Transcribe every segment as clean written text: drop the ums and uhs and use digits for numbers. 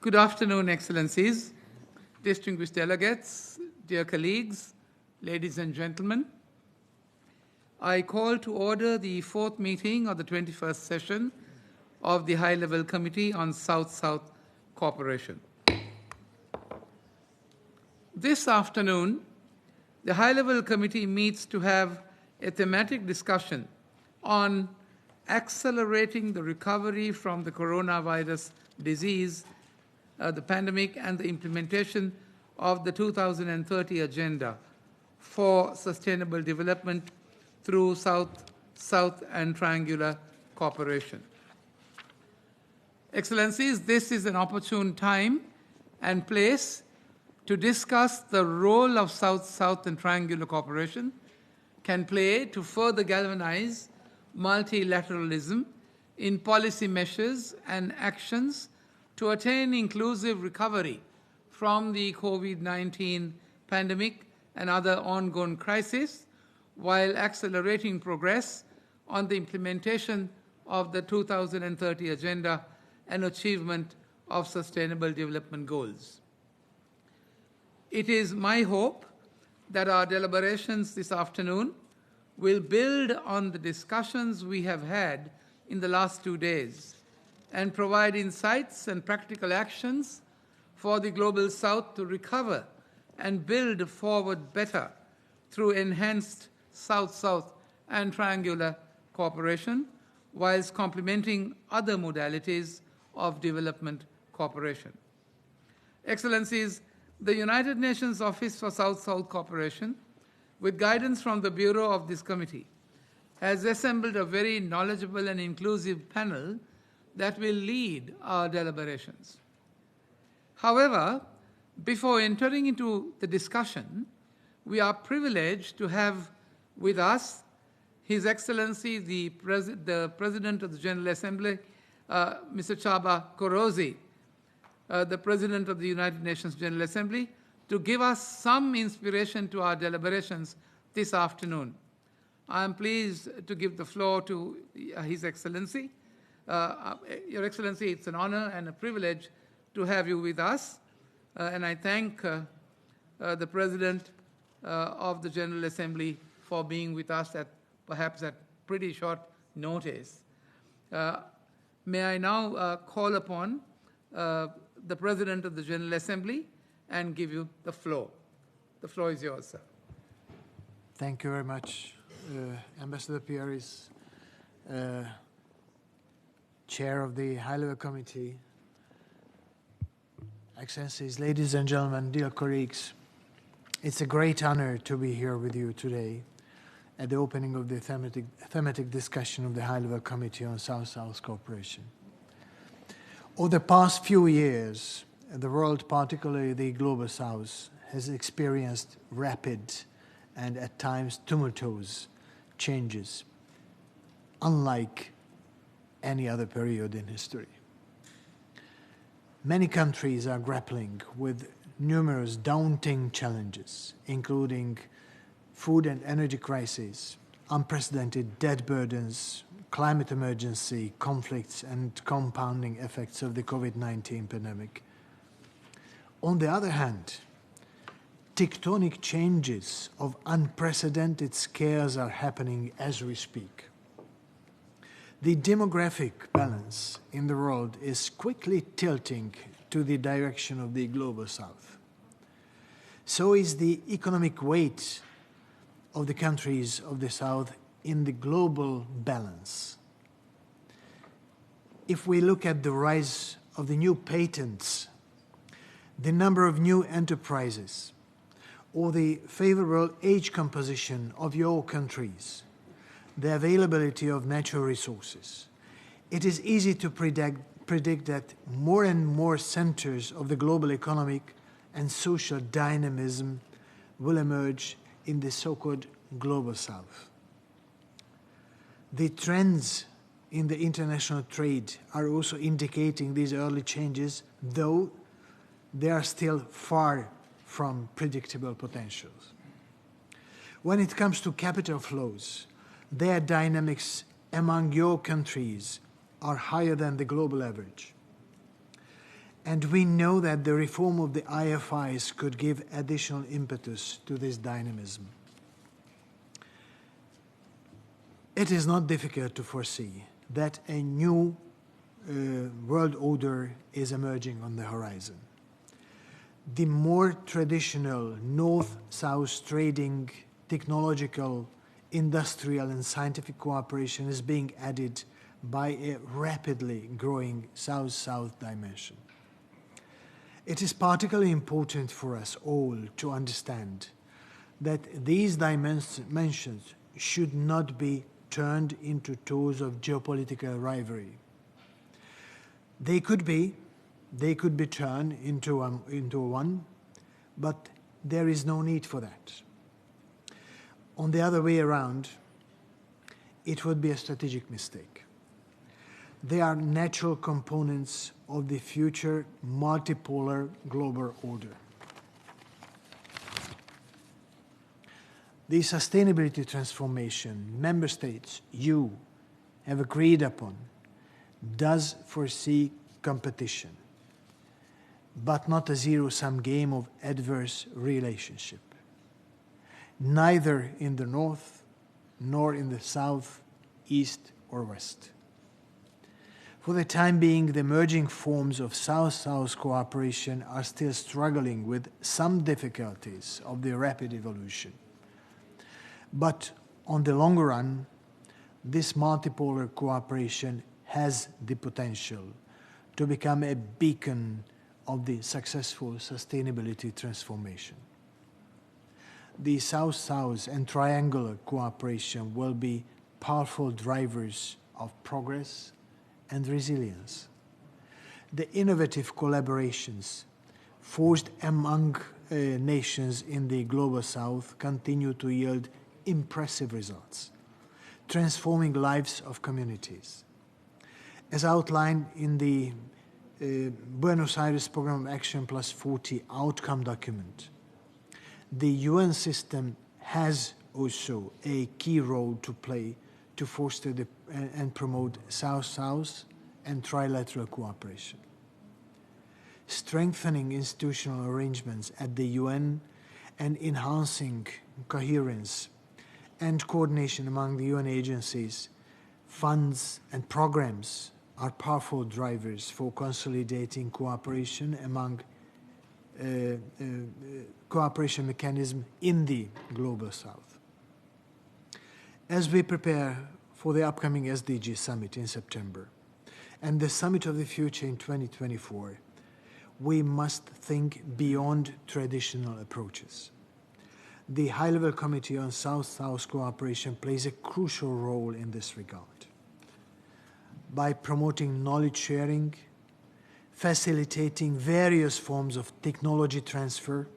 Good afternoon, Excellencies, distinguished delegates, dear colleagues, ladies and gentlemen. I call to order the fourth meeting of the 21st session of the High-Level Committee on South-South Cooperation. This afternoon, the High-Level Committee meets to have a thematic discussion on accelerating the recovery from the coronavirus disease, the pandemic, and the implementation of the 2030 Agenda for Sustainable Development through South-South and Triangular Cooperation. Excellencies, this is an opportune time and place to discuss the role of South-South and Triangular Cooperation can play to further galvanize multilateralism in policy measures and actions to attain inclusive recovery from the COVID-19 pandemic and other ongoing crises, while accelerating progress on the implementation of the 2030 Agenda and achievement of Sustainable Development Goals. It is my hope that our deliberations this afternoon will build on the discussions we have had in the last 2 days and provide insights and practical actions for the Global South to recover and build forward better through enhanced South-South and Triangular Cooperation, whilst complementing other modalities of development cooperation. Excellencies, the United Nations Office for South-South Cooperation, with guidance from the Bureau of this committee, has assembled a very knowledgeable and inclusive panel that will lead our deliberations. However, before entering into the discussion, we are privileged to have with us His Excellency, the President of the General Assembly, Mr. Csaba Kőrösi, the President of the United Nations General Assembly, to give us some inspiration to our deliberations this afternoon. I am pleased to give the floor to His Excellency. Your Excellency, it's an honor and a privilege to have you with us, and I thank the President of the General Assembly for being with us at perhaps at pretty short notice. May I now call upon the President of the General Assembly and give you the floor. The floor is yours, sir. Thank you very much. Ambassador Pierre is Chair of the High-Level Committee. Excellencies, ladies and gentlemen, dear colleagues, it's a great honor to be here with you today at the opening of the thematic discussion of the High-Level Committee on South-South Cooperation. Over the past few years, the world, particularly the Global South, has experienced rapid and at times tumultuous changes, unlike any other period in history. Many countries are grappling with numerous daunting challenges, including food and energy crises, unprecedented debt burdens, climate emergency, conflicts, and compounding effects of the COVID-19 pandemic. On the other hand, tectonic changes of unprecedented scales are happening as we speak. The demographic balance in the world is quickly tilting to the direction of the Global South. So is the economic weight of the countries of the South in the global balance. If we look at the rise of the new patents, the number of new enterprises, or the favorable age composition of your countries, the availability of natural resources, it is easy to predict that more and more centers of the global economic and social dynamism will emerge in the so-called Global South. The trends in the international trade are also indicating these early changes, though they are still far from predictable potentials. When it comes to capital flows, their dynamics among your countries are higher than the global average. And we know that the reform of the IFIs could give additional impetus to this dynamism. It is not difficult to foresee that a new world order is emerging on the horizon. The more traditional North-South trading, technological, industrial and scientific cooperation is being added by a rapidly growing South-South dimension. It is particularly important for us all to understand that these dimensions should not be turned into tools of geopolitical rivalry. They could be turned into one, but there is no need for that. On the other way around, it would be a strategic mistake. They are natural components of the future multipolar global order. The sustainability transformation member states, you, have agreed upon does foresee competition, but not a zero-sum game of adverse relationship, neither in the north nor in the south, east or west. For the time being, the emerging forms of South-South cooperation are still struggling with some difficulties of the rapid evolution. But on the long run, this multipolar cooperation has the potential to become a beacon of the successful sustainability transformation. The South-South and triangular cooperation will be powerful drivers of progress and resilience. The innovative collaborations forged among nations in the Global South continue to yield impressive results, transforming lives of communities. As outlined in the Buenos Aires Programme of Action Plus 40 outcome document, the UN system has also a key role to play to foster and promote South-South and trilateral cooperation. Strengthening institutional arrangements at the UN and enhancing coherence and coordination among the UN agencies, funds and programs are powerful drivers for consolidating cooperation among cooperation mechanisms in the Global South. As we prepare for the upcoming SDG Summit in September and the Summit of the Future in 2024, we must think beyond traditional approaches. The High-Level Committee on South-South Cooperation plays a crucial role in this regard. By promoting knowledge sharing, facilitating various forms of technology transfer,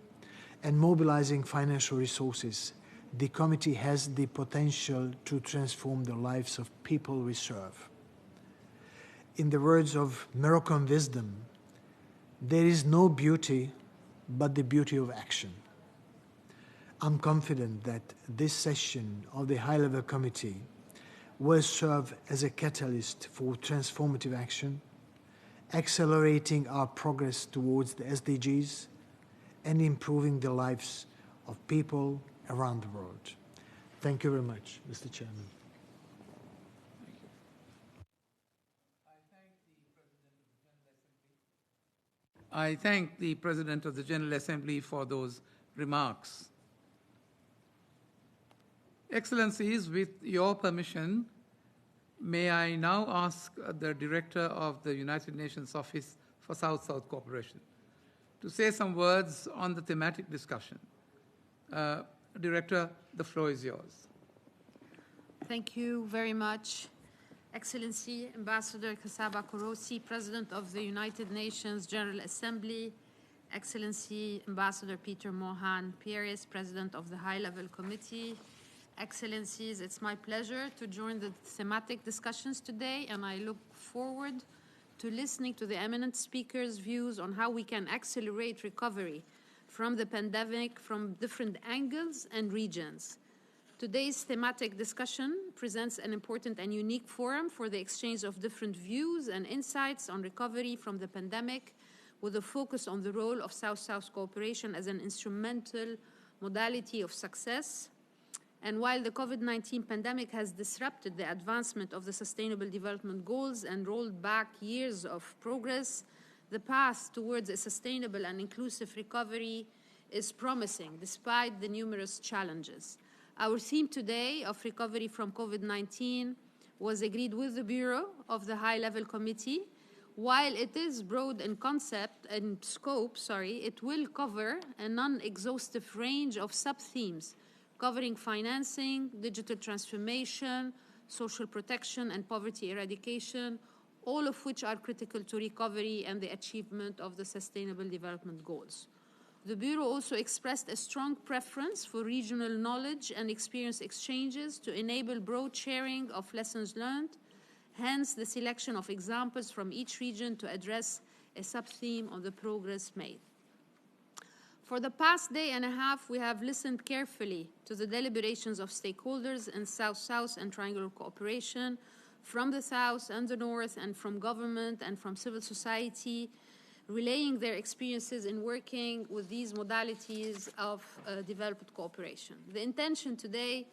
and mobilizing financial resources, the committee has the potential to transform the lives of people we serve. In the words of Moroccan wisdom, there is no beauty but the beauty of action. I'm confident that this session of the High-Level Committee will serve as a catalyst for transformative action, accelerating our progress towards the SDGs and improving the lives of people around the world. Thank you very much, Mr. Chairman. I thank the President of the General Assembly for those remarks. Excellencies, with your permission, may I now ask the Director of the United Nations Office for South-South Cooperation to say some words on the thematic discussion. Director, the floor is yours. Thank you very much. Excellency, Ambassador Kasaba Korosi, President of the United Nations General Assembly, Excellency, Ambassador Peter Mohan Pieris, President of the High-Level Committee, Excellencies, it's my pleasure to join the thematic discussions today, and I look forward to listening to the eminent speakers' views on how we can accelerate recovery from the pandemic from different angles and regions. Today's thematic discussion presents an important and unique forum for the exchange of different views and insights on recovery from the pandemic with a focus on the role of South-South cooperation as an instrumental modality of success. And while the COVID-19 pandemic has disrupted the advancement of the Sustainable Development Goals and rolled back years of progress, the path towards a sustainable and inclusive recovery is promising despite the numerous challenges. Our theme today of recovery from COVID-19 was agreed with the Bureau of the High-Level Committee. While it is broad in concept and scope, it will cover a non-exhaustive range of sub-themes covering financing, digital transformation, social protection, and poverty eradication, all of which are critical to recovery and the achievement of the Sustainable Development Goals. The Bureau also expressed a strong preference for regional knowledge and experience exchanges to enable broad sharing of lessons learned, hence the selection of examples from each region to address a sub-theme on the progress made. For the past day and a half, we have listened carefully to the deliberations of stakeholders in South-South and triangular cooperation from the South and the North, and from government and from civil society, relaying their experiences in working with these modalities of development cooperation. The intention today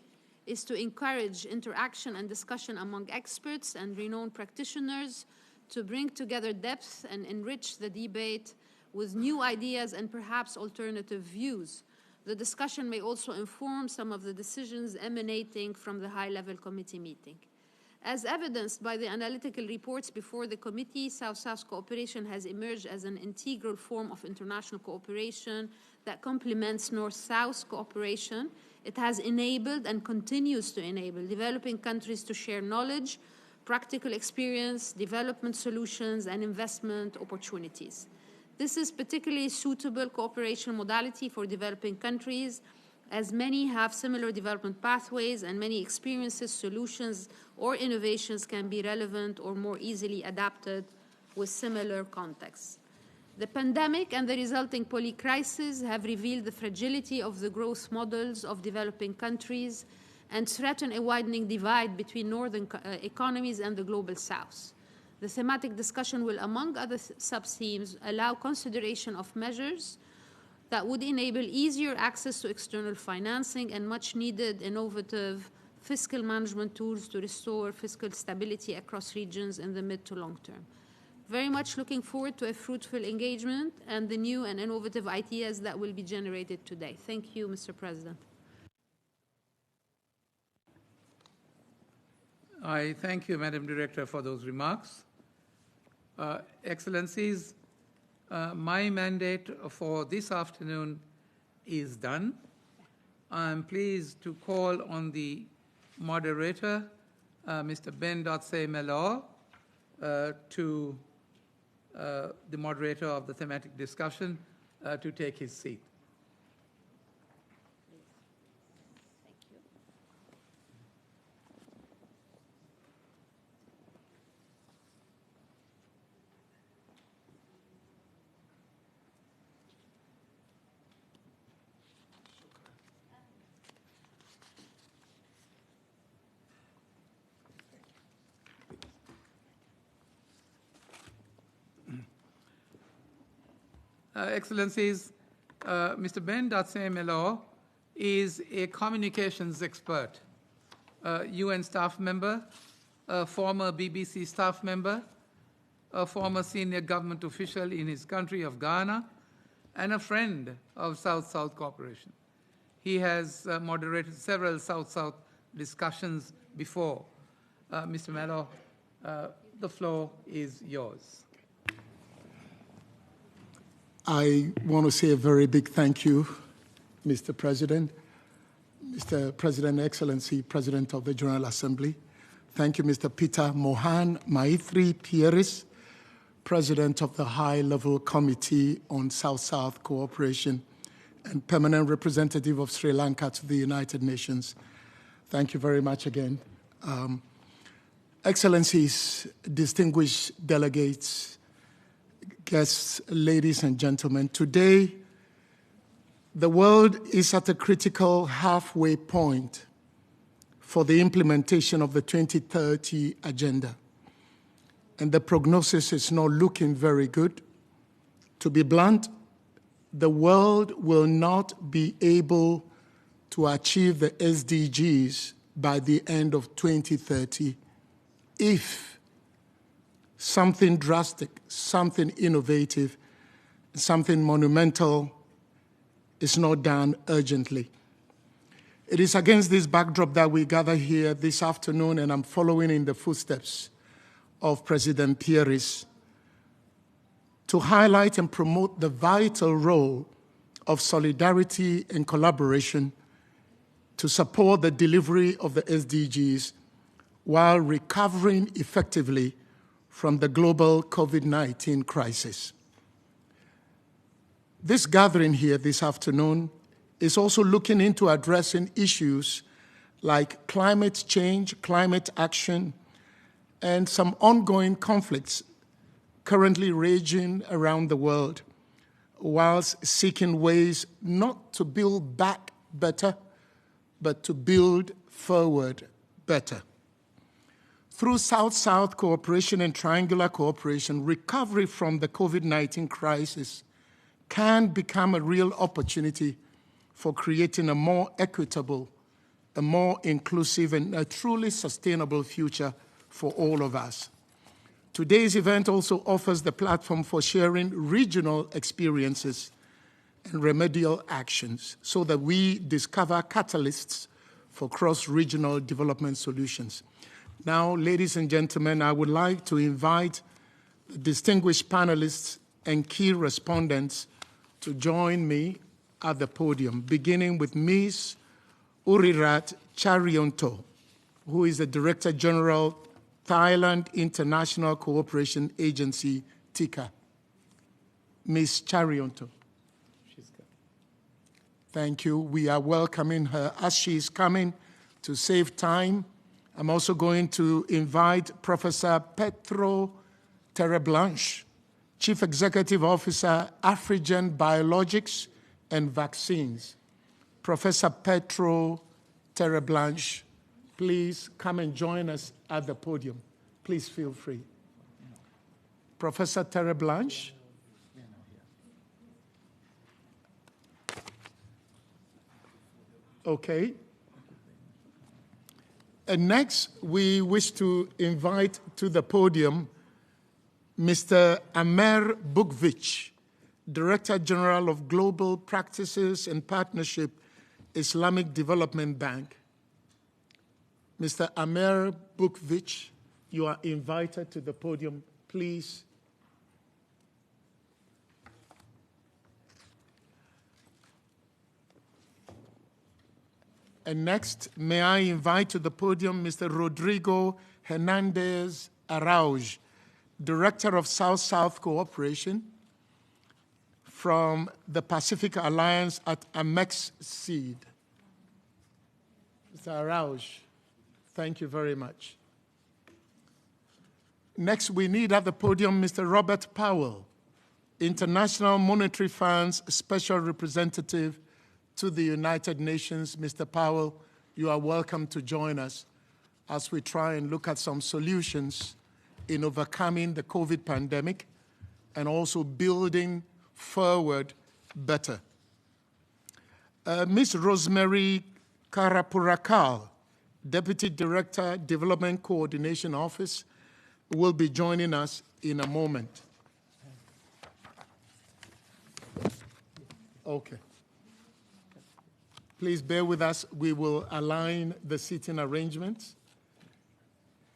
is to encourage interaction and discussion among experts and renowned practitioners to bring together depth and enrich the debate with new ideas and perhaps alternative views. The discussion may also inform some of the decisions emanating from the high-level committee meeting. As evidenced by the analytical reports before the committee, South-South cooperation has emerged as an integral form of international cooperation that complements North-South cooperation. It has enabled and continues to enable developing countries to share knowledge, practical experience, development solutions, and investment opportunities. This is particularly suitable cooperation modality for developing countries, as many have similar development pathways and many experiences, solutions, or innovations can be relevant or more easily adapted with similar contexts. The pandemic and the resulting poly-crisis have revealed the fragility of the growth models of developing countries and threaten a widening divide between northern economies and the global south. The thematic discussion will, among other sub-themes, allow consideration of measures that would enable easier access to external financing and much-needed innovative fiscal management tools to restore fiscal stability across regions in the mid to long term. Very much looking forward to a fruitful engagement and the new and innovative ideas that will be generated today. Thank you, Mr. President. I thank you, Madam Director, for those remarks. Excellencies, my mandate for this afternoon is done. I'm pleased to call on the moderator, Mr. Ben Dotsey-Mellor, the moderator of the thematic discussion, to take his seat. Excellencies, Mr. Ben Dotsey-Mellor is a communications expert, UN staff member, a former BBC staff member, a former senior government official in his country of Ghana, and a friend of South-South cooperation. He has moderated several South-South discussions before. Mr. Mellor, the floor is yours. I want to say a very big thank you, Mr. President, Excellency, President of the General Assembly. Thank you, Mr. Peter Mohan Maithri Pieris, President of the High-Level Committee on South-South Cooperation and Permanent Representative of Sri Lanka to the United Nations. Thank you very much again. Excellencies, distinguished delegates, guests, ladies and gentlemen, today the world is at a critical halfway point for the implementation of the 2030 agenda. And the prognosis is not looking very good To be blunt, the world will not be able to achieve the SDGs by the end of 2030 if something drastic, something innovative, something monumental is not done urgently. It is against this backdrop that we gather here this afternoon, and I'm following in the footsteps of President Pieris to highlight and promote the vital role of solidarity and collaboration to support the delivery of the SDGs while recovering effectively from the global COVID-19 crisis. This gathering here this afternoon is also looking into addressing issues like climate change, climate action, and some ongoing conflicts currently raging around the world, whilst seeking ways not to build back better, but to build forward better. Through South-South cooperation and triangular cooperation, recovery from the COVID-19 crisis can become a real opportunity for creating a more equitable, a more inclusive, and a truly sustainable future for all of us. Today's event also offers the platform for sharing regional experiences and remedial actions so that we discover catalysts for cross-regional development solutions. Now, ladies and gentlemen, I would like to invite the distinguished panelists and key respondents to join me at the podium, beginning with Ms. Urirat Charionto, who is the Director General, Thailand International Cooperation Agency, TICA. Ms. Charionto. Thank you. We are welcoming her as she is coming. To save time, I'm also going to invite Professor Petro Tereblanche, Chief Executive Officer, Afrigen Biologics and Vaccines. Professor Petro Tereblanche, please come and join us at the podium. Please feel free. Professor Tereblanche. Okay. And next, we wish to invite to the podium Mr. Amer Bukvich, Director General of Global Practices and Partnership, Islamic Development Bank. Mr. Amer Bukvich, you are invited to the podium, please. And next, may I invite to the podium Mr. Rodrigo Hernandez Arauj, Director of South-South Cooperation from the Pacific Alliance at Amex Seed. Mr. Arauj, thank you very much. Next, we need at the podium Mr. Robert Powell, International Monetary Fund's Special Representative to the United Nations. Mr. Powell, you are welcome to join us as we try and look at some solutions in overcoming the COVID pandemic and also building forward better. Ms. Rosemary Karapurakal, Deputy Director, Development Coordination Office, will be joining us in a moment. Okay. Please bear with us. We will align the seating arrangements.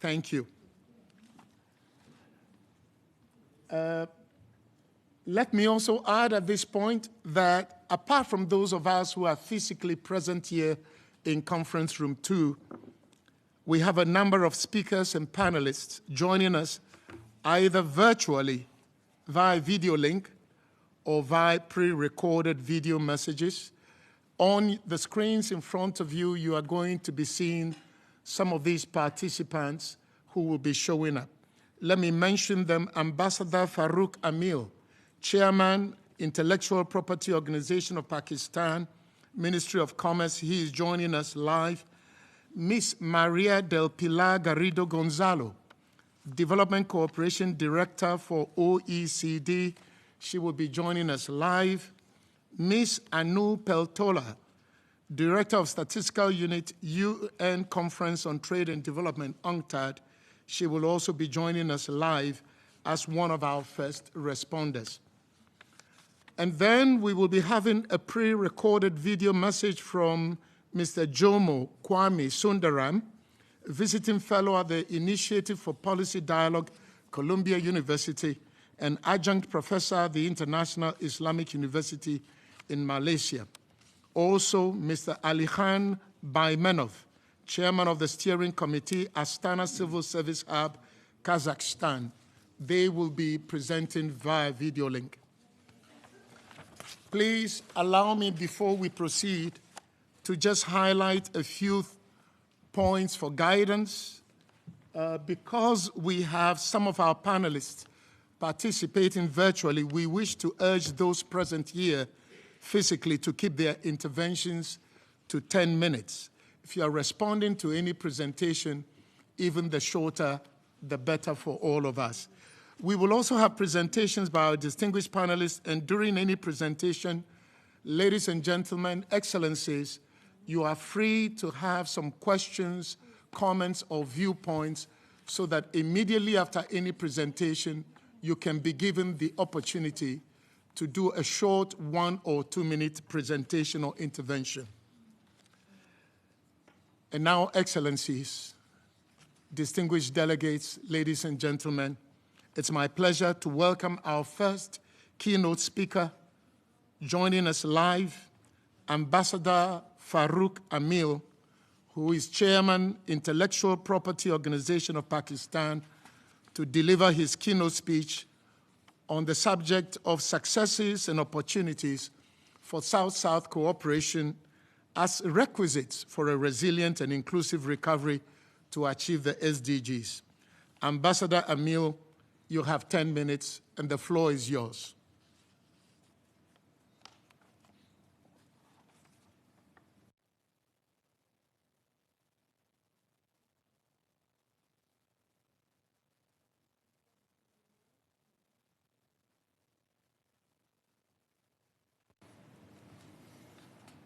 Thank you. Let me also add at this point that apart from those of us who are physically present here in Conference Room 2, we have a number of speakers and panelists joining us either virtually via video link or via pre-recorded video messages. On the screens in front of you, you are going to be seeing some of these participants who will be showing up. Let me mention them: Ambassador Farooq Amil, Chairman, Intellectual Property Organization of Pakistan, Ministry of Commerce. He is joining us live. Ms. Maria del Pilar Garrido Gonzalo, Development Cooperation Director for OECD, She will be joining us live. Ms. Anu Peltola, Director of Statistical Unit, UN Conference on Trade and Development, UNCTAD. She will also be joining us live as one of our first responders. And then we will be having a pre-recorded video message from Mr. Jomo Kwame Sundaram, visiting fellow at the Initiative for Policy Dialogue, Columbia University, and adjunct professor at the International Islamic University in Malaysia. Also, Mr. Alikhan Baimenov, Chairman of the Steering Committee, Astana Civil Service Hub, Kazakhstan. They will be presenting via video link. Please allow me, before we proceed, to just highlight a few points for guidance. Because we have some of our panelists participating virtually, we wish to urge those present here physically to keep their interventions to 10 minutes. If you are responding to any presentation, even the shorter, the better for all of us. We will also have presentations by our distinguished panelists, and during any presentation, ladies and gentlemen, excellencies, you are free to have some questions, comments, or viewpoints so that immediately after any presentation, you can be given the opportunity to do a short 1 or 2 minute presentation or intervention. And now, excellencies, distinguished delegates, ladies and gentlemen, it's my pleasure to welcome our first keynote speaker, joining us live, Ambassador Farooq Amil, who is Chairman, Intellectual Property Organization of Pakistan, to deliver his keynote speech on the subject of successes and opportunities for South-South cooperation as requisites for a resilient and inclusive recovery to achieve the SDGs. Ambassador Amil, you have 10 minutes, and the floor is yours.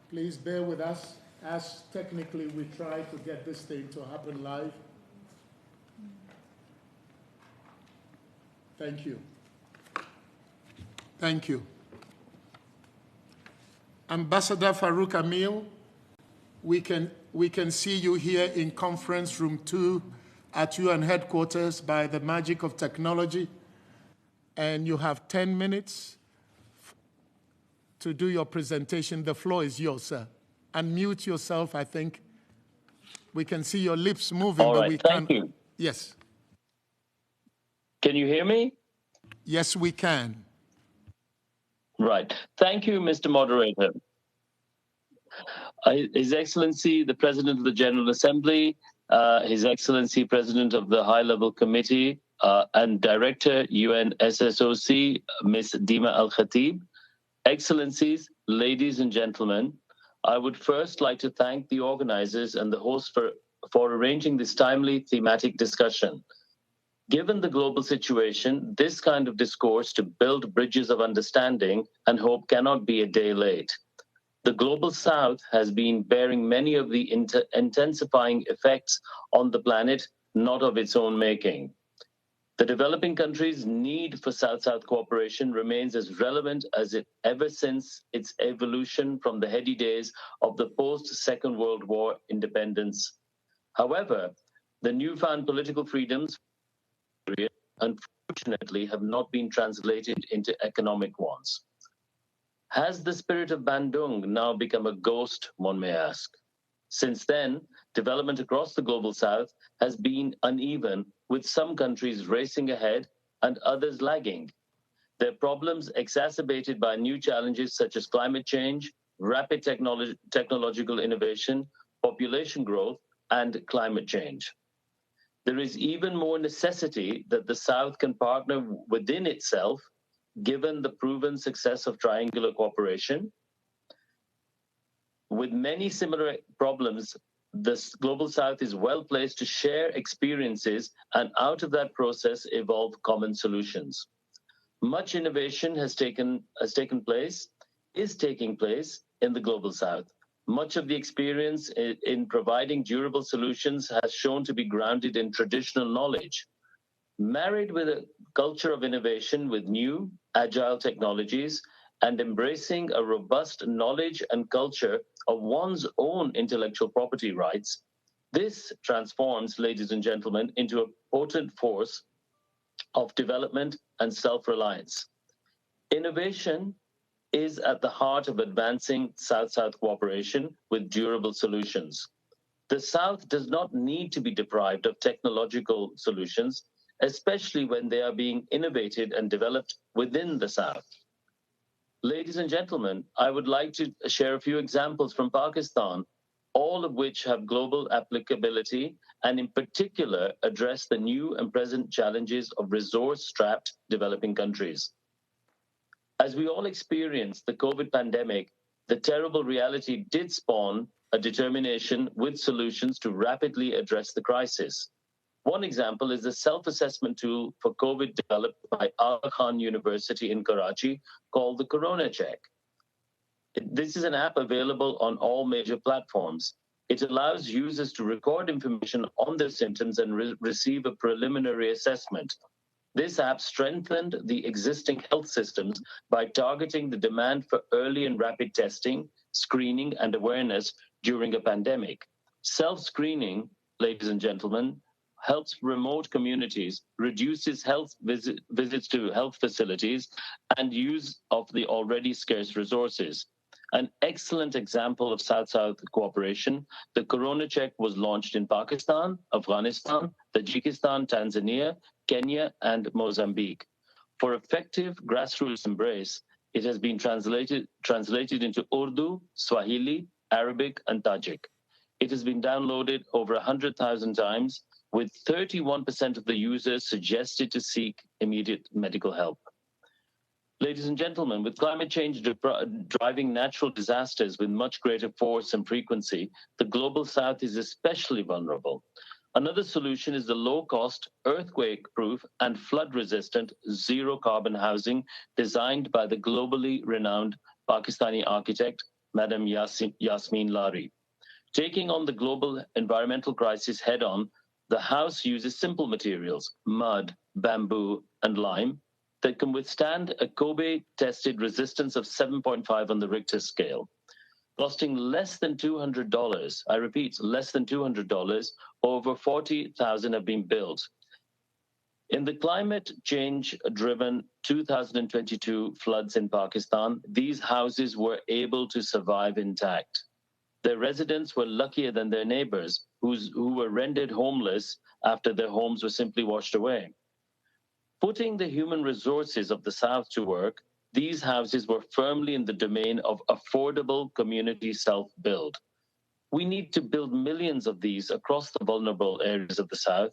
Please bear with us as technically we try to get this thing to happen live. Thank you. Thank you. Ambassador Farooq Amil, we can see you here in conference room 2 at UN headquarters by the magic of technology, and you have 10 minutes to do your presentation. The floor is yours, sir. Unmute yourself, I think. We can see your lips moving, all but right, we can't. Thank you. Yes. Can you hear me? Yes, we can. Right. Thank you, Mr. Moderator. His Excellency, the President of the General Assembly, His Excellency, President of the High-Level Committee, and Director, UNSSOC, Ms. Dima Al-Khatib, Excellencies, ladies and gentlemen, I would first like to thank the organizers and the host for arranging this timely thematic discussion. Given the global situation, this kind of discourse to build bridges of understanding and hope cannot be a day late. The Global South has been bearing many of the intensifying effects on the planet, not of its own making. The developing countries' need for South-South cooperation remains as relevant as it ever since its evolution from the heady days of the post-Second World War independence. However, the newfound political freedoms, unfortunately, have not been translated into economic ones. Has the spirit of Bandung now become a ghost, one may ask? Since then, development across the Global South has been uneven, with some countries racing ahead and others lagging. Their problems exacerbated by new challenges such as climate change, rapid technological innovation, population growth, and climate change. There is even more necessity that the South can partner within itself, given the proven success of triangular cooperation. With many similar problems, the Global South is well placed to share experiences and out of that process evolve common solutions. Much innovation is taking place in the global south. Much of the experience in providing durable solutions has shown to be grounded in traditional knowledge. Married with a culture of innovation with new, agile technologies and embracing a robust knowledge and culture of one's own intellectual property rights, this transforms, ladies and gentlemen, into a potent force of development and self-reliance. Innovation is at the heart of advancing South-South cooperation with durable solutions. The South does not need to be deprived of technological solutions, especially when they are being innovated and developed within the South. Ladies and gentlemen, I would like to share a few examples from Pakistan, all of which have global applicability and in particular address the new and present challenges of resource-strapped developing countries. As we all experienced the COVID pandemic, the terrible reality did spawn a determination with solutions to rapidly address the crisis. One example is the self-assessment tool for COVID developed by Aga Khan University in Karachi called the Corona Check. This is an app available on all major platforms. It allows users to record information on their symptoms and receive a preliminary assessment. This app strengthened the existing health systems by targeting the demand for early and rapid testing, screening, and awareness during a pandemic. Self-screening, ladies and gentlemen, helps remote communities, reduces visits to health facilities, and use of the already scarce resources. An excellent example of South-South cooperation, the Corona Check was launched in Pakistan, Afghanistan, Tajikistan, Tanzania, Kenya, and Mozambique. For effective grassroots embrace, it has been translated into Urdu, Swahili, Arabic, and Tajik. It has been downloaded over 100,000 times, with 31% of the users suggested to seek immediate medical help. Ladies and gentlemen, with climate change driving natural disasters with much greater force and frequency, the global south is especially vulnerable. Another solution is the low-cost, earthquake-proof, and flood-resistant zero-carbon housing designed by the globally renowned Pakistani architect, Madam Yasmin Lari. Taking on the global environmental crisis head-on, the house uses simple materials, mud, bamboo, and lime, that can withstand a Kobe-tested resistance of 7.5 on the Richter scale. Costing less than $200, I repeat, less than $200, over 40,000 have been built. In the climate change-driven 2022 floods in Pakistan, these houses were able to survive intact. Their residents were luckier than their neighbors, who were rendered homeless after their homes were simply washed away. Putting the human resources of the South to work, these houses were firmly in the domain of affordable community self-build. We need to build millions of these across the vulnerable areas of the South,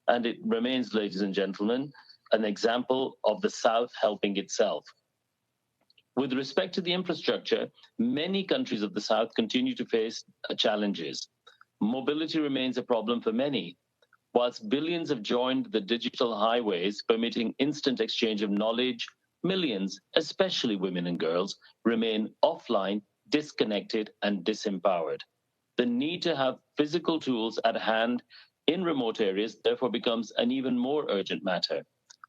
and it remains, ladies and gentlemen, an example of the South helping itself. With respect to the infrastructure, many countries of the South continue to face challenges. Mobility remains a problem for many. Whilst billions have joined the digital highways, permitting instant exchange of knowledge, millions, especially women and girls, remain offline, disconnected, and disempowered. The need to have physical tools at hand in remote areas therefore becomes an even more urgent matter.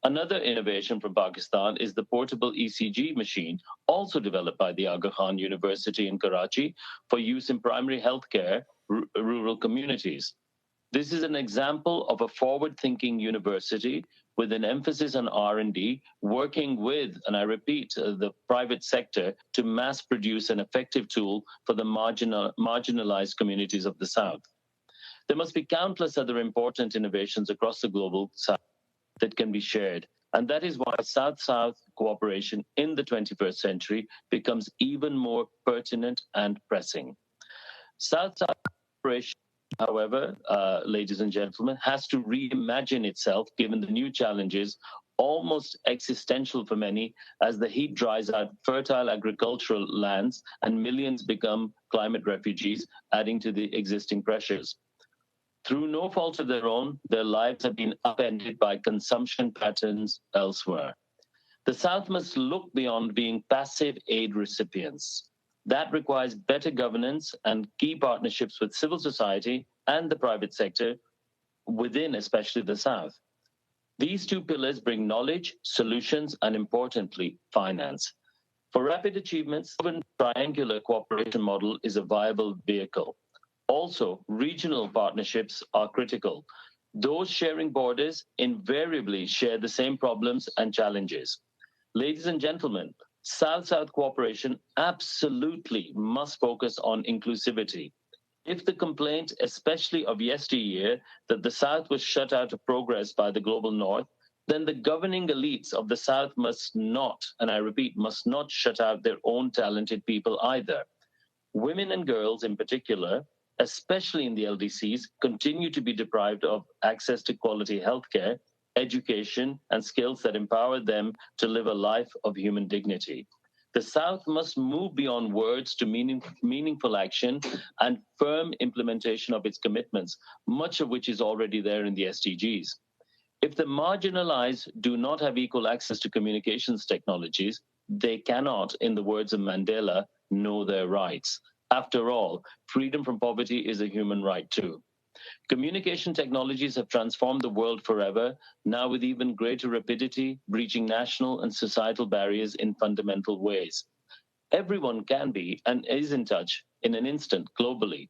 Another innovation from Pakistan is the portable ECG machine, also developed by the Aga Khan University in Karachi for use in primary healthcare rural communities. This is an example of a forward-thinking university with an emphasis on R&D, working with, and I repeat, the private sector to mass produce an effective tool for the marginalized communities of the South. There must be countless other important innovations across the global South that can be shared. And that is why South-South cooperation in the 21st century becomes even more pertinent and pressing. South-South cooperation, however, ladies and gentlemen, has to reimagine itself given the new challenges, almost existential for many, as the heat dries out fertile agricultural lands and millions become climate refugees, adding to the existing pressures. Through no fault of their own, their lives have been upended by consumption patterns elsewhere. The South must look beyond being passive aid recipients. That requires better governance and key partnerships with civil society and the private sector within, especially the South. These two pillars bring knowledge, solutions, and importantly, finance. For rapid achievements, the triangular cooperation model is a viable vehicle. Also, regional partnerships are critical. Those sharing borders invariably share the same problems and challenges. Ladies and gentlemen, South-South cooperation absolutely must focus on inclusivity. If the complaint, especially of yesteryear, that the South was shut out of progress by the global North, then the governing elites of the South must not, and I repeat, must not shut out their own talented people either. Women and girls in particular, especially in the LDCs, continue to be deprived of access to quality healthcare, education, and skills that empower them to live a life of human dignity. The South must move beyond words to meaningful action and firm implementation of its commitments, much of which is already there in the SDGs. If the marginalized do not have equal access to communications technologies, they cannot, in the words of Mandela, know their rights. After all, freedom from poverty is a human right too. Communication technologies have transformed the world forever, now with even greater rapidity, breaching national and societal barriers in fundamental ways. Everyone can be and is in touch in an instant globally.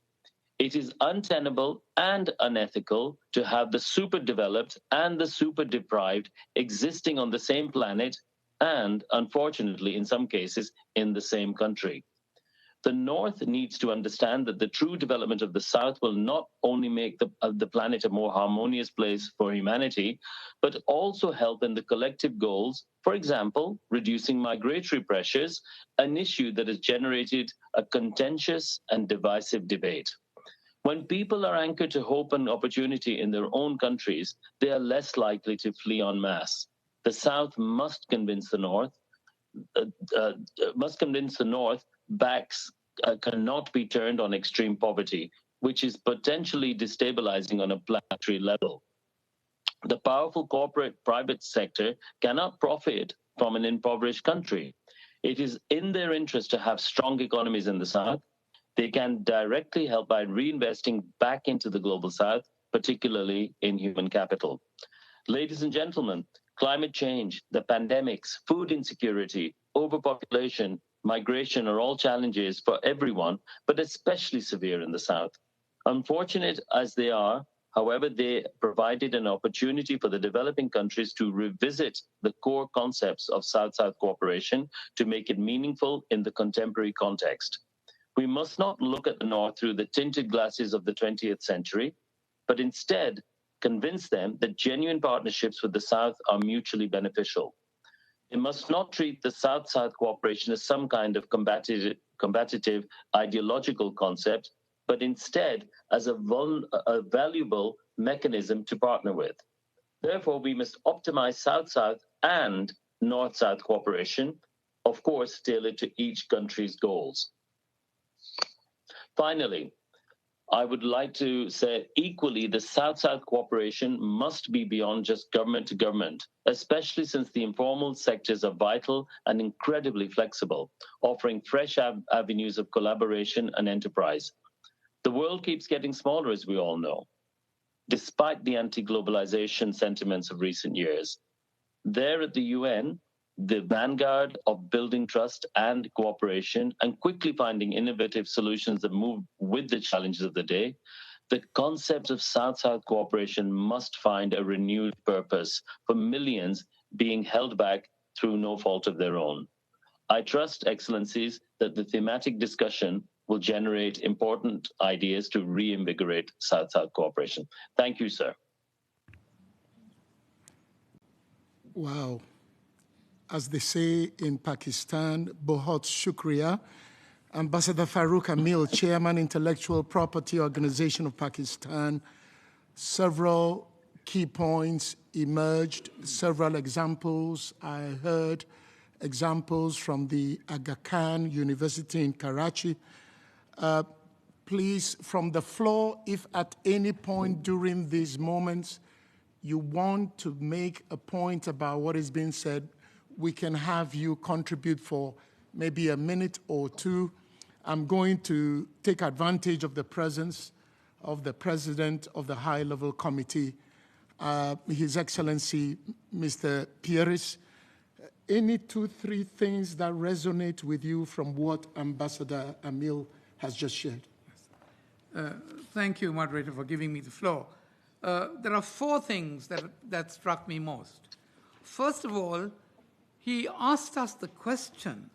It is untenable and unethical to have the super developed and the super deprived existing on the same planet and, unfortunately, in some cases, in the same country. The North needs to understand that the true development of the South will not only make the planet a more harmonious place for humanity, but also help in the collective goals, for example, reducing migratory pressures, an issue that has generated a contentious and divisive debate. When people are anchored to hope and opportunity in their own countries, they are less likely to flee en masse. The South must convince the North backs cannot be turned on extreme poverty, which is potentially destabilizing on a planetary level. The powerful corporate private sector cannot profit from an impoverished country. It is in their interest to have strong economies in the South. They can directly help by reinvesting back into the global South, particularly in human capital. Ladies and gentlemen, climate change, the pandemics, food insecurity, overpopulation, migration are all challenges for everyone, but especially severe in the South. Unfortunate as they are, however, they provided an opportunity for the developing countries to revisit the core concepts of South-South cooperation to make it meaningful in the contemporary context. We must not look at the North through the tinted glasses of the 20th century, but instead convince them that genuine partnerships with the South are mutually beneficial. They must not treat the South-South cooperation as some kind of combative ideological concept, but instead as a valuable mechanism to partner with. Therefore, we must optimize South-South and North-South cooperation, of course, tailored to each country's goals. Finally, I would like to say equally the South-South cooperation must be beyond just government to government, especially since the informal sectors are vital and incredibly flexible, offering fresh avenues of collaboration and enterprise. The world keeps getting smaller, as we all know, despite the anti-globalization sentiments of recent years. There at the UN, the vanguard of building trust and cooperation and quickly finding innovative solutions that move with the challenges of the day, the concept of South-South cooperation must find a renewed purpose for millions being held back through no fault of their own. I trust, Excellencies, that the thematic discussion will generate important ideas to reinvigorate South-South cooperation. Thank you, sir. Wow. As they say in Pakistan, Bohot Shukriya. Ambassador Farouk Amil, Chairman, Intellectual Property Organization of Pakistan. Several key points emerged, several examples. I heard examples from the Aga Khan University in Karachi. Please, from the floor, if at any point during these moments you want to make a point about what is being said, we can have you contribute for maybe a minute or two. I'm going to take advantage of the presence of the President of the High-Level Committee, His Excellency, Mr. Pieris. Any 2-3 things that resonate with you from what Ambassador Emil has just shared? Thank you, moderator, for giving me the floor. There are 4 things that struck me most. First of all, he asked us the question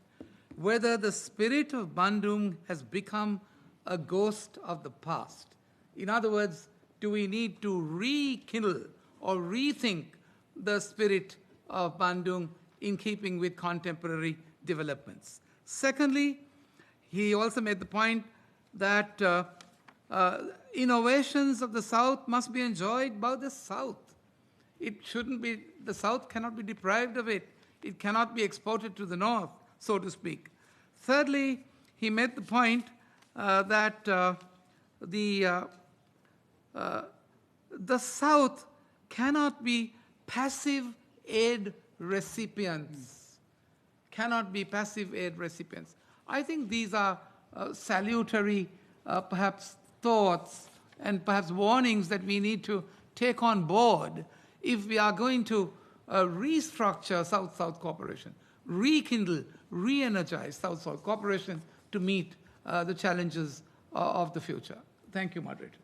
whether the spirit of Bandung has become a ghost of the past. In other words, do we need to rekindle or rethink the spirit of Bandung in keeping with contemporary developments? Secondly, he also made the point that innovations of the South must be enjoyed by the South. It shouldn't be, the South cannot be deprived of it. It cannot be exported to the North, so to speak. Thirdly, he made the point that the South cannot be passive aid recipients. Cannot be passive aid recipients. I think these are salutary, perhaps, thoughts and perhaps warnings that we need to take on board if we are going to restructure South-South cooperation, rekindle, re-energize South-South cooperation to meet the challenges of the future. Thank you, moderator.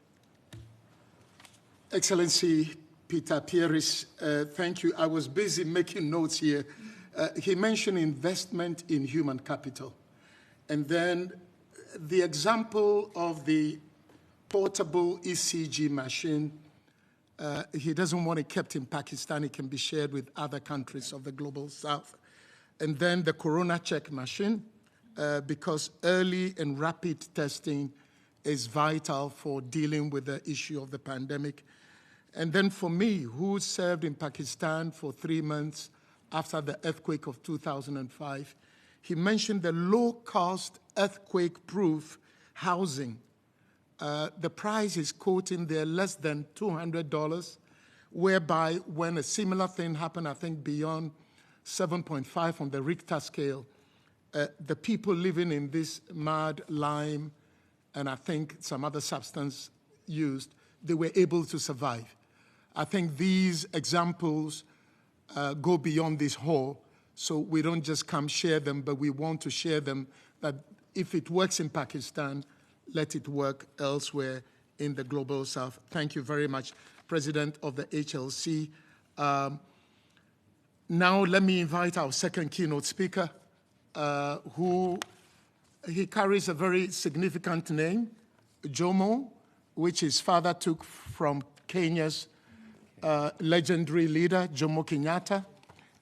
Excellency Peter Pieris, thank you. I was busy making notes here. He mentioned investment in human capital. And then the example of the portable ECG machine, he doesn't want it kept in Pakistan. It can be shared with other countries of the global South. And then the Corona check machine, because early and rapid testing is vital for dealing with the issue of the pandemic. And then for me, who served in Pakistan for 3 months after the earthquake of 2005, he mentioned the low-cost earthquake-proof housing. The price is quoting there less than $200, whereby when a similar thing happened, I think beyond 7.5 on the Richter scale, the people living in this mud, lime, and I think some other substance used, they were able to survive. I think these examples go beyond this hall, so we don't just come share them, but we want to share them that if it works in Pakistan, let it work elsewhere in the global South. Thank you very much, President of the HLC. Now let me invite our second keynote speaker, he carries a very significant name, Jomo, which his father took from Kenya's legendary leader, Jomo Kenyatta.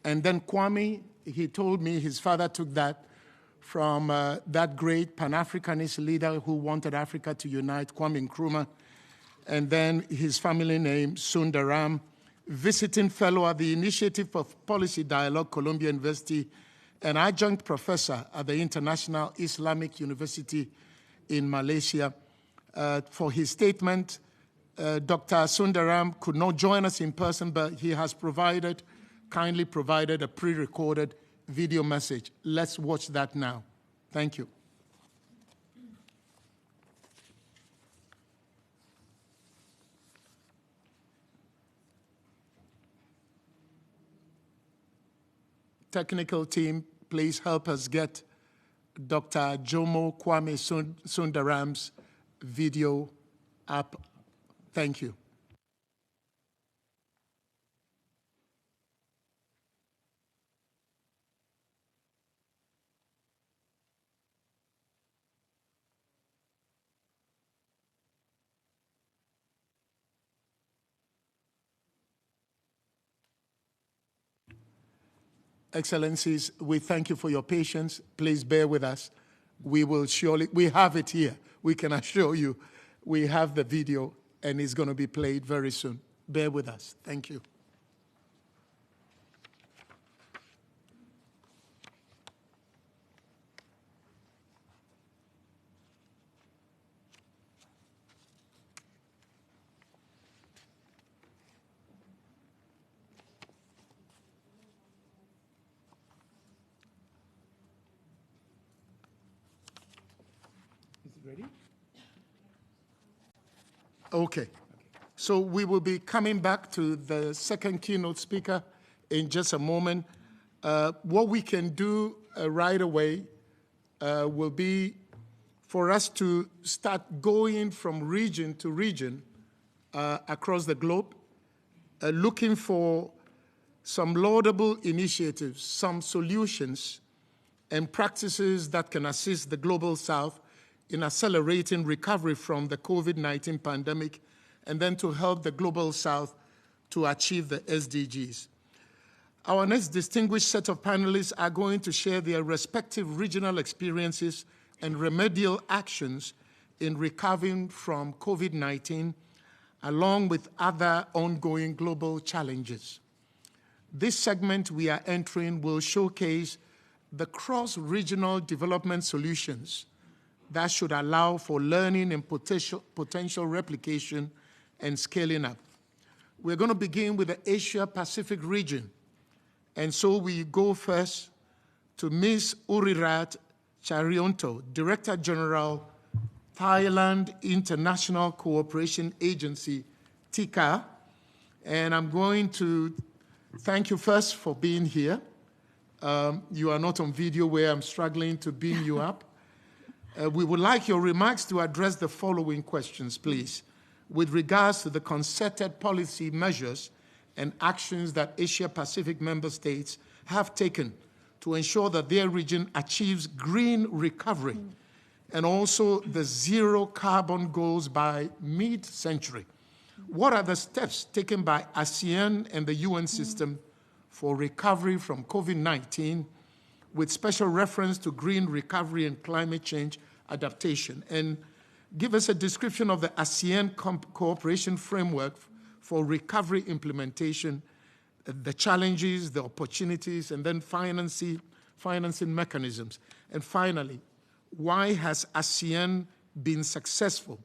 And then Kwame, he told me his father took that from that great Pan-Africanist leader who wanted Africa to unite, Kwame Nkrumah. And then his family name, Sundaram, visiting fellow at the Initiative for Policy Dialogue, Columbia University, an adjunct professor at the International Islamic University in Malaysia. For his statement, Dr. Sundaram could not join us in person, but he has kindly provided a pre-recorded video message. Let's watch that now. Thank you. Technical team, please help us get Dr. Jomo Kwame Sundaram's video up. Thank you. Excellencies, we thank you for your patience. Please bear with us. We have it here. We can assure you we have the video and it's going to be played very soon. Bear with us. Thank you. ready? Okay. So we will be coming back to the second keynote speaker in just a moment. What we can do right away will be for us to start going from region to region across the globe, looking for some laudable initiatives, some solutions, and practices that can assist the Global South in accelerating recovery from the COVID-19 pandemic, and then to help the Global South to achieve the SDGs. Our next distinguished set of panelists are going to share their respective regional experiences and remedial actions in recovering from COVID-19, along with other ongoing global challenges. This segment we are entering will showcase the cross-regional development solutions that should allow for learning and potential replication and scaling up. We're going to begin with the Asia-Pacific region. And so we go first to Ms. Urirat Charionto, Director General, Thailand International Cooperation Agency, TICA. And I'm going to thank you first for being here. You are not on video where I'm struggling to beam you up. We would like your remarks to address the following questions, please, with regards to the concerted policy measures and actions that Asia-Pacific member states have taken to ensure that their region achieves green recovery and also the zero carbon goals by mid-century. What are the steps taken by ASEAN and the UN system for recovery from COVID-19, with special reference to green recovery and climate change adaptation? And give us a description of the ASEAN cooperation framework for recovery implementation, the challenges, the opportunities, and then financing mechanisms. And finally, why has ASEAN been successful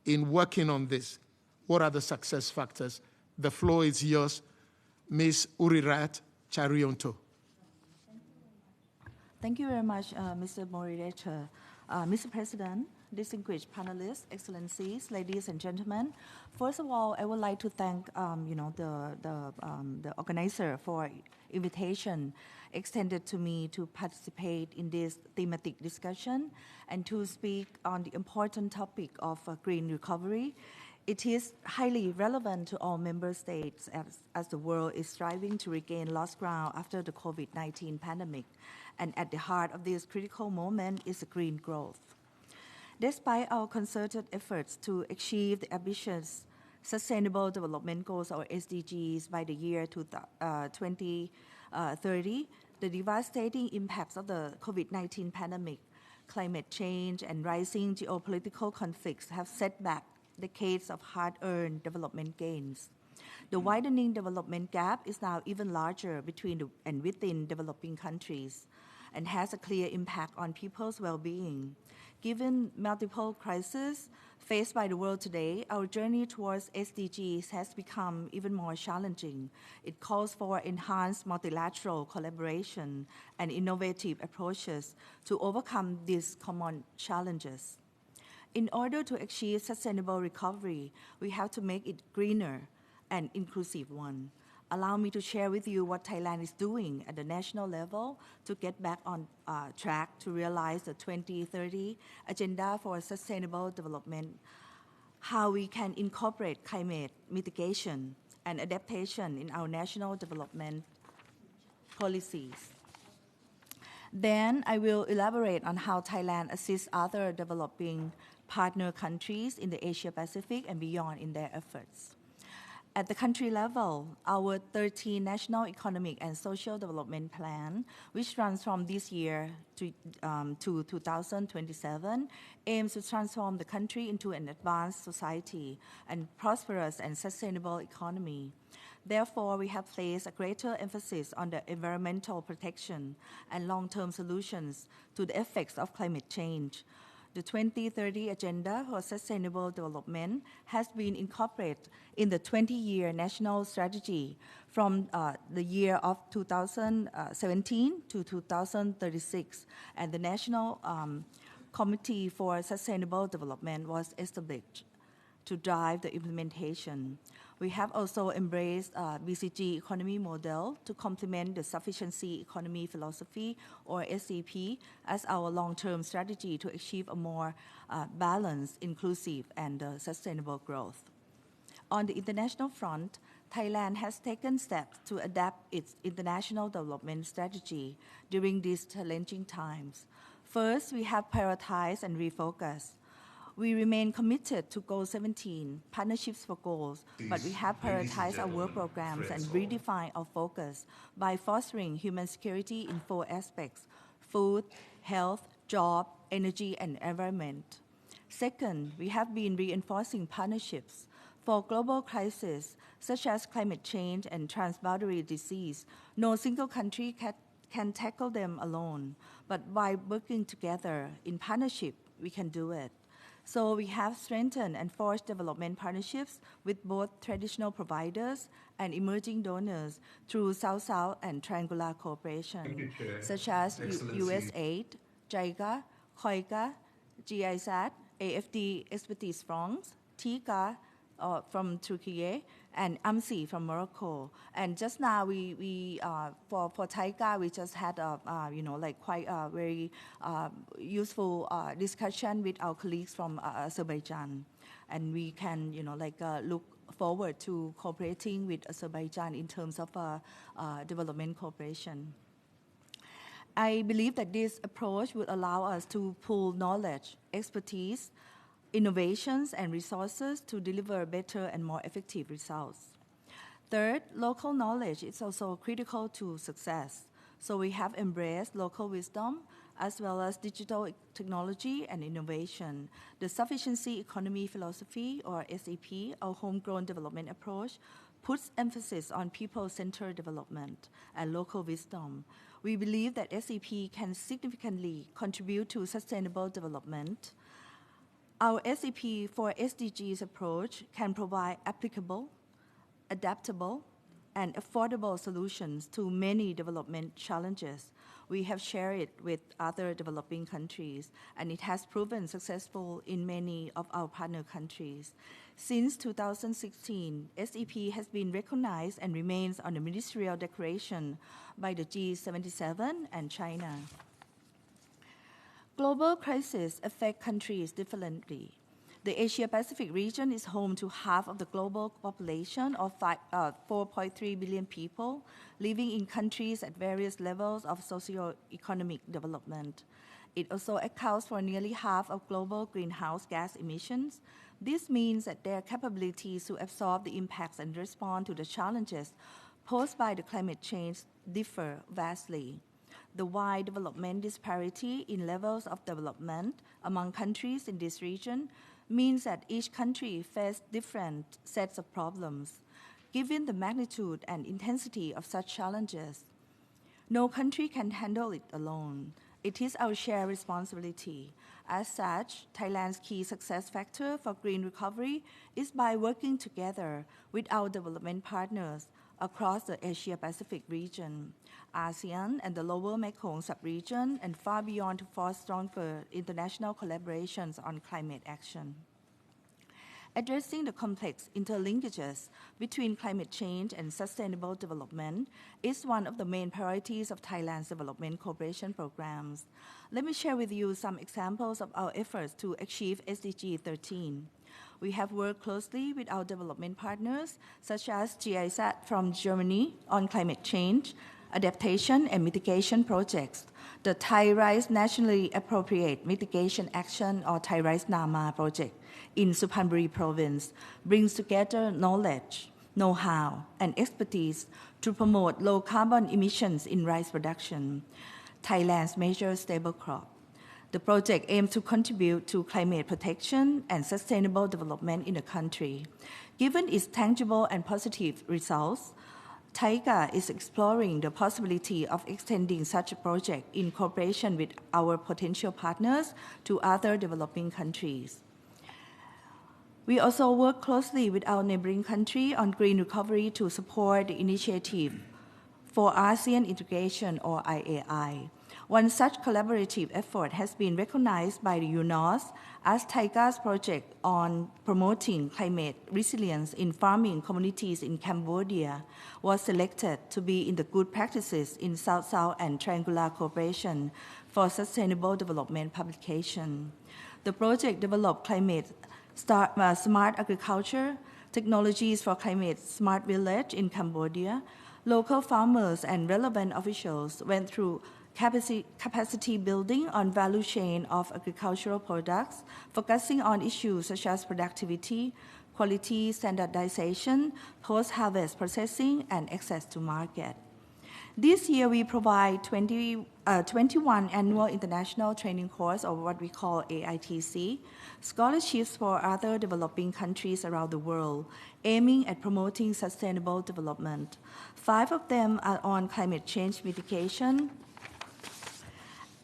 in working on this? What are the success factors? The floor is yours, Ms. Urirat Charionto. Thank you very much, Mr. Moderator. Mr. President, distinguished panelists, excellencies, ladies and gentlemen. First of all, I would like to thank the organizer for invitation extended to me to participate in this thematic discussion and to speak on the important topic of green recovery. It is highly relevant to all member states as the world is striving to regain lost ground after the COVID-19 pandemic. And at the heart of this critical moment is green growth. Despite our concerted efforts to achieve the ambitious Sustainable Development Goals, or SDGs, by the year 2030, the devastating impacts of the COVID-19 pandemic, climate change, and rising geopolitical conflicts have set back decades of hard-earned development gains. The widening development gap is now even larger between and within developing countries and has a clear impact on people's well-being. Given multiple crises faced by the world today, our journey towards SDGs has become even more challenging. It calls for enhanced multilateral collaboration and innovative approaches to overcome these common challenges. In order to achieve sustainable recovery, we have to make it greener and inclusive one. Allow me to share with you what Thailand is doing at the national level to get back on track to realize the 2030 Agenda for Sustainable Development, how we can incorporate climate mitigation and adaptation in our national development policies. Then I will elaborate on how Thailand assists other developing partner countries in the Asia-Pacific and beyond in their efforts. At the country level, our 13 National Economic and Social Development Plan, which runs from this year to 2027, aims to transform the country into an advanced society and prosperous and sustainable economy. Therefore, we have placed a greater emphasis on the environmental protection and long-term solutions to the effects of climate change. The 2030 Agenda for Sustainable Development has been incorporated in the 20-year national strategy from the year of 2017 to 2036, and the national Committee for Sustainable Development was established to drive the implementation. We have also embraced BCG economy model to complement the sufficiency economy philosophy, or SEP, as our long-term strategy to achieve a more balanced, inclusive, and sustainable growth. On the international front, Thailand has taken steps to adapt its international development strategy during these challenging times. First, we have prioritized and refocused. We remain committed to Goal 17, Partnerships for Goals, but we have prioritized our work programs and redefined our focus by fostering human security in 4 aspects: food, health, job, energy, and environment. Second, we have been reinforcing partnerships for global crises such as climate change and transboundary disease. No single country can tackle them alone, but by working together in partnership, we can do it. So we have strengthened and forged development partnerships with both traditional providers and emerging donors through South-South and triangular cooperation, such as USAID, JICA, COICA, GIZ, AFD Expertise France, TICA from Turkey, and AMSI from Morocco. And just now, for TICA, we just had quite a very useful discussion with our colleagues from Azerbaijan, and we can look forward to cooperating with Azerbaijan in terms of development cooperation. I believe that this approach would allow us to pool knowledge, expertise, innovations, and resources to deliver better and more effective results. Third, local knowledge is also critical to success. So we have embraced local wisdom as well as digital technology and innovation. The sufficiency economy philosophy, or SEP, our homegrown development approach, puts emphasis on people-centered development and local wisdom. We believe that SEP can significantly contribute to sustainable development. Our SEP for SDGs approach can provide applicable, adaptable, and affordable solutions to many development challenges. We have shared it with other developing countries, and it has proven successful in many of our partner countries. Since 2016, SEP has been recognized and remains on the ministerial declaration by the G77 and China. Global crises affect countries differently. The Asia-Pacific region is home to half of the global population of 4.3 billion people living in countries at various levels of socio-economic development. It also accounts for nearly half of global greenhouse gas emissions. This means that their capabilities to absorb the impacts and respond to the challenges posed by the climate change differ vastly. The wide development disparity in levels of development among countries in this region means that each country faces different sets of problems. Given the magnitude and intensity of such challenges, no country can handle it alone. It is our shared responsibility. As such, Thailand's key success factor for green recovery is by working together with our development partners across the Asia-Pacific region, ASEAN, and the Lower Mekong sub-region, and far beyond to foster stronger international collaborations on climate action. Addressing the complex interlinkages between climate change and sustainable development is one of the main priorities of Thailand's development cooperation programs. Let me share with you some examples of our efforts to achieve SDG 13. We have worked closely with our development partners, such as GIZ from Germany, on climate change, adaptation, and mitigation projects. The Thai Rice Nationally Appropriate Mitigation Action, or Thai Rice NAMA project in Suphanburi province brings together knowledge, know-how, and expertise to promote low carbon emissions in rice production, Thailand's major staple crop. The project aims to contribute to climate protection and sustainable development in the country. Given its tangible and positive results, TICA is exploring the possibility of extending such a project in cooperation with our potential partners to other developing countries. We also work closely with our neighboring country on green recovery to support the initiative for ASEAN integration, or IAI. One such collaborative effort has been recognized by the UNOS as Taiga's project on promoting climate resilience in farming communities in Cambodia was selected to be in the good practices in South-South and Triangular Cooperation for Sustainable Development publication. The project developed smart agriculture, technologies for climate smart village in Cambodia. Local farmers and relevant officials went through capacity building on value chain of agricultural products, focusing on issues such as productivity, quality, standardization, post-harvest processing, and access to market. This year, we provide 21 annual international training course, or what we call AITC, scholarships for other developing countries around the world, aiming at promoting sustainable development. 5 of them are on climate change mitigation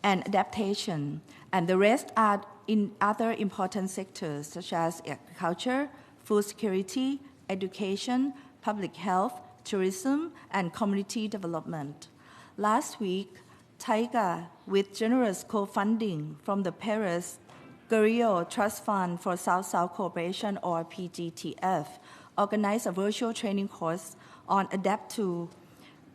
and adaptation, and the rest are in other important sectors such as agriculture, food security, education, public health, tourism, and community development. Last week, Taiga, with generous co-funding from the Paris Guriot Trust Fund for South-South Cooperation, or PGTF, organized a virtual training course on adapt to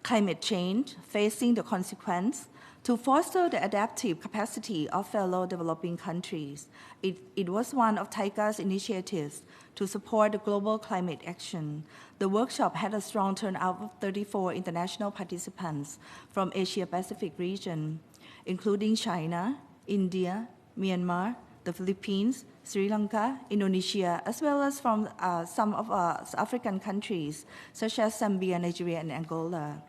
climate change, facing the consequence, to foster the adaptive capacity of fellow developing countries. It was one of Taiga's initiatives to support the global climate action. The workshop had a strong turnout of 34 international participants from Asia-Pacific region, including China, India, Myanmar, the Philippines, Sri Lanka, Indonesia, as well as from some of African countries, such as Zambia, Nigeria, and Angola.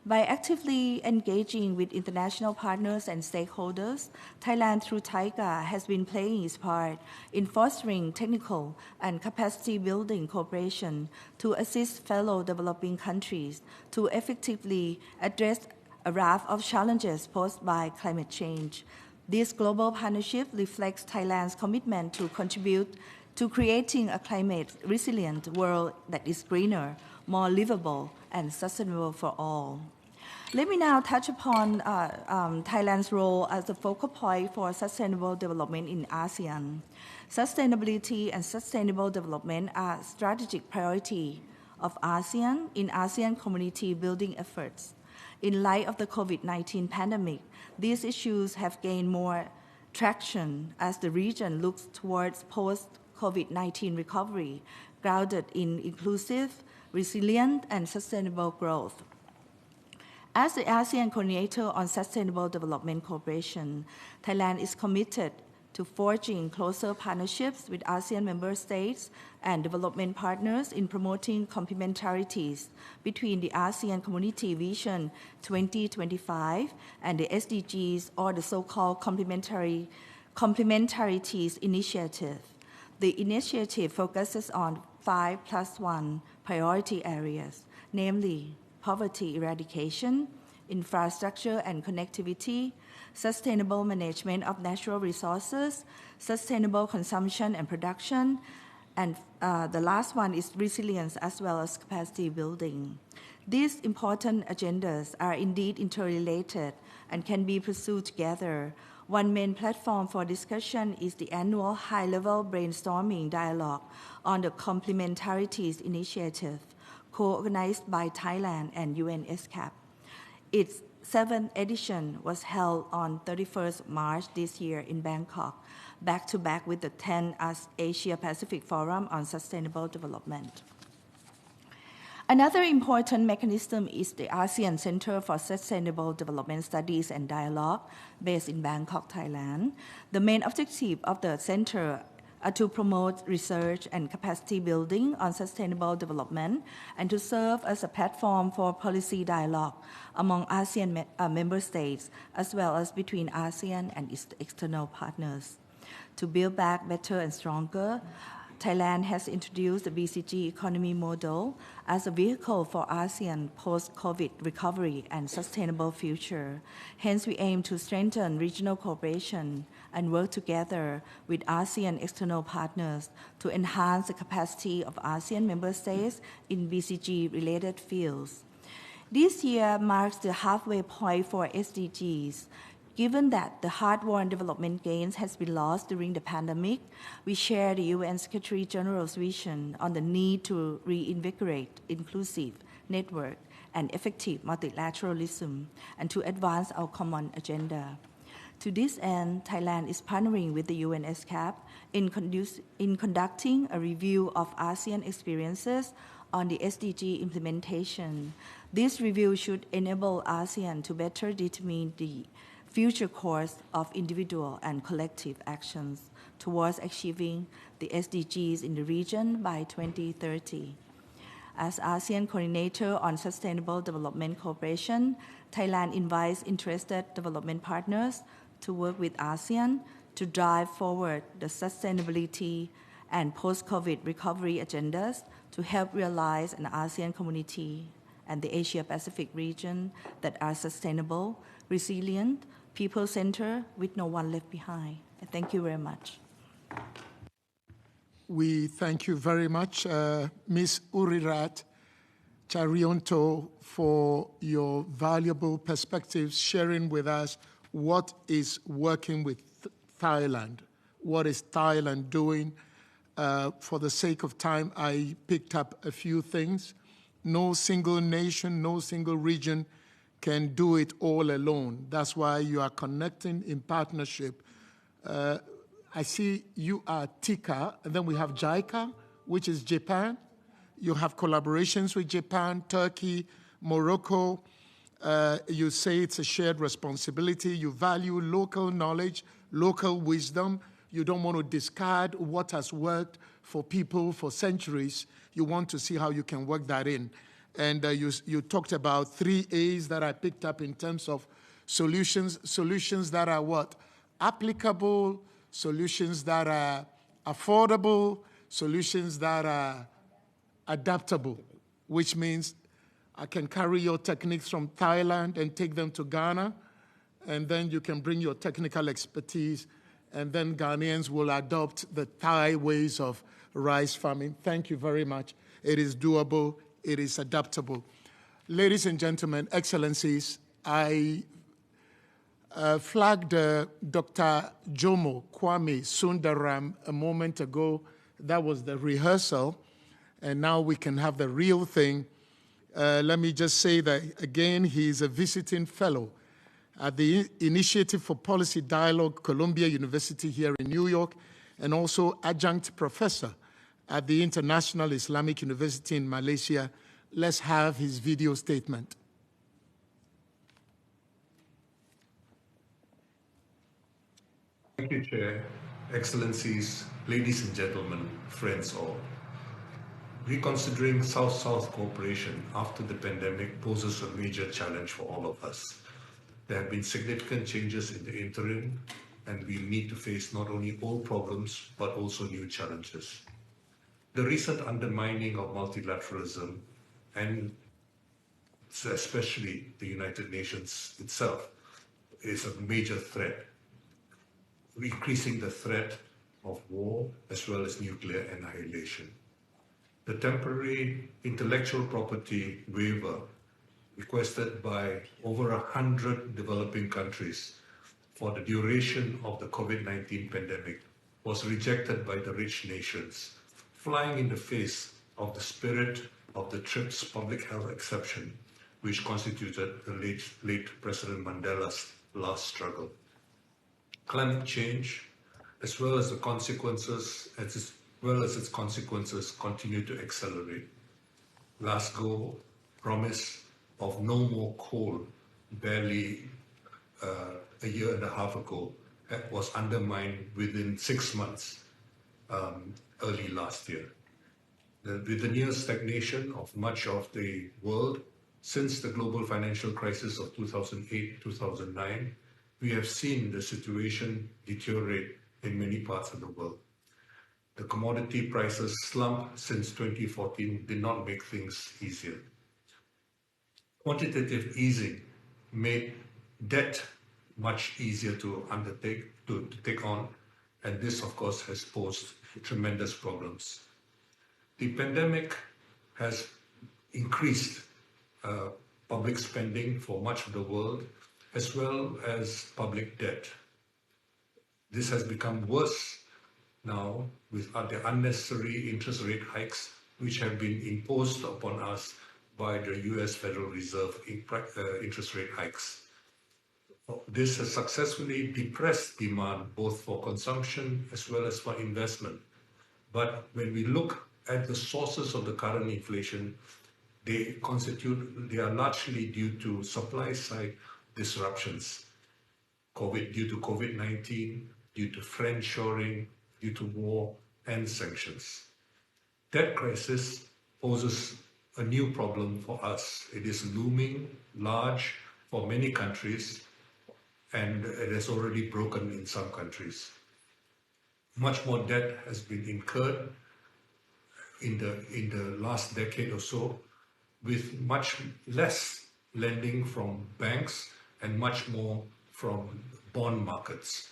By actively engaging with international partners and stakeholders, Thailand through Taiga has been playing its part in fostering technical and capacity building cooperation to assist fellow developing countries to effectively address a raft of challenges posed by climate change. This global partnership reflects Thailand's commitment to contribute to creating a climate resilient world that is greener, more livable, and sustainable for all. Let me now touch upon Thailand's role as the focal point for sustainable development in ASEAN. Sustainability and sustainable development are strategic priority of ASEAN in ASEAN community building efforts. In light of the COVID-19 pandemic, these issues have gained more traction as the region looks towards post-COVID-19 recovery, grounded in inclusive, resilient, and sustainable growth. As the ASEAN coordinator on sustainable development cooperation, Thailand is committed to forging closer partnerships with ASEAN member states and development partners in promoting complementarities between the ASEAN Community Vision 2025 and the SDGs, or the so-called Complementarities Initiative. The initiative focuses on 5+1 priority areas, namely poverty eradication, infrastructure and connectivity, sustainable management of natural resources, sustainable consumption and production, and the last one is resilience as well as capacity building. These important agendas are indeed interrelated and can be pursued together. One main platform for discussion is the annual high-level brainstorming dialogue on the Complementarities Initiative, co-organized by Thailand and UNESCAP. Its 7th edition was held on 31st March this year in Bangkok, back-to-back with the 10th Asia-Pacific Forum on Sustainable Development. Another important mechanism is the ASEAN Center for Sustainable Development Studies and Dialogue, based in Bangkok, Thailand. The main objective of the center are to promote research and capacity building on sustainable development and to serve as a platform for policy dialogue among ASEAN member states, as well as between ASEAN and its external partners. To build back better and stronger, Thailand has introduced the BCG economy model as a vehicle for ASEAN post-COVID recovery and sustainable future. Hence, we aim to strengthen regional cooperation and work together with ASEAN external partners to enhance the capacity of ASEAN member states in BCG-related fields. This year marks the halfway point for SDGs. Given that the hard-won development gains has been lost during the pandemic, we share the UN Secretary General's vision on the need to reinvigorate inclusive, network, and effective multilateralism, and to advance our common agenda. To this end, Thailand is partnering with the UNSCAP in conducting a review of ASEAN experiences on the SDG implementation. This review should enable ASEAN to better determine the future course of individual and collective actions towards achieving the SDGs in the region by 2030. As ASEAN Coordinator on Sustainable Development Cooperation, Thailand invites interested development partners to work with ASEAN to drive forward the sustainability and post-COVID recovery agendas to help realize an ASEAN community and the Asia-Pacific region that are sustainable, resilient, people-centered, with no one left behind. Thank you very much. We thank you very much, Ms. Urirat Charionto, for your valuable perspectives, sharing with us what is working with Thailand, what is Thailand doing. For the sake of time, I picked up a few things. No single nation, no single region can do it all alone. That's why you are connecting in partnership. I see you are TICA, and then we have JICA, which is Japan. You have collaborations with Japan, Turkey, Morocco. You say it's a shared responsibility. You value local knowledge, local wisdom. You don't want to discard what has worked for people for centuries. You want to see how you can work that in. And you talked about 3 A's that I picked up in terms of solutions. Solutions that are what? Applicable, solutions that are affordable, solutions that are adaptable, which means I can carry your techniques from Thailand and take them to Ghana, and then you can bring your technical expertise, and then Ghanaians will adopt the Thai ways of rice farming. Thank you very much. It is doable. It is adaptable. Ladies and gentlemen, excellencies, I flagged Dr. Jomo Kwame Sundaram a moment ago. That was the rehearsal, and now we can have the real thing. Let me just say that, again, he is a visiting fellow at the Initiative for Policy Dialogue, Columbia University here in New York, and also adjunct professor at the International Islamic University in Malaysia. Let's have his video statement. Thank you, Chair, Excellencies, ladies and gentlemen, friends all. Reconsidering South-South cooperation after the pandemic poses a major challenge for all of us. There have been significant changes in the interim, and we need to face not only old problems, but also new challenges. The recent undermining of multilateralism, and especially the United Nations itself, is a major threat, increasing the threat of war as well as nuclear annihilation. The temporary intellectual property waiver requested by over 100 developing countries for the duration of the COVID-19 pandemic was rejected by the rich nations, flying in the face of the spirit of the TRIPS public health exception, which constituted the late President Mandela's last struggle. Climate change, as well as its consequences, continue to accelerate. Glasgow promise of no more coal barely a year and a half ago was undermined within 6 months early last year. With the near stagnation of much of the world since the global financial crisis of 2008-2009, we have seen the situation deteriorate in many parts of the world. The commodity prices slump since 2014 did not make things easier. Quantitative easing made debt much easier to undertake, to take on, and this, of course, has posed tremendous problems. The pandemic has increased public spending for much of the world, as well as public debt. This has become worse now with the unnecessary interest rate hikes which have been imposed upon us by the US Federal Reserve interest rate hikes. This has successfully depressed demand both for consumption as well as for investment. But when we look at the sources of the current inflation, they are largely due to supply side disruptions. Due to COVID-19, due to friendshoring, due to war and sanctions. Debt crisis poses a new problem for us. It is looming large for many countries, and it has already broken in some countries. Much more debt has been incurred in the last decade or so, with much less lending from banks and much more from bond markets.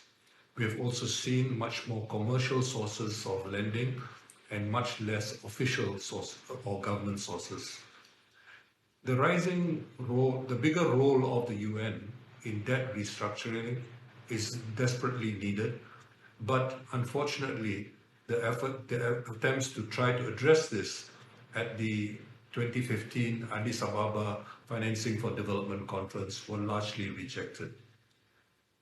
We have also seen much more commercial sources of lending and much less official source or government sources. The bigger role of the UN in debt restructuring is desperately needed, but unfortunately, the attempts to try to address this at the 2015 Addis Ababa Financing for Development Conference were largely rejected.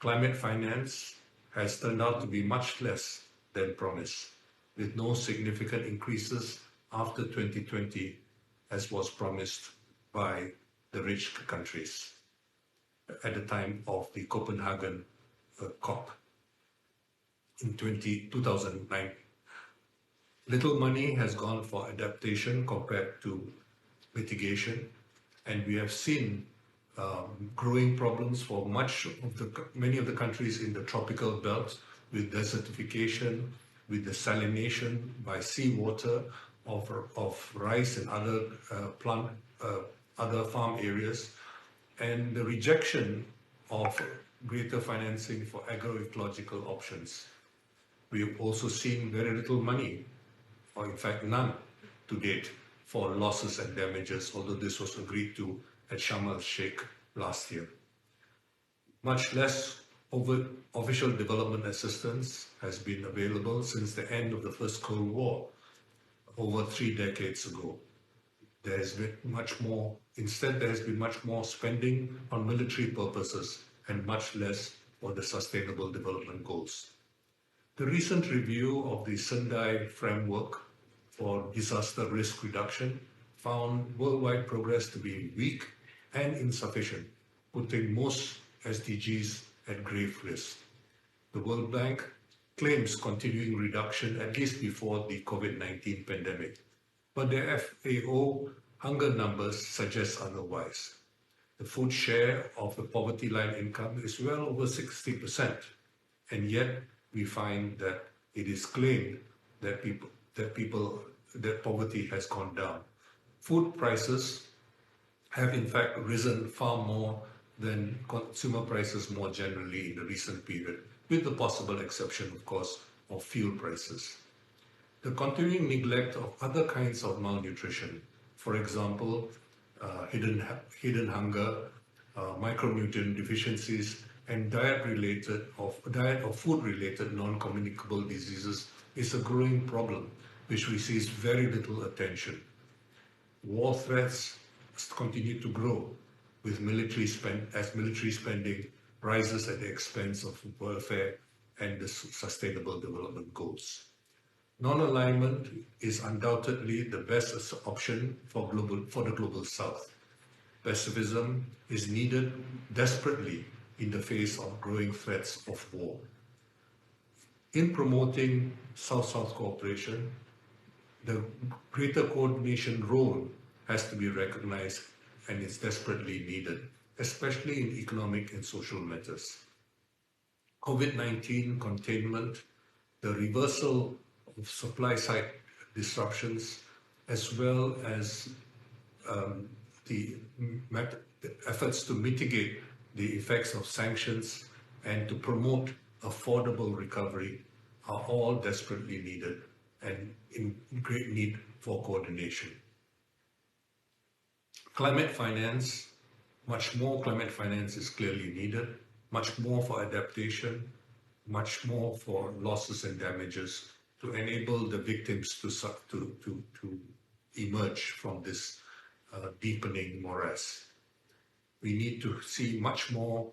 Climate finance has turned out to be much less than promised, with no significant increases after 2020, as was promised by the rich countries at the time of the Copenhagen COP in 2009. Little money has gone for adaptation compared to mitigation, and we have seen growing problems for many of the countries in the tropical belt with desertification, with the salination by seawater of rice and other farm areas, and the rejection of greater financing for agroecological options. We have also seen very little money, or in fact none to date, for losses and damages, although this was agreed to at Sharm el-Sheikh last year. Much less official development assistance has been available since the end of the First Cold War, over 3 decades ago. There has been much more spending on military purposes and much less for the Sustainable Development Goals. The recent review of the Sendai Framework for Disaster Risk Reduction found worldwide progress to be weak and insufficient, putting most SDGs at grave risk. The World Bank claims continuing reduction at least before the COVID-19 pandemic, but the FAO hunger numbers suggest otherwise. The food share of the poverty line income is well over 60%, and yet we find that it is claimed that poverty has gone down. Food prices have in fact risen far more than consumer prices more generally in the recent period, with the possible exception, of course, of fuel prices. The continuing neglect of other kinds of malnutrition, for example, hidden hunger, micronutrient deficiencies, and diet or food-related non-communicable diseases is a growing problem which receives very little attention. War threats continue to grow with military spending rises at the expense of welfare and the Sustainable Development Goals. Non-alignment is undoubtedly the best option for the Global South. Pacifism is needed desperately in the face of growing threats of war. In promoting South-South cooperation, the greater coordination role has to be recognized and is desperately needed, especially in economic and social matters. COVID-19 containment, the reversal of supply-side disruptions, as well as the efforts to mitigate the effects of sanctions and to promote affordable recovery are all desperately needed and in great need for coordination. Climate finance Much more climate finance is clearly needed, much more for adaptation, much more for losses and damages to enable the victims to emerge from this deepening morass. We need to see much more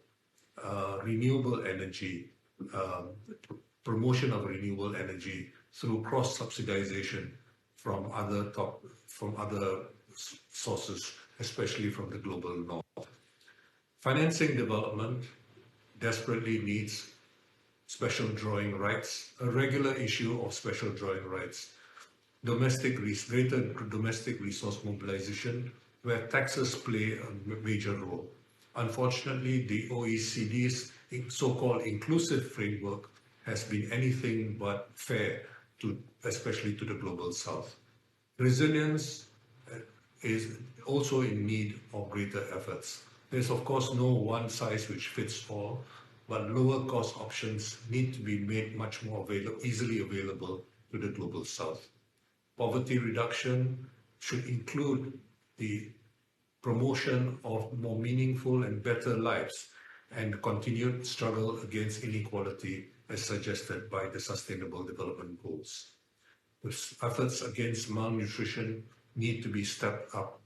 renewable energy, promotion of renewable energy through cross-subsidization from other sources, especially from the global north. Financing development desperately needs special drawing rights, a regular issue of special drawing rights, greater domestic resource mobilization, where taxes play a major role. Unfortunately, the OECD's so-called inclusive framework has been anything but fair, especially to the global south. Resilience is also in need of greater efforts. There's of course no one size which fits all, but lower cost options need to be made much more easily available to the global south. Poverty reduction should include the promotion of more meaningful and better lives and continued struggle against inequality as suggested by the Sustainable Development Goals. The efforts against malnutrition need to be stepped up.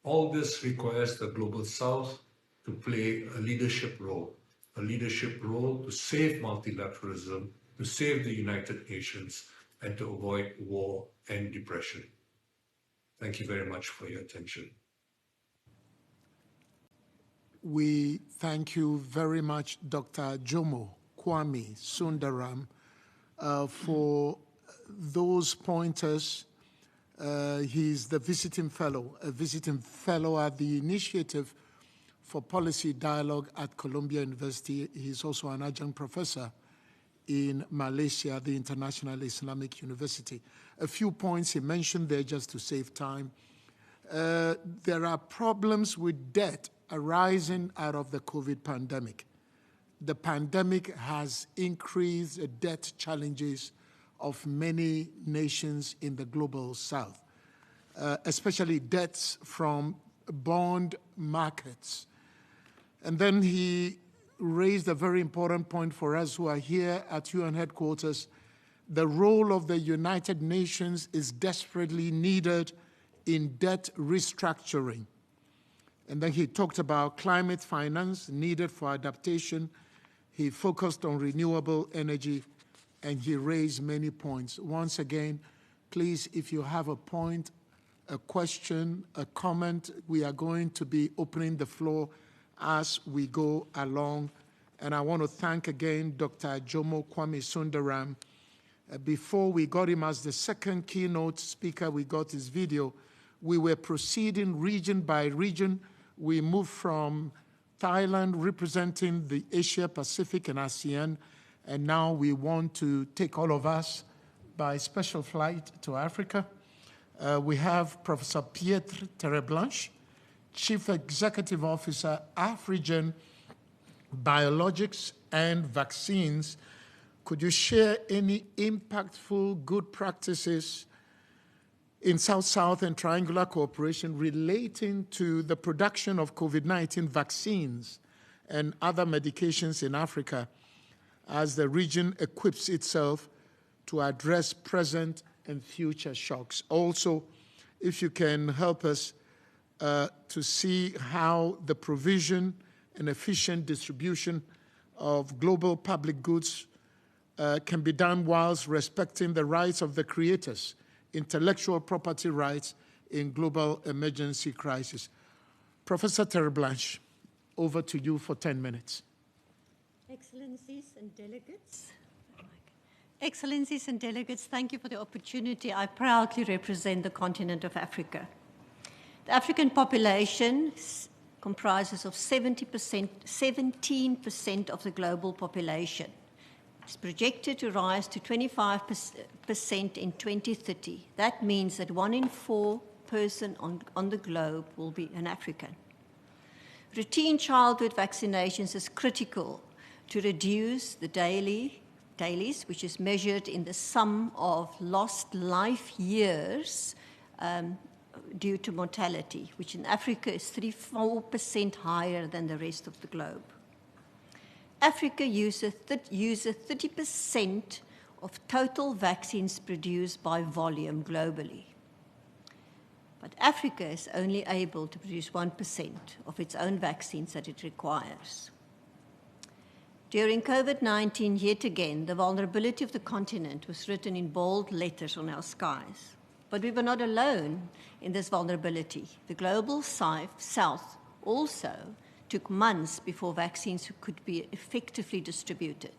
All this requires the global south to play a leadership role to save multilateralism, to save the United Nations, and to avoid war and depression. Thank you very much for your attention. We thank you very much, Dr. Jomo Kwame Sundaram, for those pointers. He's the visiting fellow at the Initiative for Policy Dialogue at Columbia University. He's also an adjunct professor in Malaysia, the International Islamic University. A few points he mentioned there just to save time. There are problems with debt arising out of the COVID pandemic. The pandemic has increased the debt challenges of many nations in the global south, especially debts from bond markets. And then he raised a very important point for us who are here at UN headquarters. The role of the United Nations is desperately needed in debt restructuring. And then he talked about climate finance needed for adaptation. He focused on renewable energy, and he raised many points. Once again, please, if you have a point, a question, a comment, we are going to be opening the floor as we go along. And I want to thank again Dr. Jomo Kwame Sundaram. Before we got him as the second keynote speaker, we got his video. We were proceeding region by region. We moved from Thailand representing the Asia Pacific and ASEAN, and now we want to take all of us by special flight to Africa. We have Professor Pietre Tereblanche, Chief Executive Officer, Afrigen Biologics and Vaccines. Could you share any impactful good practices in South-South and triangular cooperation relating to the production of COVID-19 vaccines and other medications in Africa as the region equips itself to address present and future shocks? Also, if you can help us to see how the provision and efficient distribution of global public goods can be done whilst respecting the rights of the creators, intellectual property rights in global emergency crisis. Professor Tereblanche, over to you for 10 minutes. Excellencies and delegates, thank you for the opportunity. I proudly represent the continent of Africa. The African population comprises of 17% of the global population. It's projected to rise to 25% in 2030. That means that 1 in 4 person on the globe will be an African. Routine childhood vaccinations is critical to reduce the dailies, which is measured in the sum of lost life years due to mortality, which in Africa is 34% higher than the rest of the globe. Africa uses 30% of total vaccines produced by volume globally. But Africa is only able to produce 1% of its own vaccines that it requires. During COVID-19, yet again, the vulnerability of the continent was written in bold letters on our skies. But we were not alone in this vulnerability. The global south also took months before vaccines could be effectively distributed.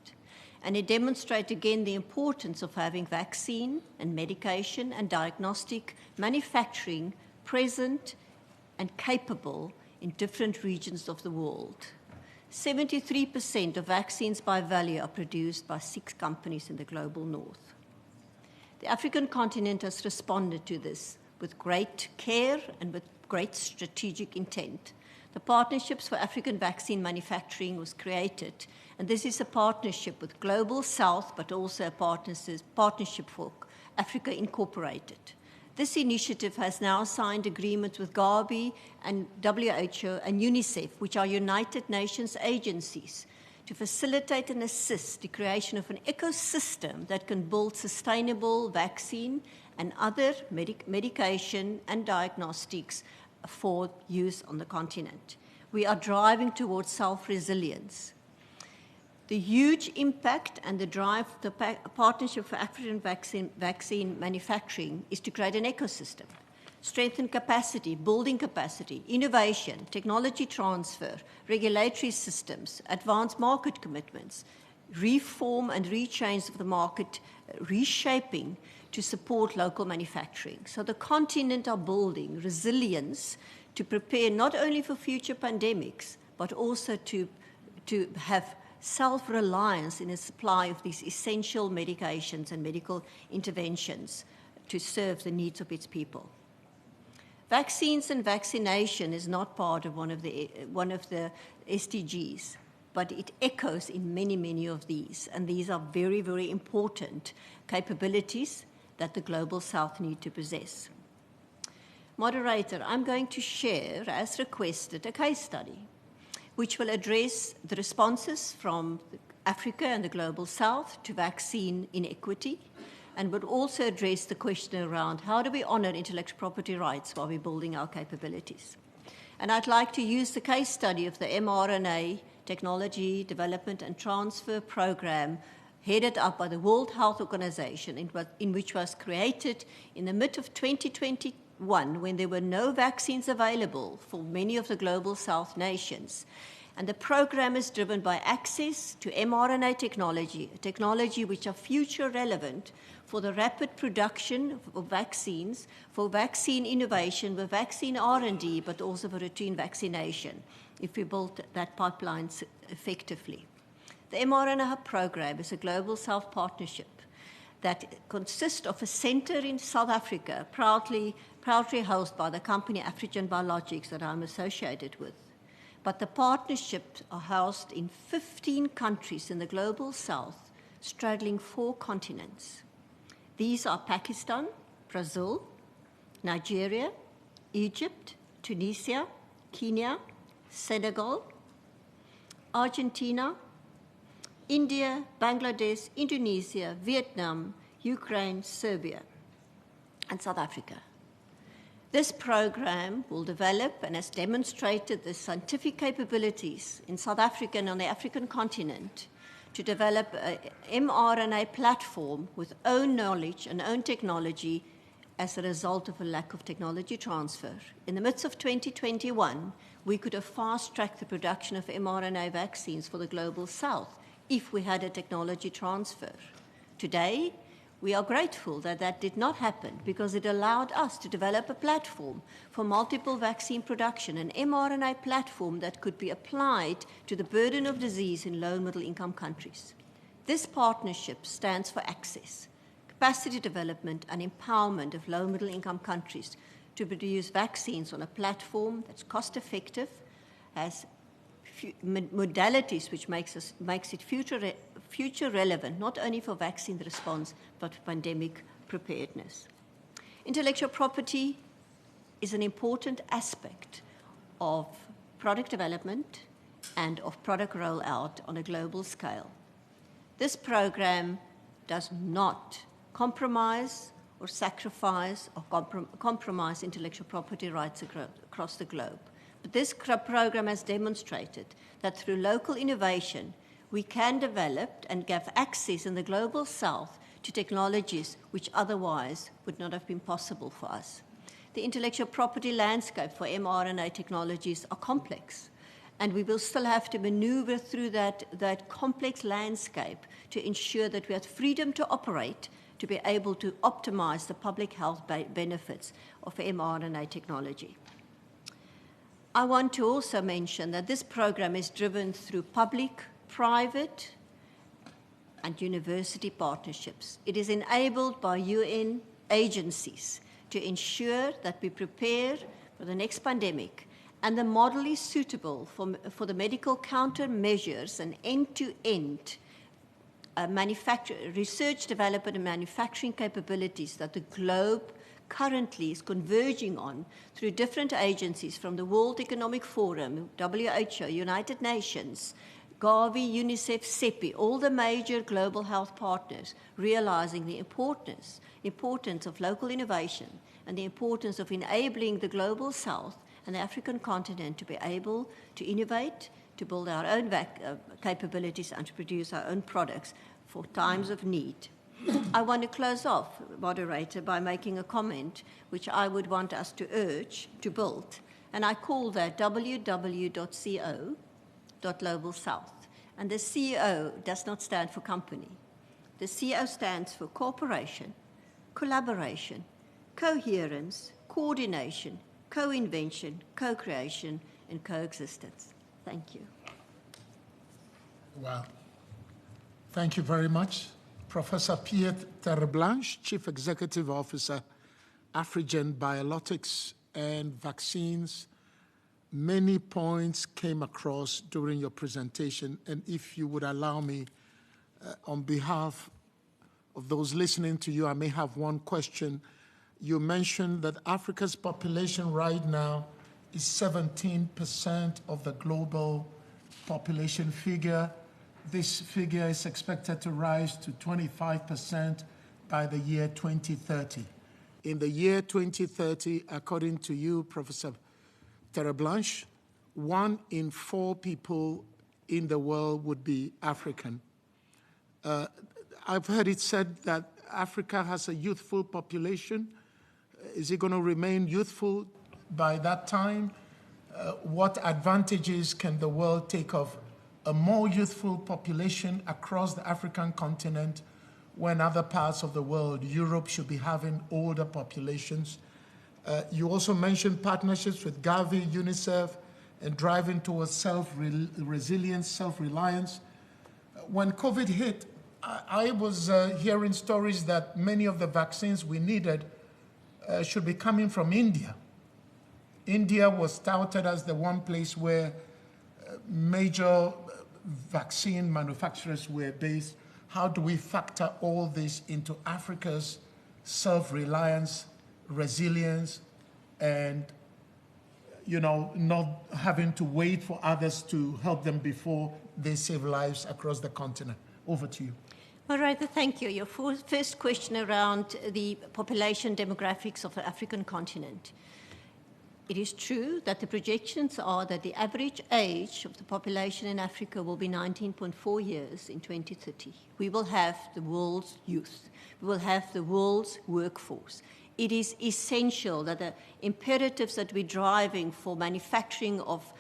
And it demonstrates again the importance of having vaccine and medication and diagnostic manufacturing present and capable in different regions of the world. 73% of vaccines by value are produced by 6 companies in the global north. The African continent has responded to this with great care and with great strategic intent. The Partnerships for African Vaccine Manufacturing was created, and this is a partnership with Global South, but also a partnership for Africa Incorporated. This initiative has now signed agreements with Gavi and WHO and UNICEF, which are United Nations agencies, to facilitate and assist the creation of an ecosystem that can build sustainable vaccine and other medication and diagnostics for use on the continent. We are driving towards self-resilience. The huge impact and the drive of the Partnership for African Vaccine Manufacturing is to create an ecosystem, strengthen capacity, building capacity, innovation, technology transfer, regulatory systems, advanced market commitments, reform and rechange of the market, reshaping to support local manufacturing. So the continent are building resilience to prepare not only for future pandemics, but also to have self-reliance in the supply of these essential medications and medical interventions to serve the needs of its people. Vaccines and vaccination is not part of one of the SDGs, but it echoes in many, many of these. And these are very, very important capabilities that the Global South need to possess. Moderator, I'm going to share, as requested, a case study which will address the responses from Africa and the Global South to vaccine inequity, and would also address the question around how do we honor intellectual property rights while we're building our capabilities. And I'd like to use the case study of the mRNA Technology Development and Transfer Program headed up by the World Health Organization, in which was created in the mid of 2021 when there were no vaccines available for many of the Global South nations. And the program is driven by access to mRNA technology, a technology which are future relevant for the rapid production of vaccines, for vaccine innovation, for vaccine R&D, but also for routine vaccination, if we build that pipeline effectively. The mRNA Hub program is a Global South partnership that consists of a center in South Africa, proudly hosted by the company Afrigen Biologics that I'm associated with. But the partnerships are housed in 15 countries in the Global South, straddling 4 continents. These are Pakistan, Brazil, Nigeria, Egypt, Tunisia, Kenya, Senegal, Argentina, India, Bangladesh, Indonesia, Vietnam, Ukraine, Serbia, and South Africa. This program will develop and has demonstrated the scientific capabilities in South Africa and on the African continent to develop an mRNA platform with own knowledge and own technology as a result of a lack of technology transfer. In the midst of 2021, we could have fast-tracked the production of mRNA vaccines for the Global South if we had a technology transfer. Today, we are grateful that that did not happen because it allowed us to develop a platform for multiple vaccine production, an mRNA platform that could be applied to the burden of disease in low and middle-income countries. This partnership stands for access, capacity development, and empowerment of low and middle-income countries to produce vaccines on a platform that's cost-effective, has modalities which makes it future relevant, not only for vaccine response, but for pandemic preparedness. Intellectual property is an important aspect of product development and of product rollout on a global scale. This program does not compromise or sacrifice or compromise intellectual property rights across the globe. But this program has demonstrated that through local innovation, we can develop and give access in the global south to technologies which otherwise would not have been possible for us. The intellectual property landscape for mRNA technologies are complex, and we will still have to maneuver through that complex landscape to ensure that we have freedom to operate, to be able to optimize the public health benefits of mRNA technology. I want to also mention that this program is driven through public, private, and university partnerships. It is enabled by UN agencies to ensure that we prepare for the next pandemic, and the model is suitable for the medical countermeasures and end-to-end research, development, and manufacturing capabilities that the globe currently is converging on through different agencies from the World Economic Forum, WHO, United Nations, Gavi, UNICEF, CEPI, all the major global health partners, realizing the importance of local innovation and the importance of enabling the global south and the African continent to be able to innovate, to build our own capabilities and to produce our own products for times of need. I want to close off, moderator, by making a comment which I would want us to urge to build, and I call that www.co.Global South. And the CO does not stand for company. The CO stands for cooperation, collaboration, coherence, coordination, co-invention, co-creation, and coexistence. Thank you. Wow. Thank you very much. Professor Pierre Terreblanche, Chief Executive Officer, Afrigen Biologics and Vaccines. Many points came across during your presentation, and if you would allow me, on behalf of those listening to you, I may have one question. You mentioned that Africa's population right now is 17% of the global population figure. This figure is expected to rise to 25% by the year 2030. In the year 2030, according to you, Professor Terreblanche, 1 in 4 people in the world would be African. I've heard it said that Africa has a youthful population. Is it going to remain youthful by that time? What advantages can the world take of a more youthful population across the African continent when other parts of the world, Europe, should be having older populations? You also mentioned partnerships with Gavi, UNICEF, and driving towards self-resilience, self-reliance. When COVID hit, I was hearing stories that many of the vaccines we needed should be coming from India. India was touted as the one place where major vaccine manufacturers were based. How do we factor all this into Africa's self-reliance, resilience, and not having to wait for others to help them before they save lives across the continent? Over to you. Moderator, thank you. Your first question around the population demographics of the African continent. It is true that the projections are that the average age of the population in Africa will be 19.4 years in 2030. We will have the world's youth. We will have the world's workforce. It is essential that the imperatives that we're driving for manufacturing of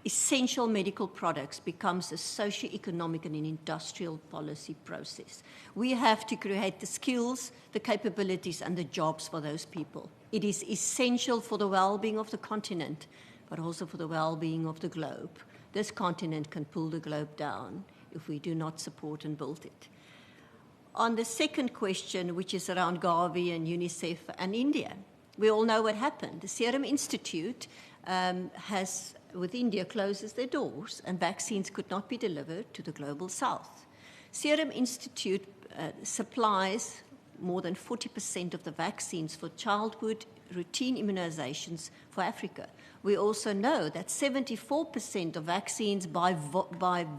essential medical products becomes a socio-economic and an industrial policy process. We have to create the skills, the capabilities, and the jobs for those people. It is essential for the well-being of the continent, but also for the well-being of the globe. This continent can pull the globe down if we do not support and build it. On the second question, which is around Gavi and UNICEF and India, we all know what happened. The Serum Institute with India closes their doors, and vaccines could not be delivered to the global south. Serum Institute supplies more than 40% of the vaccines for childhood routine immunizations for Africa. We also know that 74% of vaccines by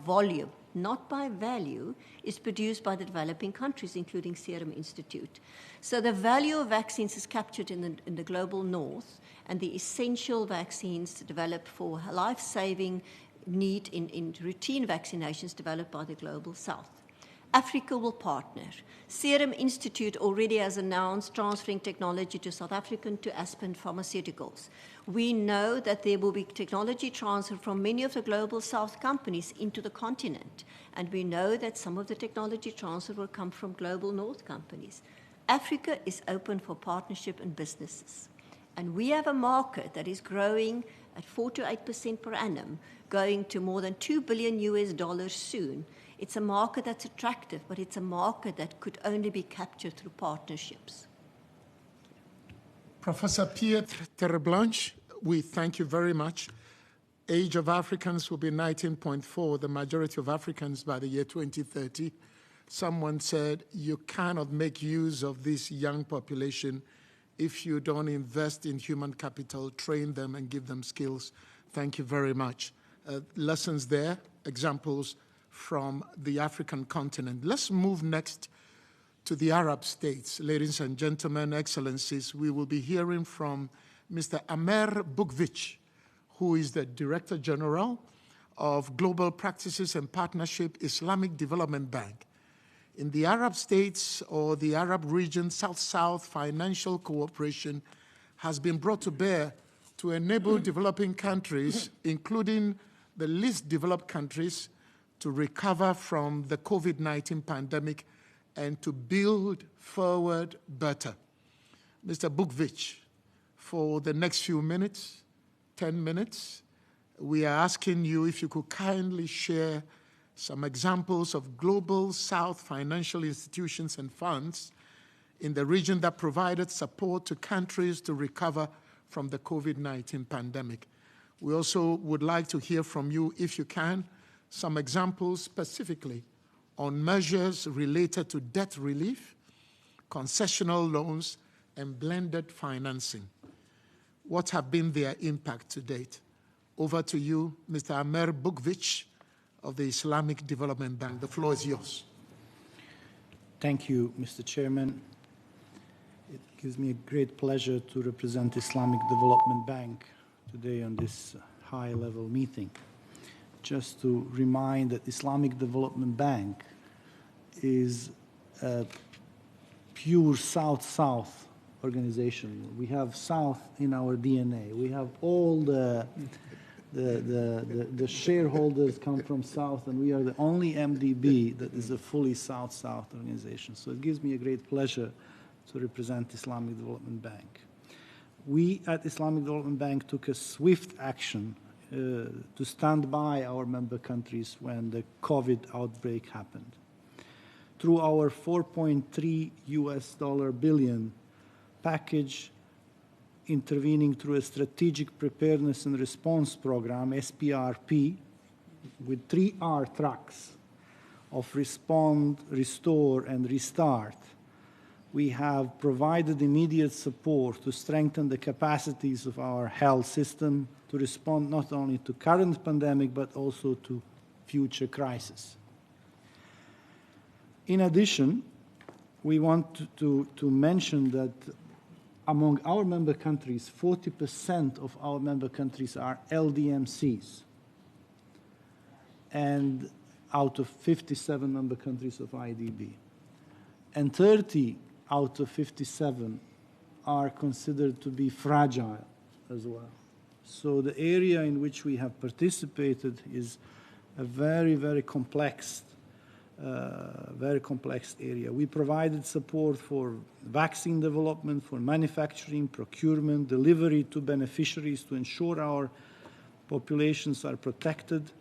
volume, not by value, is produced by the developing countries, including Serum Institute. So the value of vaccines is captured in the global north, and the essential vaccines developed for life-saving need in routine vaccinations developed by the global south. Africa will partner. Serum Institute already has announced transferring technology to South African to Aspen Pharmaceuticals. We know that there will be technology transfer from many of the global south companies into the continent, and we know that some of the technology transfer will come from global north companies. Africa is open for partnership and businesses. And we have a market that is growing at 4 to 8% per annum, going to more than $2 billion soon. It's a market that's attractive, but it's a market that could only be captured through partnerships. Professor Pierre Terreblanche, we thank you very much. Age of Africans will be 19.4, the majority of Africans by the year 2030. Someone said you cannot make use of this young population if you don't invest in human capital, train them and give them skills. Thank you very much. Lessons there, examples from the African continent. Let's move next to the Arab states. Ladies and gentlemen, excellencies, we will be hearing from Mr. Amer Bukvich, who is the Director General of Global Practices and Partnership Islamic Development Bank. In the Arab states or the Arab region, South-South financial cooperation has been brought to bear to enable developing countries, including the least developed countries, to recover from the COVID-19 pandemic and to build forward better. Mr. Bukvich, for the next few minutes, 10 minutes, we are asking you if you could kindly share some examples of global South financial institutions and funds in the region that provided support to countries to recover from the COVID-19 pandemic. We also would like to hear from you, if you can, some examples specifically on measures related to debt relief, concessional loans, and blended financing. What have been their impact to date? Over to you, Mr. Amer Bukvich of the Islamic Development Bank. The floor is yours. Thank you, Mr. Chairman. It gives me a great pleasure to represent Islamic Development Bank today on this high-level meeting. Just to remind that Islamic Development Bank is a pure South-South organization. We have South in our DNA. We have all the shareholders come from South, and we are the only MDB that is a fully South-South organization. So it gives me a great pleasure to represent Islamic Development Bank. We at Islamic Development Bank took a swift action to stand by our member countries when the COVID outbreak happened. Through our $4.3 billion package, intervening through a Strategic Preparedness and Response Program, SPRP, with 3 R tracks of respond, restore, and restart, we have provided immediate support to strengthen the capacities of our health system to respond not only to current pandemic, but also to future crises. In addition, we want to mention that among our member countries, 40% of our member countries are LDMCs, and out of 57 member countries of IDB. And 30 out of 57 are considered to be fragile as well. So the area in which we have participated is a very, very complex area. We provided support for vaccine development, for manufacturing, procurement, delivery to beneficiaries to ensure our populations are protected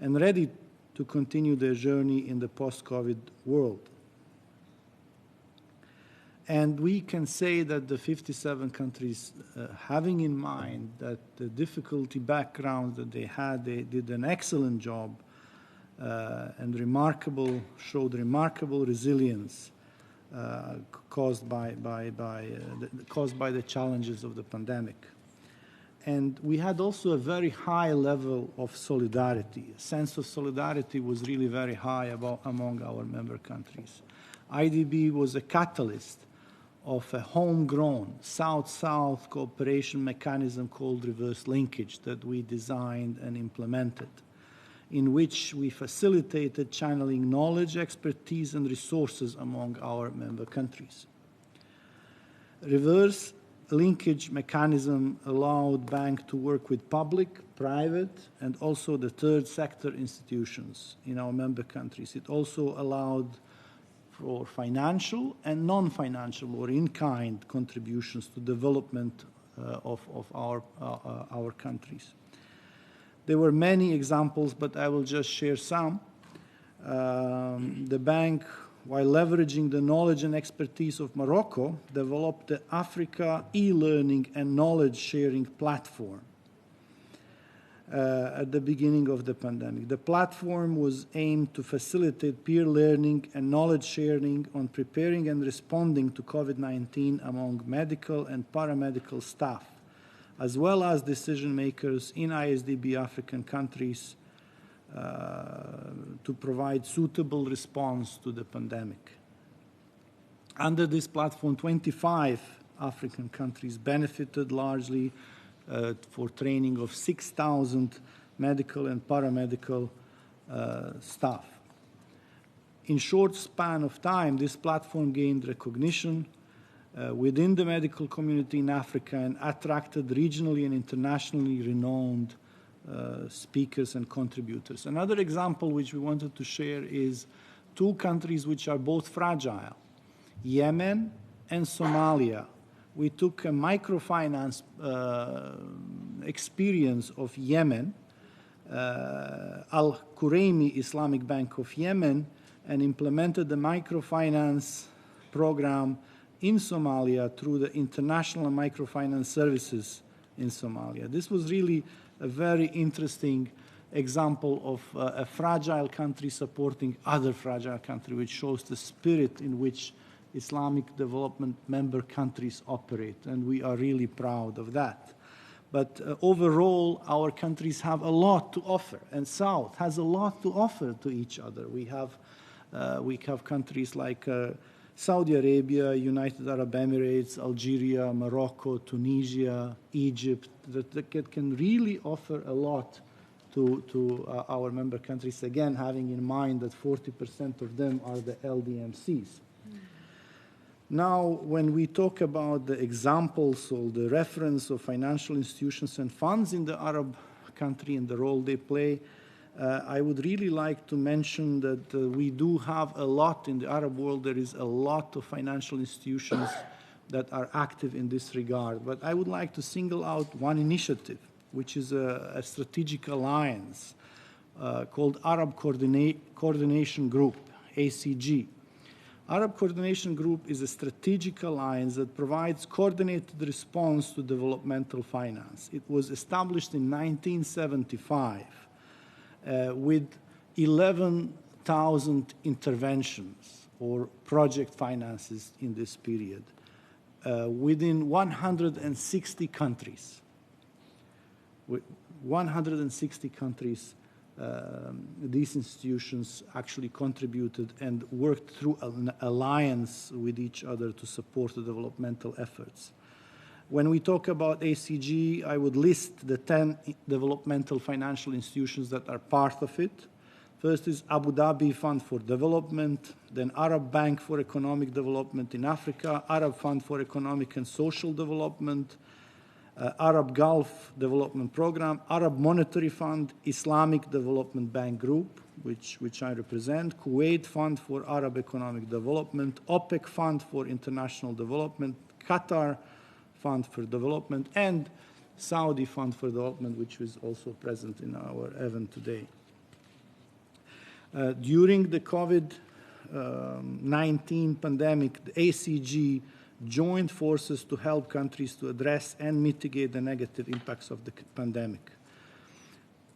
and ready to continue their journey in the post-COVID world. And we can say that the 57 countries, having in mind that the difficulty background that they had, they did an excellent job and showed remarkable resilience caused by the challenges of the pandemic. And we had also a very high level of solidarity. A sense of solidarity was really very high among our member countries. IDB was a catalyst of a homegrown South-South cooperation mechanism called reverse linkage that we designed and implemented, in which we facilitated channeling knowledge, expertise, and resources among our member countries. Reverse linkage mechanism allowed banks to work with public, private, and also the third sector institutions in our member countries. It also allowed for financial and non-financial or in-kind contributions to development of our countries. There were many examples, but I will just share some. The bank, while leveraging the knowledge and expertise of Morocco, developed the Africa e-learning and knowledge sharing platform at the beginning of the pandemic. The platform was aimed to facilitate peer learning and knowledge sharing on preparing and responding to COVID-19 among medical and paramedical staff, as well as decision makers in ISDB African countries to provide suitable response to the pandemic. Under this platform, 25 African countries benefited largely for training of 6,000 medical and paramedical staff. In short span of time, this platform gained recognition within the medical community in Africa and attracted regionally and internationally renowned speakers and contributors. Another example which we wanted to share is two countries which are both fragile, Yemen and Somalia. We took a microfinance experience of Yemen, Al-Quraimi Islamic Bank of Yemen, and implemented the microfinance program in Somalia through the International Microfinance Services in Somalia. This was really a very interesting example of a fragile country supporting other fragile country, which shows the spirit in which Islamic development member countries operate, and we are really proud of that. But overall, our countries have a lot to offer, and South has a lot to offer to each other. We have countries like Saudi Arabia, United Arab Emirates, Algeria, Morocco, Tunisia, Egypt, that can really offer a lot to our member countries, again, having in mind that 40% of them are the LDMCs. Now, when we talk about the examples or the reference of financial institutions and funds in the Arab country and the role they play, I would really like to mention that we do have a lot in the Arab world. There is a lot of financial institutions that are active in this regard. But I would like to single out one initiative, which is a strategic alliance called Arab Coordination Group, ACG. Arab Coordination Group is a strategic alliance that provides coordinated response to developmental finance. It was established in 1975 with 11,000 interventions or project finances in this period within 160 countries. 160 countries, these institutions actually contributed and worked through an alliance with each other to support the developmental efforts. When we talk about ACG, I would list the 10 developmental financial institutions that are part of it. First is Abu Dhabi Fund for Development, then Arab Bank for Economic Development in Africa, Arab Fund for Economic and Social Development, Arab Gulf Development Program, Arab Monetary Fund, Islamic Development Bank Group, which I represent, Kuwait Fund for Arab Economic Development, OPEC Fund for International Development, Qatar Fund for Development, and Saudi Fund for Development, which was also present in our event today. During the COVID-19 pandemic, the ACG joined forces to help countries to address and mitigate the negative impacts of the pandemic.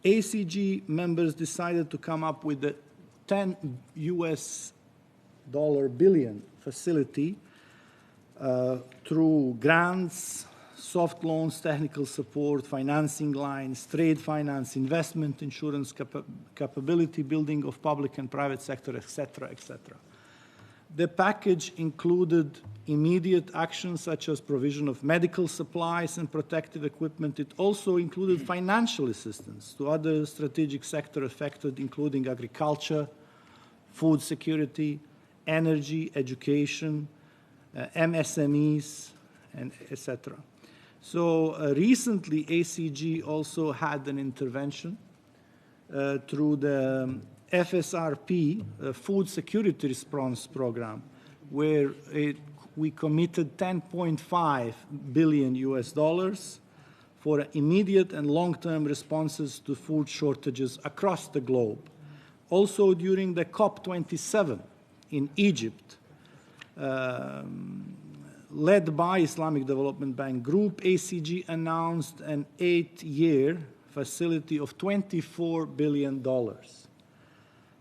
ACG members decided to come up with the $10 billion facility through grants, soft loans, technical support, financing lines, trade finance, investment insurance, capability building of public and private sector, etc., etc. The package included immediate actions such as provision of medical supplies and protective equipment. It also included financial assistance to other strategic sectors affected, including agriculture, food security, energy, education, MSMEs, and etc. So recently, ACG also had an intervention through the FSRP, Food Security Response Program, where we committed 10.5 billion US dollars for immediate and long-term responses to food shortages across the globe. Also during the COP27 in Egypt, led by Islamic Development Bank Group, ACG announced an 8-year facility of $24 billion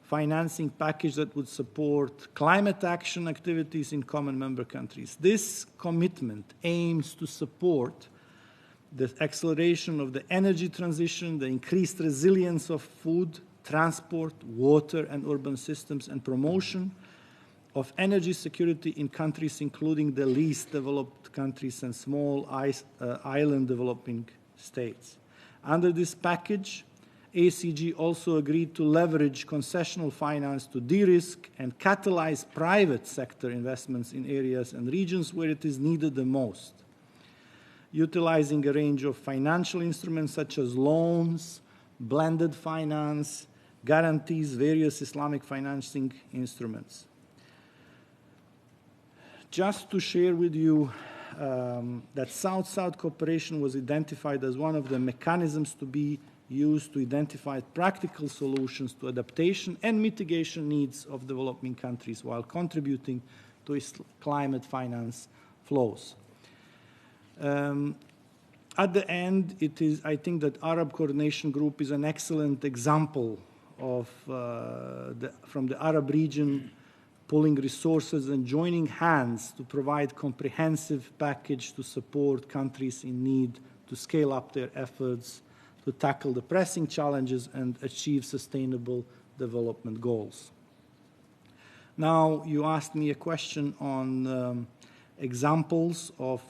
financing package that would support climate action activities in common member countries. This commitment aims to support the acceleration of the energy transition, the increased resilience of food, transport, water, and urban systems, and promotion of energy security in countries including the least developed countries and small island developing states. Under this package, ACG also agreed to leverage concessional finance to de-risk and catalyze private sector investments in areas and regions where it is needed the most, utilizing a range of financial instruments such as loans, blended finance, guarantees, various Islamic financing instruments. Just to share with you that South-South cooperation was identified as one of the mechanisms to be used to identify practical solutions to adaptation and mitigation needs of developing countries while contributing to its climate finance flows. At the end, I think that Arab Coordination Group is an excellent example of from the Arab region pooling resources and joining hands to provide comprehensive package to support countries in need to scale up their efforts to tackle the pressing challenges and achieve sustainable development goals. Now, you asked me a question on examples of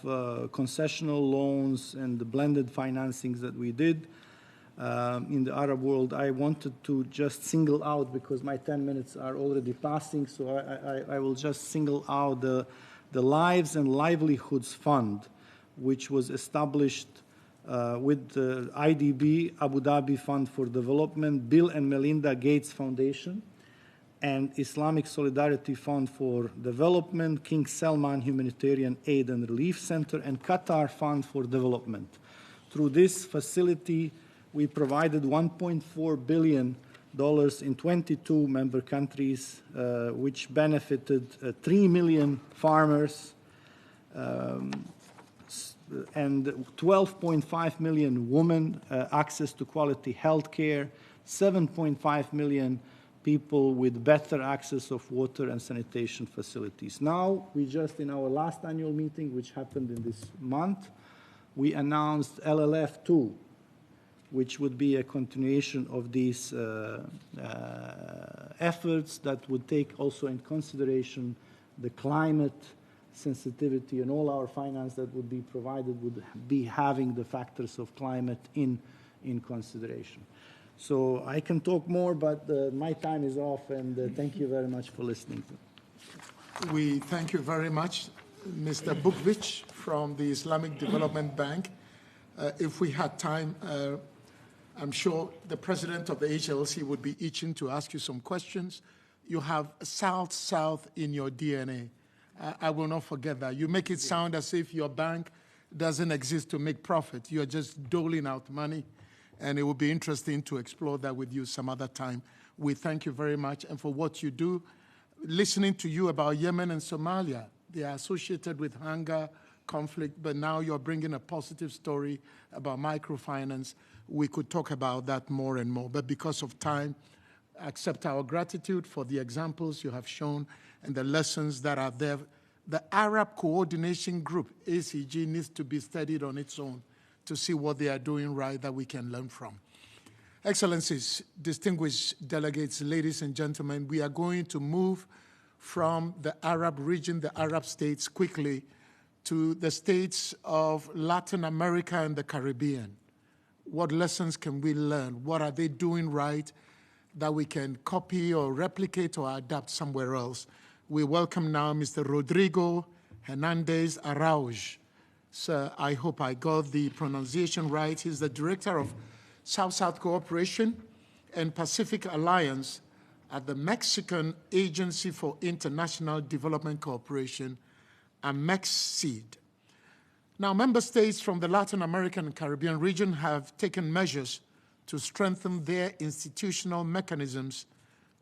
concessional loans and the blended financings that we did in the Arab world. I wanted to just single out, because my 10 minutes are already passing, so I will just single out the Lives and Livelihoods Fund, which was established with the IDB, Abu Dhabi Fund for Development, Bill and Melinda Gates Foundation, and Islamic Solidarity Fund for Development, King Salman Humanitarian Aid and Relief Center, and Qatar Fund for Development. Through this facility, we provided $1.4 billion in 22 member countries, which benefited 3 million farmers, and 12.5 million women access to quality health care, 7.5 million people with better access of water and sanitation facilities. Now, we just, in our last annual meeting, which happened in this month, we announced LLF2, which would be a continuation of these efforts that would take also in consideration the climate sensitivity, and all our finance that would be provided would be having the factors of climate in consideration. So I can talk more, but my time is off, and thank you very much for listening. We thank you very much, Mr. Bukvich from the Islamic Development Bank. If we had time, I'm sure the president of the HLC would be itching to ask you some questions. You have South-South in your DNA. I will not forget that. You make it sound as if your bank doesn't exist to make profit. You're just doling out money, and it will be interesting to explore that with you some other time. We thank you very much, and for what you do. Listening to you about Yemen and Somalia, they are associated with hunger, conflict, but now you're bringing a positive story about microfinance. We could talk about that more and more, but because of time, accept our gratitude for the examples you have shown and the lessons that are there. The Arab Coordination Group, ACG, needs to be studied on its own to see what they are doing right that we can learn from. Excellencies, distinguished delegates, ladies and gentlemen, we are going to move from the Arab region, the Arab states, quickly to the states of Latin America and the Caribbean. What lessons can we learn? What are they doing right that we can copy or replicate or adapt somewhere else? We welcome now Mr. Rodrigo Hernandez Araujo. Sir, I hope I got the pronunciation right. He's the Director of South-South Cooperation and Pacific Alliance at the Mexican Agency for International Development Cooperation, MEXCID. Now, member states from the Latin American and Caribbean region have taken measures to strengthen their institutional mechanisms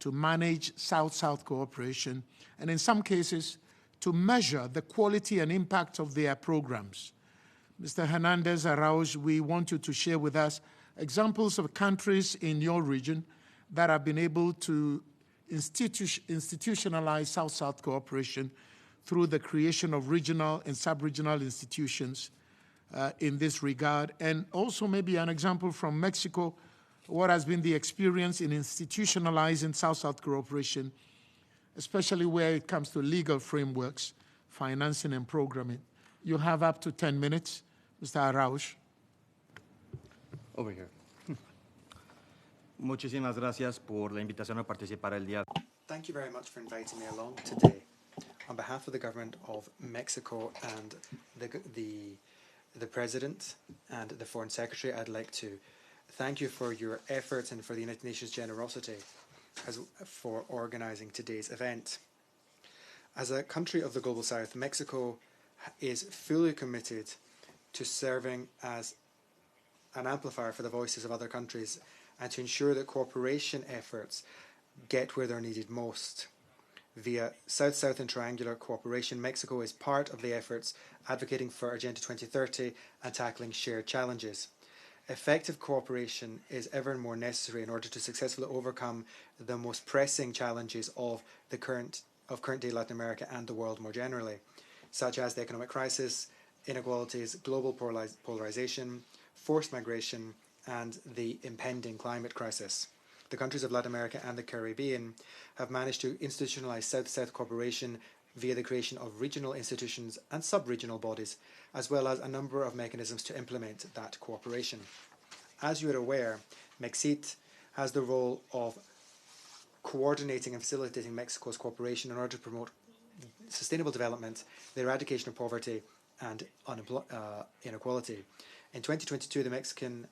to manage South-South cooperation, and in some cases, to measure the quality and impact of their programs. Mr. Hernandez Araujo, we want you to share with us examples of countries in your region that have been able to institutionalize South-South cooperation through the creation of regional and sub-regional institutions in this regard, and also maybe an example from Mexico, what has been the experience in institutionalizing South-South cooperation, especially where it comes to legal frameworks, financing and programming. You have up to 10 minutes, Mr. Araujo. Over here. Muchísimas gracias por la invitación a participar el día. Thank you very much for inviting me along today. On behalf of the government of Mexico and the President and the Foreign Secretary, I'd like to thank you for your efforts and for the United Nations' generosity for organizing today's event. As a country of the Global South, Mexico is fully committed to serving as an amplifier for the voices of other countries and to ensure that cooperation efforts get where they're needed most. Via South-South and triangular cooperation, Mexico is part of the efforts advocating for Agenda 2030 and tackling shared challenges. Effective cooperation is ever more necessary in order to successfully overcome the most pressing challenges of current-day Latin America and the world more generally, such as the economic crisis, inequalities, global polarization, forced migration, and the impending climate crisis. The countries of Latin America and the Caribbean have managed to institutionalize South-South cooperation via the creation of regional institutions and sub-regional bodies, as well as a number of mechanisms to implement that cooperation. As you are aware, MEXCID has the role of coordinating and facilitating Mexico's cooperation in order to promote sustainable development, the eradication of poverty and inequality. In 2022, the Mexican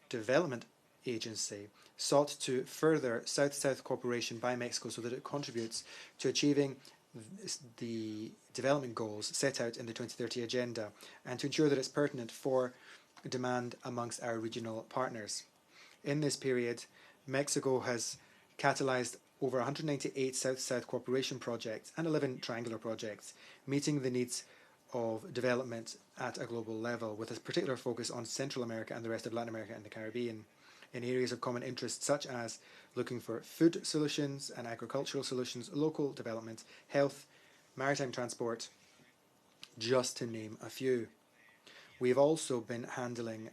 Development Agency sought to further South-South cooperation by Mexico so that it contributes to achieving the development goals set out in the 2030 Agenda and to ensure that it's pertinent for demand amongst our regional partners. In this period, Mexico has catalyzed over 198 South-South cooperation projects and 11 triangular projects, meeting the needs of development at a global level, with a particular focus on Central America and the rest of Latin America and the Caribbean, in areas of common interest such as looking for food solutions and agricultural solutions, local development, health, maritime transport, just to name a few. We have also been handling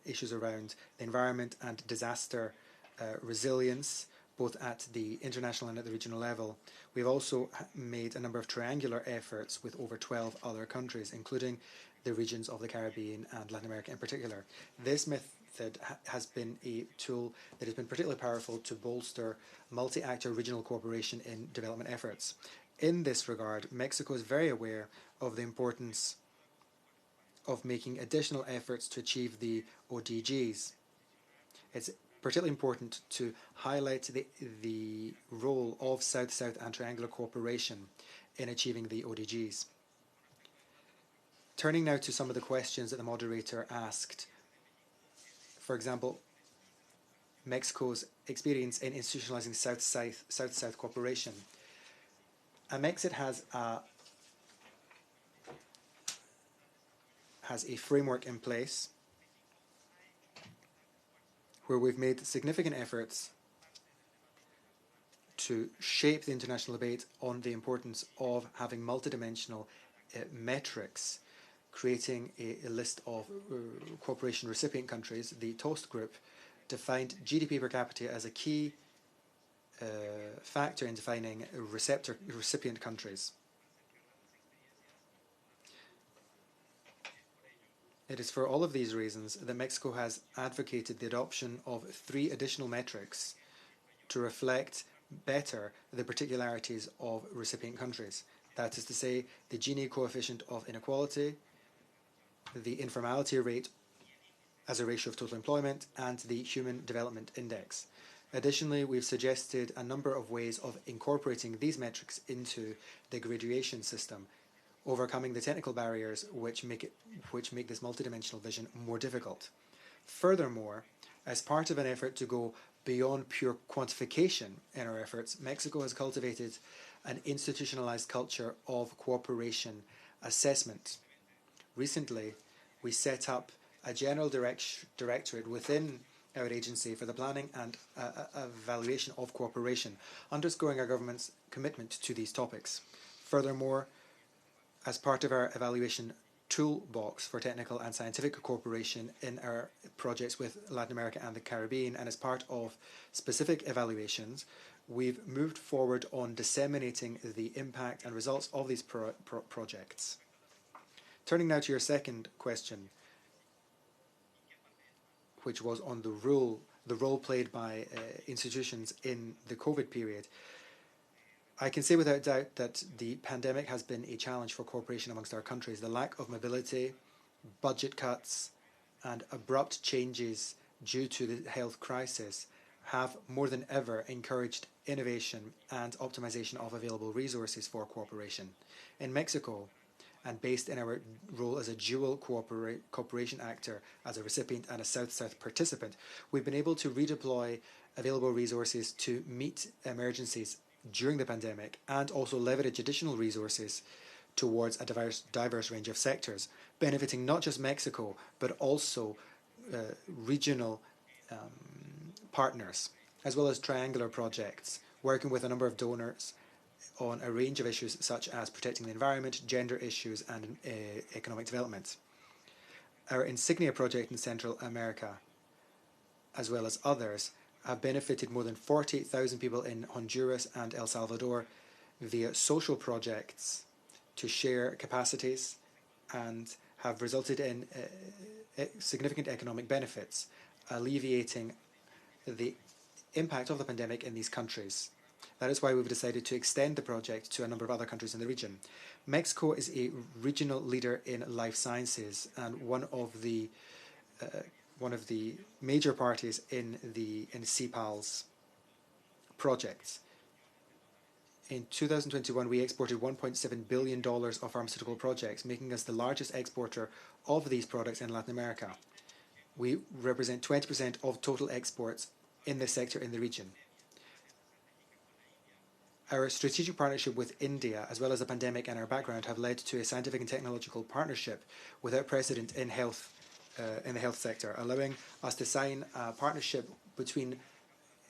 issues around the environment and disaster resilience, both at the international and at the regional level. We've also made a number of triangular efforts with over 12 other countries, including the regions of the Caribbean and Latin America in particular. This method has been a tool that has been particularly powerful to bolster multi-actor regional cooperation in development efforts. In this regard, Mexico is very aware of the importance of making additional efforts to achieve the ODGs. It's particularly important to highlight the role of South-South and triangular cooperation in achieving the ODGs. Turning now to some of the questions that the moderator asked. For example, Mexico's experience in institutionalizing South-South cooperation. MEXCID has a framework in place where we've made significant efforts to shape the international debate on the importance of having multidimensional metrics, creating a list of cooperation recipient countries. The TOAST group defined GDP per capita as a key factor in defining recipient countries. It is for all of these reasons that Mexico has advocated the adoption of 3 additional metrics to reflect better the particularities of recipient countries. That is to say, the Gini coefficient of inequality, the informality rate as a ratio of total employment, and the Human Development Index. Additionally, we've suggested a number of ways of incorporating these metrics into the graduation system, overcoming the technical barriers which make this multidimensional vision more difficult. Furthermore, as part of an effort to go beyond pure quantification in our efforts, Mexico has cultivated an institutionalized culture of cooperation assessment. Recently, we set up a general directorate within our agency for the planning and evaluation of cooperation, underscoring our government's commitment to these topics. Furthermore, as part of our evaluation toolbox for technical and scientific cooperation in our projects with Latin America and the Caribbean, and as part of specific evaluations, we've moved forward on disseminating the impact and results of these projects. Turning now to your second question, which was on the role played by institutions in the COVID period. I can say without doubt that the pandemic has been a challenge for cooperation amongst our countries. The lack of mobility, budget cuts, and abrupt changes due to the health crisis have more than ever encouraged innovation and optimization of available resources for cooperation. In Mexico, and based in our role as a dual cooperation actor, as a recipient and a South-South participant, we've been able to redeploy available resources to meet emergencies during the pandemic and also leverage additional resources towards a diverse range of sectors, benefiting not just Mexico, but also regional partners, as well as triangular projects, working with a number of donors on a range of issues such as protecting the environment, gender issues, and economic development. Our Insignia project in Central America, as well as others, have benefited more than 48,000 people in Honduras and El Salvador via social projects to share capacities and have resulted in significant economic benefits, alleviating the impact of the pandemic in these countries. That is why we've decided to extend the project to a number of other countries in the region. Mexico is a regional leader in life sciences and one of the major parties in CEPAL's projects. In 2021, we exported $1.7 billion of pharmaceutical projects, making us the largest exporter of these products in Latin America. We represent 20% of total exports in this sector in the region. Our strategic partnership with India, as well as the pandemic and our background, have led to a scientific and technological partnership without precedent in the health sector, allowing us to sign a partnership between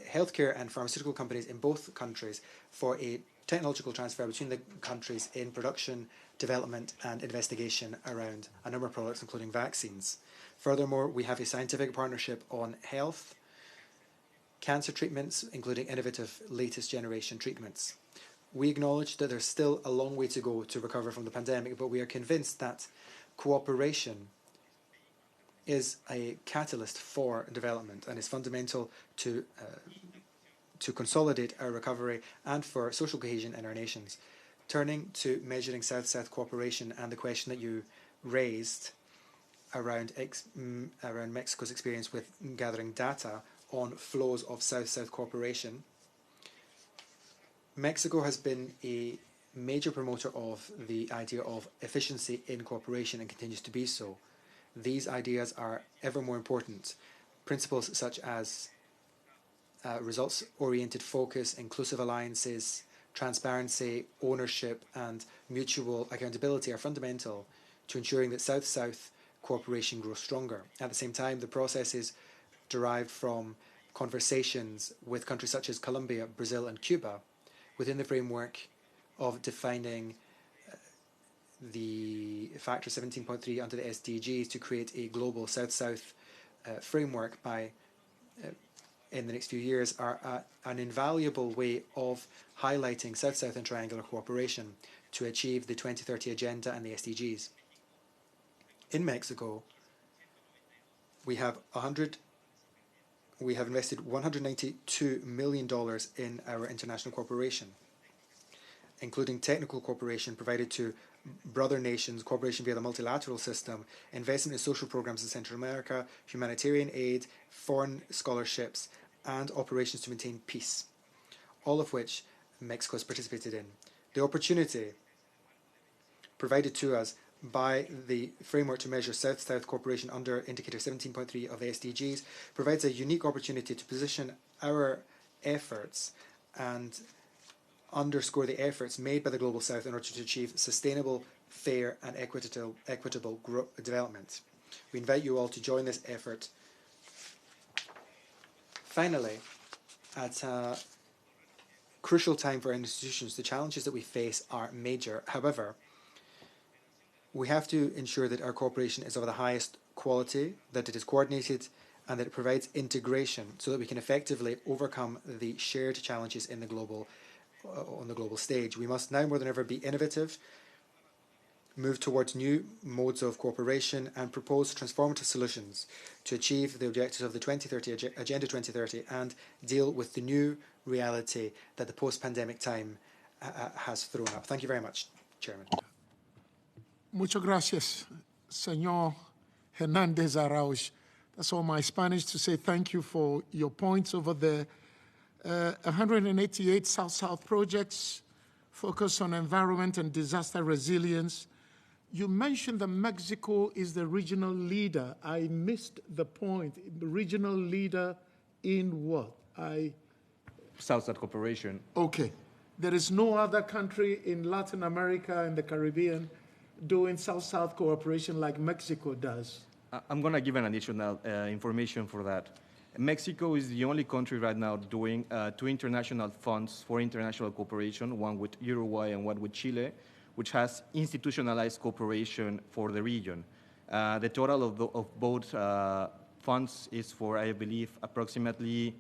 healthcare and pharmaceutical companies in both countries for a technological transfer between the countries in production, development, and investigation around a number of products, including vaccines. Furthermore, we have a scientific partnership on health, cancer treatments, including innovative latest generation treatments. We acknowledge that there's still a long way to go to recover from the pandemic, but we are convinced that cooperation is a catalyst for development and is fundamental to consolidate our recovery and for social cohesion in our nations. Turning to measuring South-South cooperation and the question that you raised around Mexico's experience with gathering data on flows of South-South cooperation, Mexico has been a major promoter of the idea of efficiency in cooperation and continues to be so. These ideas are ever more important. Principles such as results-oriented focus, inclusive alliances, transparency, ownership, and mutual accountability are fundamental to ensuring that South-South cooperation grows stronger. At the same time, the processes derived from conversations with countries such as Colombia, Brazil, and Cuba within the framework of defining the factor 17.3 under the SDGs to create a global South-South framework in the next few years are an invaluable way of highlighting South-South and triangular cooperation to achieve the 2030 Agenda and the SDGs. In Mexico, we have invested $192 million in our international cooperation, including technical cooperation provided to brother nations, cooperation via the multilateral system, investment in social programs in Central America, humanitarian aid, foreign scholarships, and operations to maintain peace, all of which Mexico has participated in. The opportunity provided to us by the framework to measure South-South cooperation under Indicator 17.3 of the SDGs provides a unique opportunity to position our efforts and underscore the efforts made by the Global South in order to achieve sustainable, fair and equitable development. We invite you all to join this effort. Finally, at a crucial time for our institutions, the challenges that we face are major. However, we have to ensure that our cooperation is of the highest quality, that it is coordinated, and that it provides integration so that we can effectively overcome the shared challenges in the global on the global stage. We must now more than ever be innovative, move towards new modes of cooperation, and propose transformative solutions to achieve the objectives of the 2030 Agenda 2030 and deal with the new reality that the post-pandemic time has thrown up. Thank you very much, Chairman. Muchas gracias, Señor Hernández Araújo. That's all my Spanish to say thank you for your points over there. 188 South-South projects focus on environment and disaster resilience. You mentioned that Mexico is the regional leader. I missed the point. The regional leader in what? South-South cooperation. Okay. There is no other country in Latin America and the Caribbean doing South-South cooperation like Mexico does. I'm going to give an additional information for that. Mexico is the only country right now doing two international funds for international cooperation, one with Uruguay and one with Chile, which has institutionalized cooperation for the region. The total of both funds is for, I believe, approximately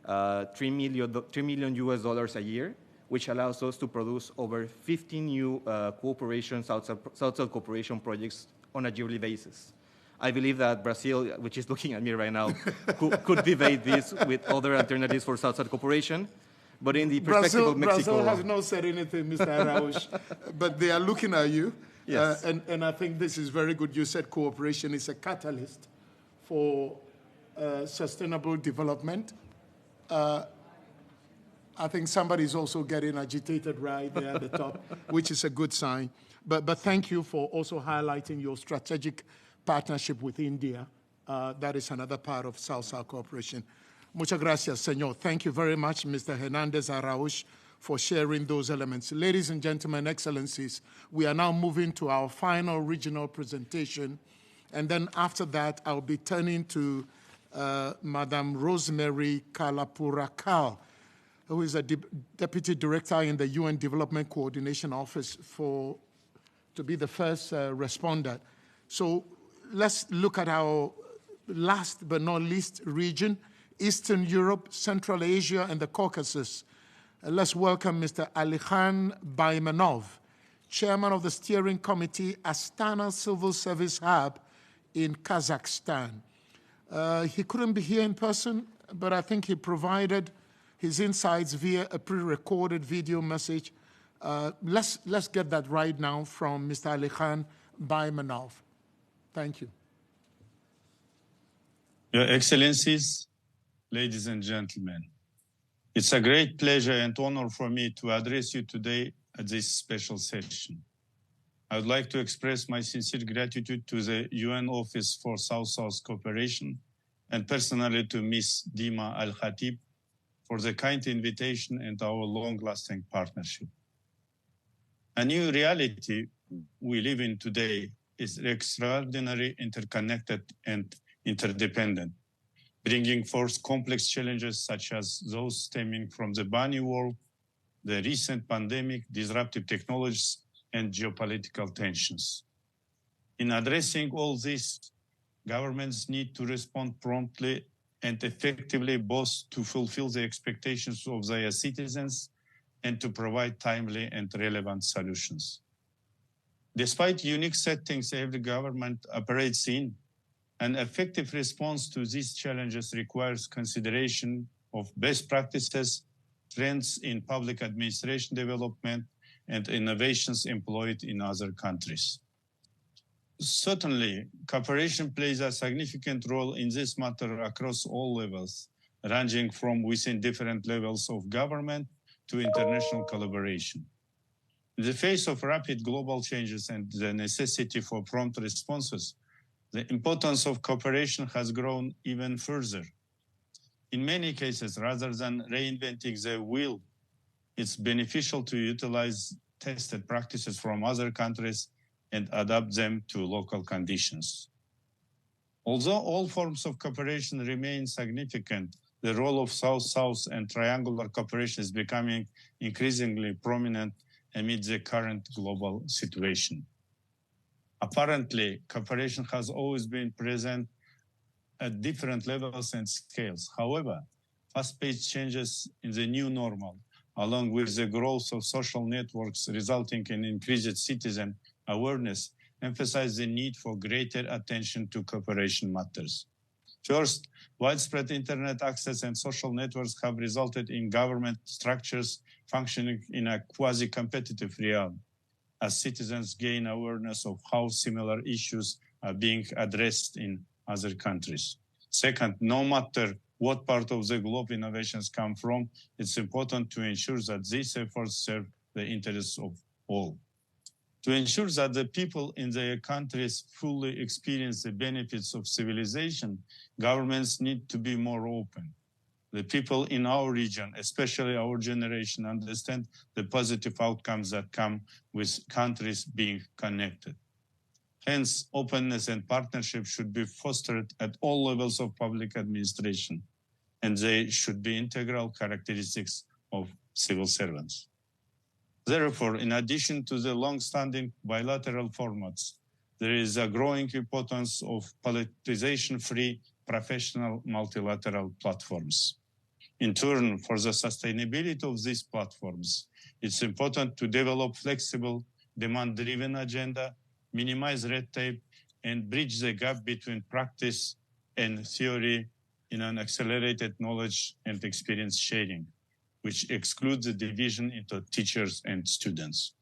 $3 million US dollars a year, which allows us to produce over 50 new South-South cooperation projects on a yearly basis. I believe that Brazil, which is looking at me right now, could debate this with other alternatives for South-South cooperation. But in the perspective of Mexico... Brazil has not said anything, Mr. Araújo, but they are looking at you. Yes. And I think this is very good. You said cooperation is a catalyst for sustainable development. I think somebody's also getting agitated right there at the top, which is a good sign. But thank you for also highlighting your strategic partnership with India. That is another part of South-South cooperation. Muchas gracias, Señor. Thank you very much, Mr. Hernández Araújo, for sharing those elements. Ladies and gentlemen, Excellencies, we are now moving to our final regional presentation. And then after that, I'll be turning to Madam Rosemary Kalapurakal, who is a Deputy Director in the UN Development Coordination Office, to be the first respondent. So let's look at our last but not least region, Eastern Europe, Central Asia, and the Caucasus. Let's welcome Mr. Alikhan Baymanov, Chairman of the Steering Committee, Astana Civil Service Hub in Kazakhstan. He couldn't be here in person, but I think he provided his insights via a pre-recorded video message. Let's get that right now from Mr. Alikhan Baymanov. Thank you. Your Excellencies, ladies and gentlemen, it's a great pleasure and honor for me to address you today at this special session. I would like to express my sincere gratitude to the UN Office for South-South Cooperation and personally to Ms. Dima Al-Khatib for the kind invitation and our long-lasting partnership. A new reality we live in today is extraordinarily interconnected and interdependent. bringing forth complex challenges such as those stemming from the bunny world, the recent pandemic, disruptive technologies, and geopolitical tensions. In addressing all this, governments need to respond promptly and effectively, both to fulfill the expectations of their citizens and to provide timely and relevant solutions. Despite unique settings every government operates in, an effective response to these challenges requires consideration of best practices, trends in public administration development, and innovations employed in other countries. Certainly, cooperation plays a significant role in this matter across all levels, ranging from within different levels of government to international collaboration. In the face of rapid global changes and the necessity for prompt responses, the importance of cooperation has grown even further. In many cases, rather than reinventing the wheel, it's beneficial to utilize tested practices from other countries and adapt them to local conditions. Although all forms of cooperation remain significant, the role of South-South and triangular cooperation is becoming increasingly prominent amid the current global situation. Apparently, cooperation has always been present at different levels and scales. However, fast-paced changes in the new normal, along with the growth of social networks resulting in increased citizen awareness, emphasize the need for greater attention to cooperation matters. First, widespread internet access and social networks have resulted in government structures functioning in a quasi-competitive realm, as citizens gain awareness of how similar issues are being addressed in other countries. Second, no matter what part of the globe innovations come from, it's important to ensure that these efforts serve the interests of all. To ensure that the people in their countries fully experience the benefits of civilization, governments need to be more open. The people in our region, especially our generation, understand the positive outcomes that come with countries being connected. Hence, openness and partnership should be fostered at all levels of public administration, and they should be integral characteristics of civil servants. Therefore, in addition to the long-standing bilateral formats, there is a growing importance of politicization-free professional multilateral platforms. In turn, for the sustainability of these platforms, it's important to develop flexible, demand-driven agenda, minimize red tape, and bridge the gap between practice and theory in an accelerated knowledge and experience sharing, which excludes the division into teachers and students.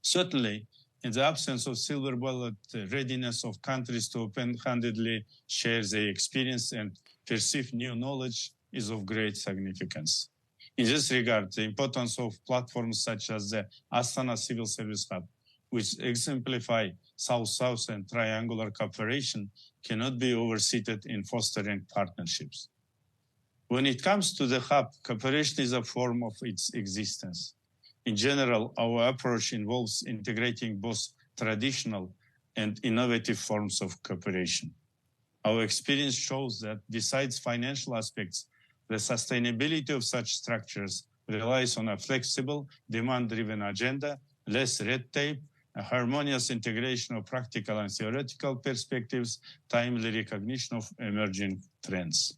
Certainly, in the absence of silver bullet readiness of countries to open-handedly share their experience and perceive new knowledge is of great significance. In this regard, the importance of platforms such as the Astana Civil Service Hub, which exemplify South-South and triangular cooperation, cannot be overstated in fostering partnerships. When it comes to the hub, cooperation is a form of its existence. In general, our approach involves integrating both traditional and innovative forms of cooperation. Our experience shows that besides financial aspects, the sustainability of such structures relies on a flexible, demand-driven agenda, less red tape, a harmonious integration of practical and theoretical perspectives, timely recognition of emerging trends.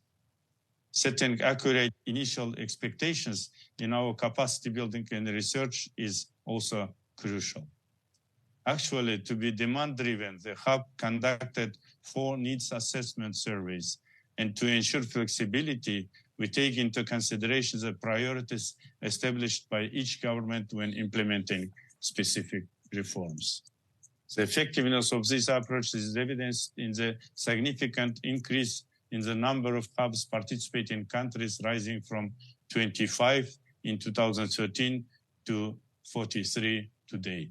Setting accurate initial expectations in our capacity building and research is also crucial. Actually, to be demand-driven, the hub conducted 4 needs assessment surveys, and to ensure flexibility, we take into consideration the priorities established by each government when implementing specific reforms. The effectiveness of this approach is evidenced in the significant increase in the number of hubs participating countries, rising from 25 in 2013 to 43 today.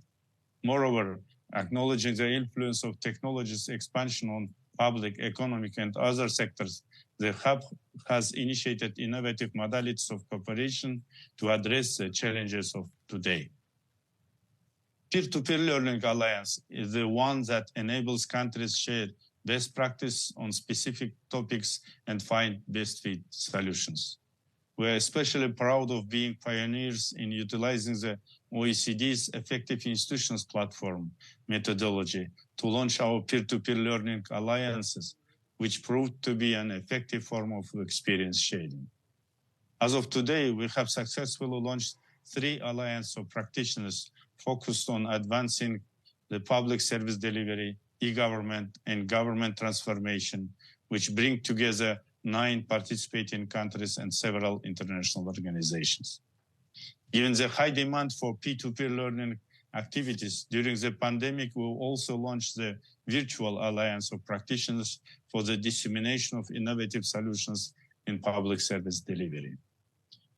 Moreover, acknowledging the influence of technology's expansion on public, economic, and other sectors, the hub has initiated innovative modalities of cooperation to address the challenges of today. Peer-to-peer learning alliance is the one that enables countries share best practice on specific topics, and find best fit solutions. We are especially proud of being pioneers in utilizing the OECD's Effective Institutions Platform methodology to launch our peer-to-peer learning alliances, which proved to be an effective form of experience sharing. As of today, we have successfully launched 3 alliances of practitioners focused on advancing the public service delivery, e-government, and government transformation, which bring together 9 participating countries and several international organizations. Given the high demand for peer-to-peer learning activities during the pandemic, we also launched the Virtual Alliance of Practitioners for the dissemination of innovative solutions in public service delivery.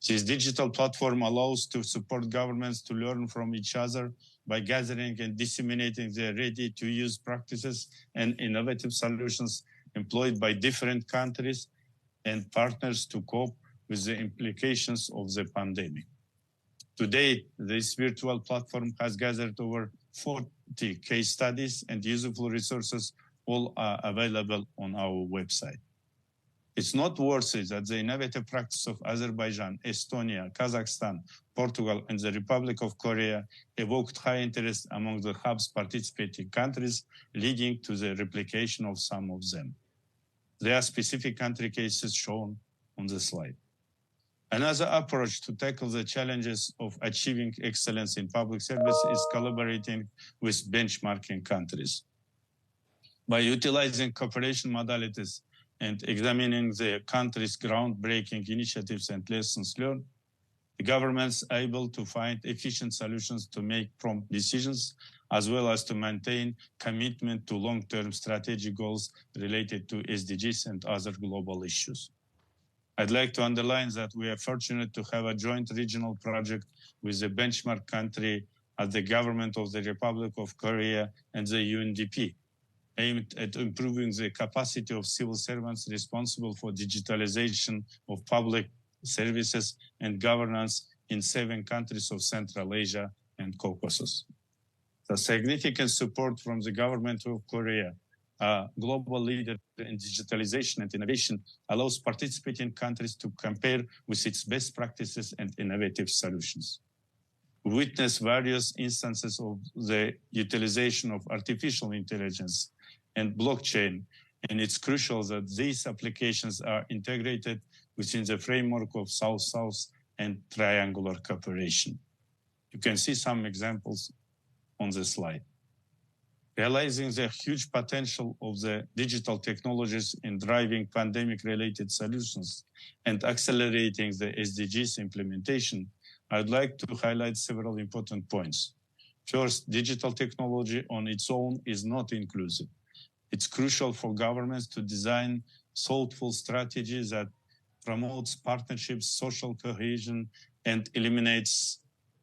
This digital platform allows to support governments to learn from each other by gathering and disseminating their ready-to-use practices and innovative solutions employed by different countries and partners to cope with the implications of the pandemic. To date, this virtual platform has gathered over 40 case studies and useful resources, all are available on our website. It's noteworthy that the innovative practice of Azerbaijan, Estonia, Kazakhstan, Portugal, and the Republic of Korea evoked high interest among the hub's participating countries, leading to the replication of some of them. There are specific country cases shown on the slide. Another approach to tackle the challenges of achieving excellence in public service is collaborating with benchmarking countries. By utilizing cooperation modalities and examining the country's groundbreaking initiatives and lessons learned, the governments are able to find efficient solutions to make prompt decisions, as well as to maintain commitment to long-term strategic goals related to SDGs and other global issues. I'd like to underline that we are fortunate to have a joint regional project with the benchmark country as the government of the Republic of Korea and the UNDP, aimed at improving the capacity of civil servants responsible for digitalization of public services and governance in 7 countries of Central Asia and Caucasus. The significant support from the government of Korea, a global leader in digitalization and innovation, allows participating countries to compare with its best practices and innovative solutions. We witness various instances of the utilization of artificial intelligence and blockchain, and it's crucial that these applications are integrated within the framework of South-South and triangular cooperation. You can see some examples on the slide. Realizing the huge potential of the digital technologies in driving pandemic-related solutions and accelerating the SDGs implementation, I'd like to highlight several important points. First, digital technology on its own is not inclusive. It's crucial for governments to design thoughtful strategies that promotes partnerships, social cohesion, and eliminates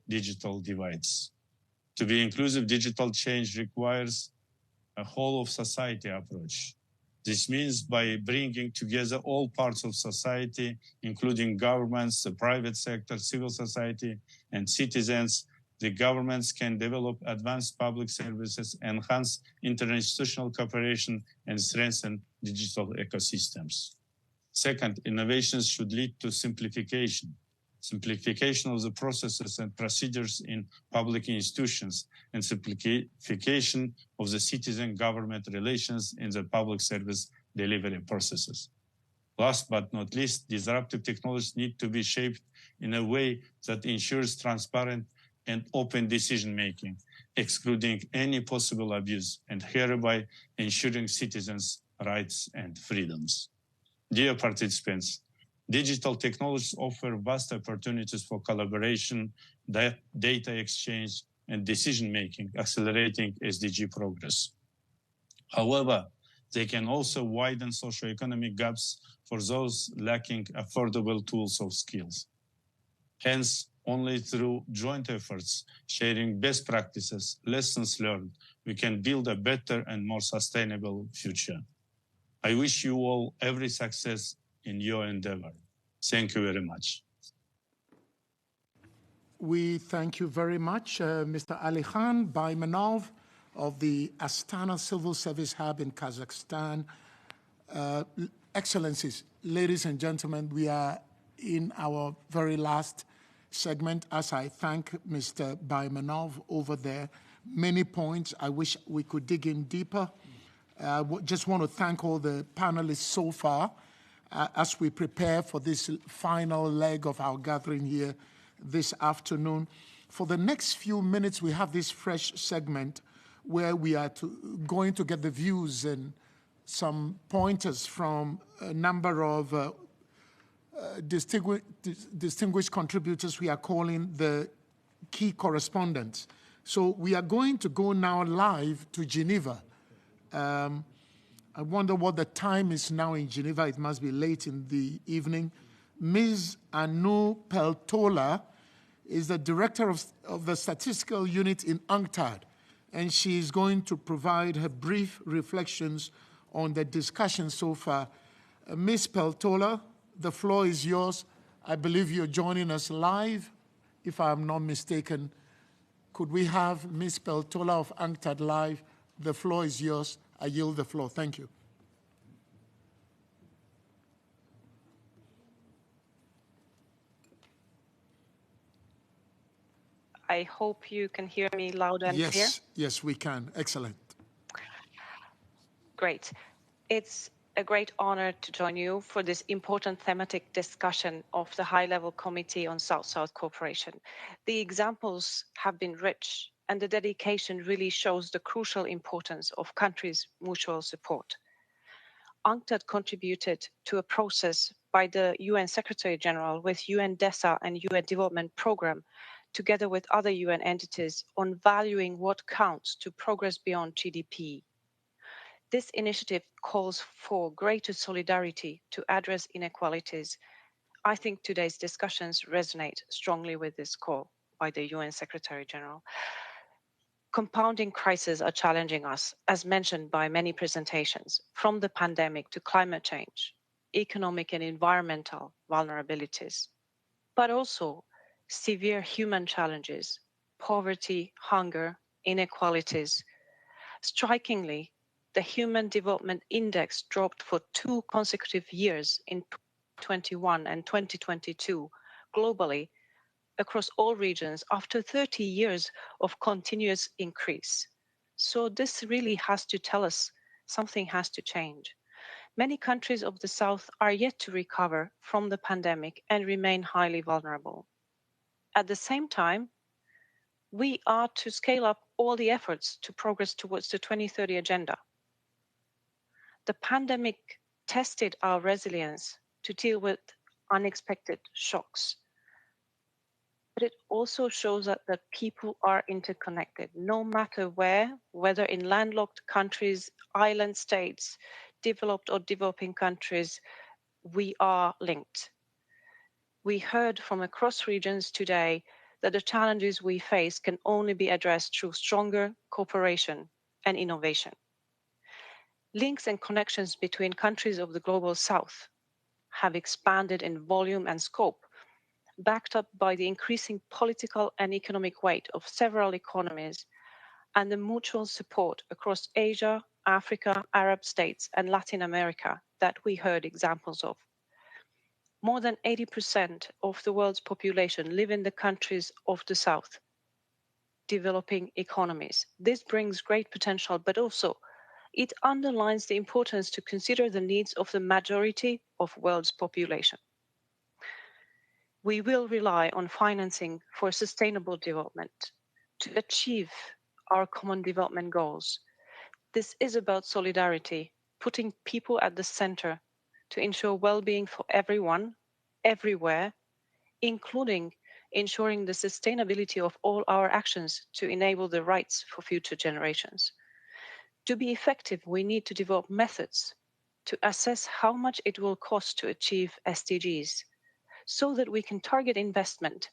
digital divides. To be inclusive, digital change requires a whole of society approach. This means by bringing together all parts of society, including governments, the private sector, civil society, and citizens, the governments can develop advanced public services, enhance interinstitutional cooperation, and strengthen digital ecosystems. Second, innovations should lead to simplification. Simplification of the processes and procedures in public institutions, and simplification of the citizen-government relations in the public service delivery processes. Last but not least, disruptive technologies need to be shaped in a way that ensures transparent and open decision-making, excluding any possible abuse, and hereby ensuring citizens' rights and freedoms. Dear participants, digital technologies offer vast opportunities for collaboration, data exchange, and decision-making, accelerating SDG progress. However, they can also widen socioeconomic gaps for those lacking affordable tools or skills. Hence, only through joint efforts, sharing best practices, lessons learned, we can build a better and more sustainable future. I wish you all every success in your endeavor. Thank you very much. We thank you very much, Mr. Ali Khan Baymanov, of the Astana Civil Service Hub in Kazakhstan. Excellencies, ladies and gentlemen, we are in our very last segment as I thank Mr. Baimanov over there. Many points. I wish we could dig in deeper. Just want to thank all the panelists so far as we prepare for this final leg of our gathering here this afternoon. For the next few minutes, we have this fresh segment where we are going to get the views and some pointers from a number of distinguished contributors we are calling the key correspondents. So we are going to go now live to Geneva. I wonder what the time is now in Geneva. It must be late in the evening. Ms. Anu Peltola is the director of the statistical unit in UNCTAD, and she is going to provide her brief reflections on the discussion so far. Ms. Peltola, the floor is yours. I believe you're joining us live, if I'm not mistaken. Could we have Ms. Peltola of UNCTAD live? The floor is yours. I yield the floor. Thank you. I hope you can hear me loud and clear. Yes, we can. Excellent. Great. It's a great honor to join you for this important thematic discussion of the High-Level Committee on South-South Cooperation. The examples have been rich, and the dedication really shows the crucial importance of countries' mutual support. UNCTAD contributed to a process by the UN Secretary General with UN DESA and UN Development Programme, together with other UN entities, on valuing what counts to progress beyond GDP. This initiative calls for greater solidarity to address inequalities. I think today's discussions resonate strongly with this call by the UN Secretary General. Compounding crises are challenging us, as mentioned by many presentations, from the pandemic to climate change, economic and environmental vulnerabilities, but also severe human challenges, poverty, hunger, inequalities. Strikingly, the Human Development Index dropped for 2 consecutive years in 2021 and 2022 globally across all regions after 30 years of continuous increase. So this really has to tell us something has to change. Many countries of the South are yet to recover from the pandemic and remain highly vulnerable. At the same time, we are to scale up all the efforts to progress towards the 2030 agenda. The pandemic tested our resilience to deal with unexpected shocks. But it also shows that people are interconnected, no matter where, whether in landlocked countries, island states, developed or developing countries, we are linked. We heard from across regions today that the challenges we face can only be addressed through stronger cooperation and innovation. Links and connections between countries of the global South have expanded in volume and scope, backed up by the increasing political and economic weight of several economies and the mutual support across Asia, Africa, Arab states, and Latin America that we heard examples of. More than 80% of the world's population live in the countries of the South, developing economies. This brings great potential, but also it underlines the importance to consider the needs of the majority of world's population. We will rely on financing for sustainable development to achieve our common development goals. This is about solidarity, putting people at the center to ensure well-being for everyone, everywhere, including ensuring the sustainability of all our actions to enable the rights for future generations. To be effective, we need to develop methods to assess how much it will cost to achieve SDGs, so that we can target investment,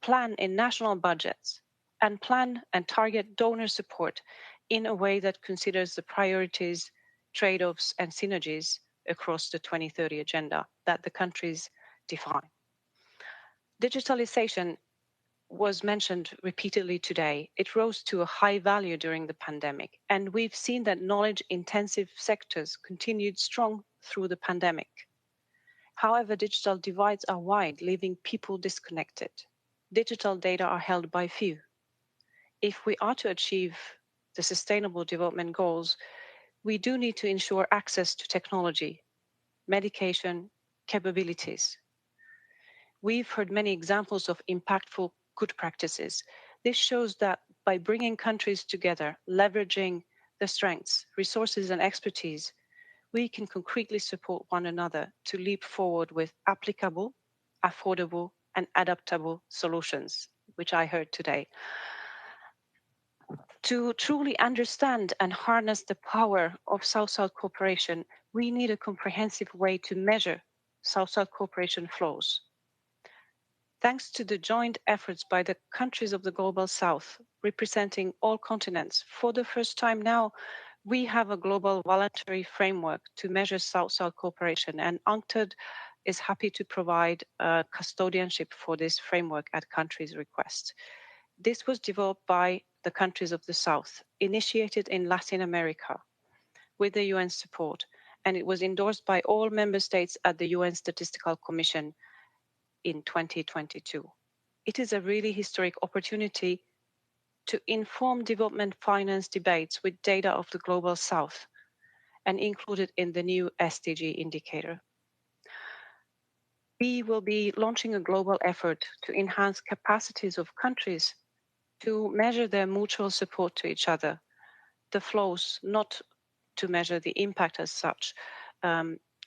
plan in national budgets, and plan and target donor support in a way that considers the priorities, trade-offs, and synergies across the 2030 agenda that the countries define. Digitalization was mentioned repeatedly today, it rose to a high value during the pandemic. And we've seen that knowledge-intensive sectors continued strong through the pandemic. However, digital divides are wide, leaving people disconnected. Digital data are held by few. If we are to achieve the Sustainable Development Goals, we do need to ensure access to technology, medication, capabilities. We've heard many examples of impactful good practices. This shows that by bringing countries together, leveraging the strengths, resources, and expertise, we can concretely support one another to leap forward with applicable, affordable, and adaptable solutions, which I heard today. To truly understand and harness the power of South-South cooperation, we need a comprehensive way to measure South-South cooperation flows. Thanks to the joint efforts by the countries of the Global South, representing all continents, for the first time now, we have a global voluntary framework to measure South-South cooperation, and UNCTAD is happy to provide custodianship for this framework at countries' request. This was developed by the countries of the South, initiated in Latin America with the UN support, and it was endorsed by all member states at the UN Statistical Commission in 2022. It is a really historic opportunity to inform development finance debates with data of the Global South and included in the new SDG indicator. We will be launching a global effort to enhance capacities of countries to measure their mutual support to each other, the flows, not to measure the impact as such.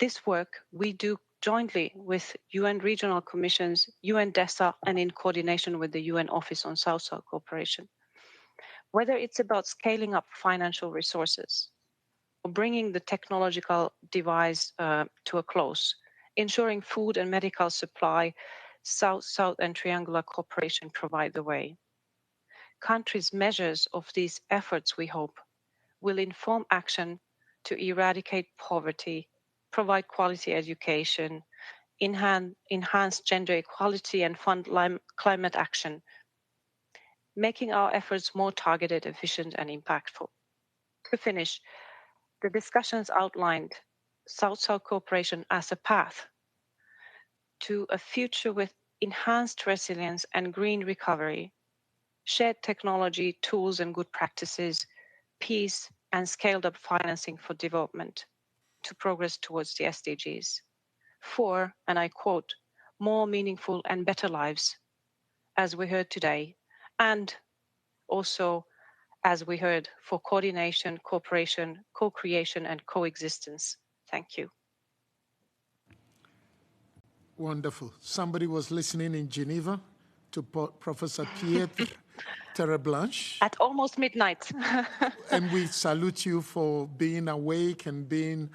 This work we do jointly with UN regional commissions, UN DESA, and in coordination with the UN Office on South-South Cooperation. Whether it's about scaling up financial resources or bringing the technological device to a close, ensuring food and medical supply, South-South and triangular cooperation provide the way. Countries' measures of these efforts, we hope, will inform action to eradicate poverty, provide quality education, enhance gender equality, and fund climate action, making our efforts more targeted, efficient, and impactful. To finish, the discussions outlined South-South cooperation as a path to a future with enhanced resilience and green recovery, shared technology, tools, and good practices, peace, and scaled-up financing for development to progress towards the SDGs. For, and I quote, more meaningful and better lives, as we heard today, and also, as we heard, for coordination, cooperation, co-creation, and coexistence. Thank you. Wonderful. Somebody was listening in Geneva to Professor Pietre Terreblanche. At almost midnight. And we salute you for being awake and being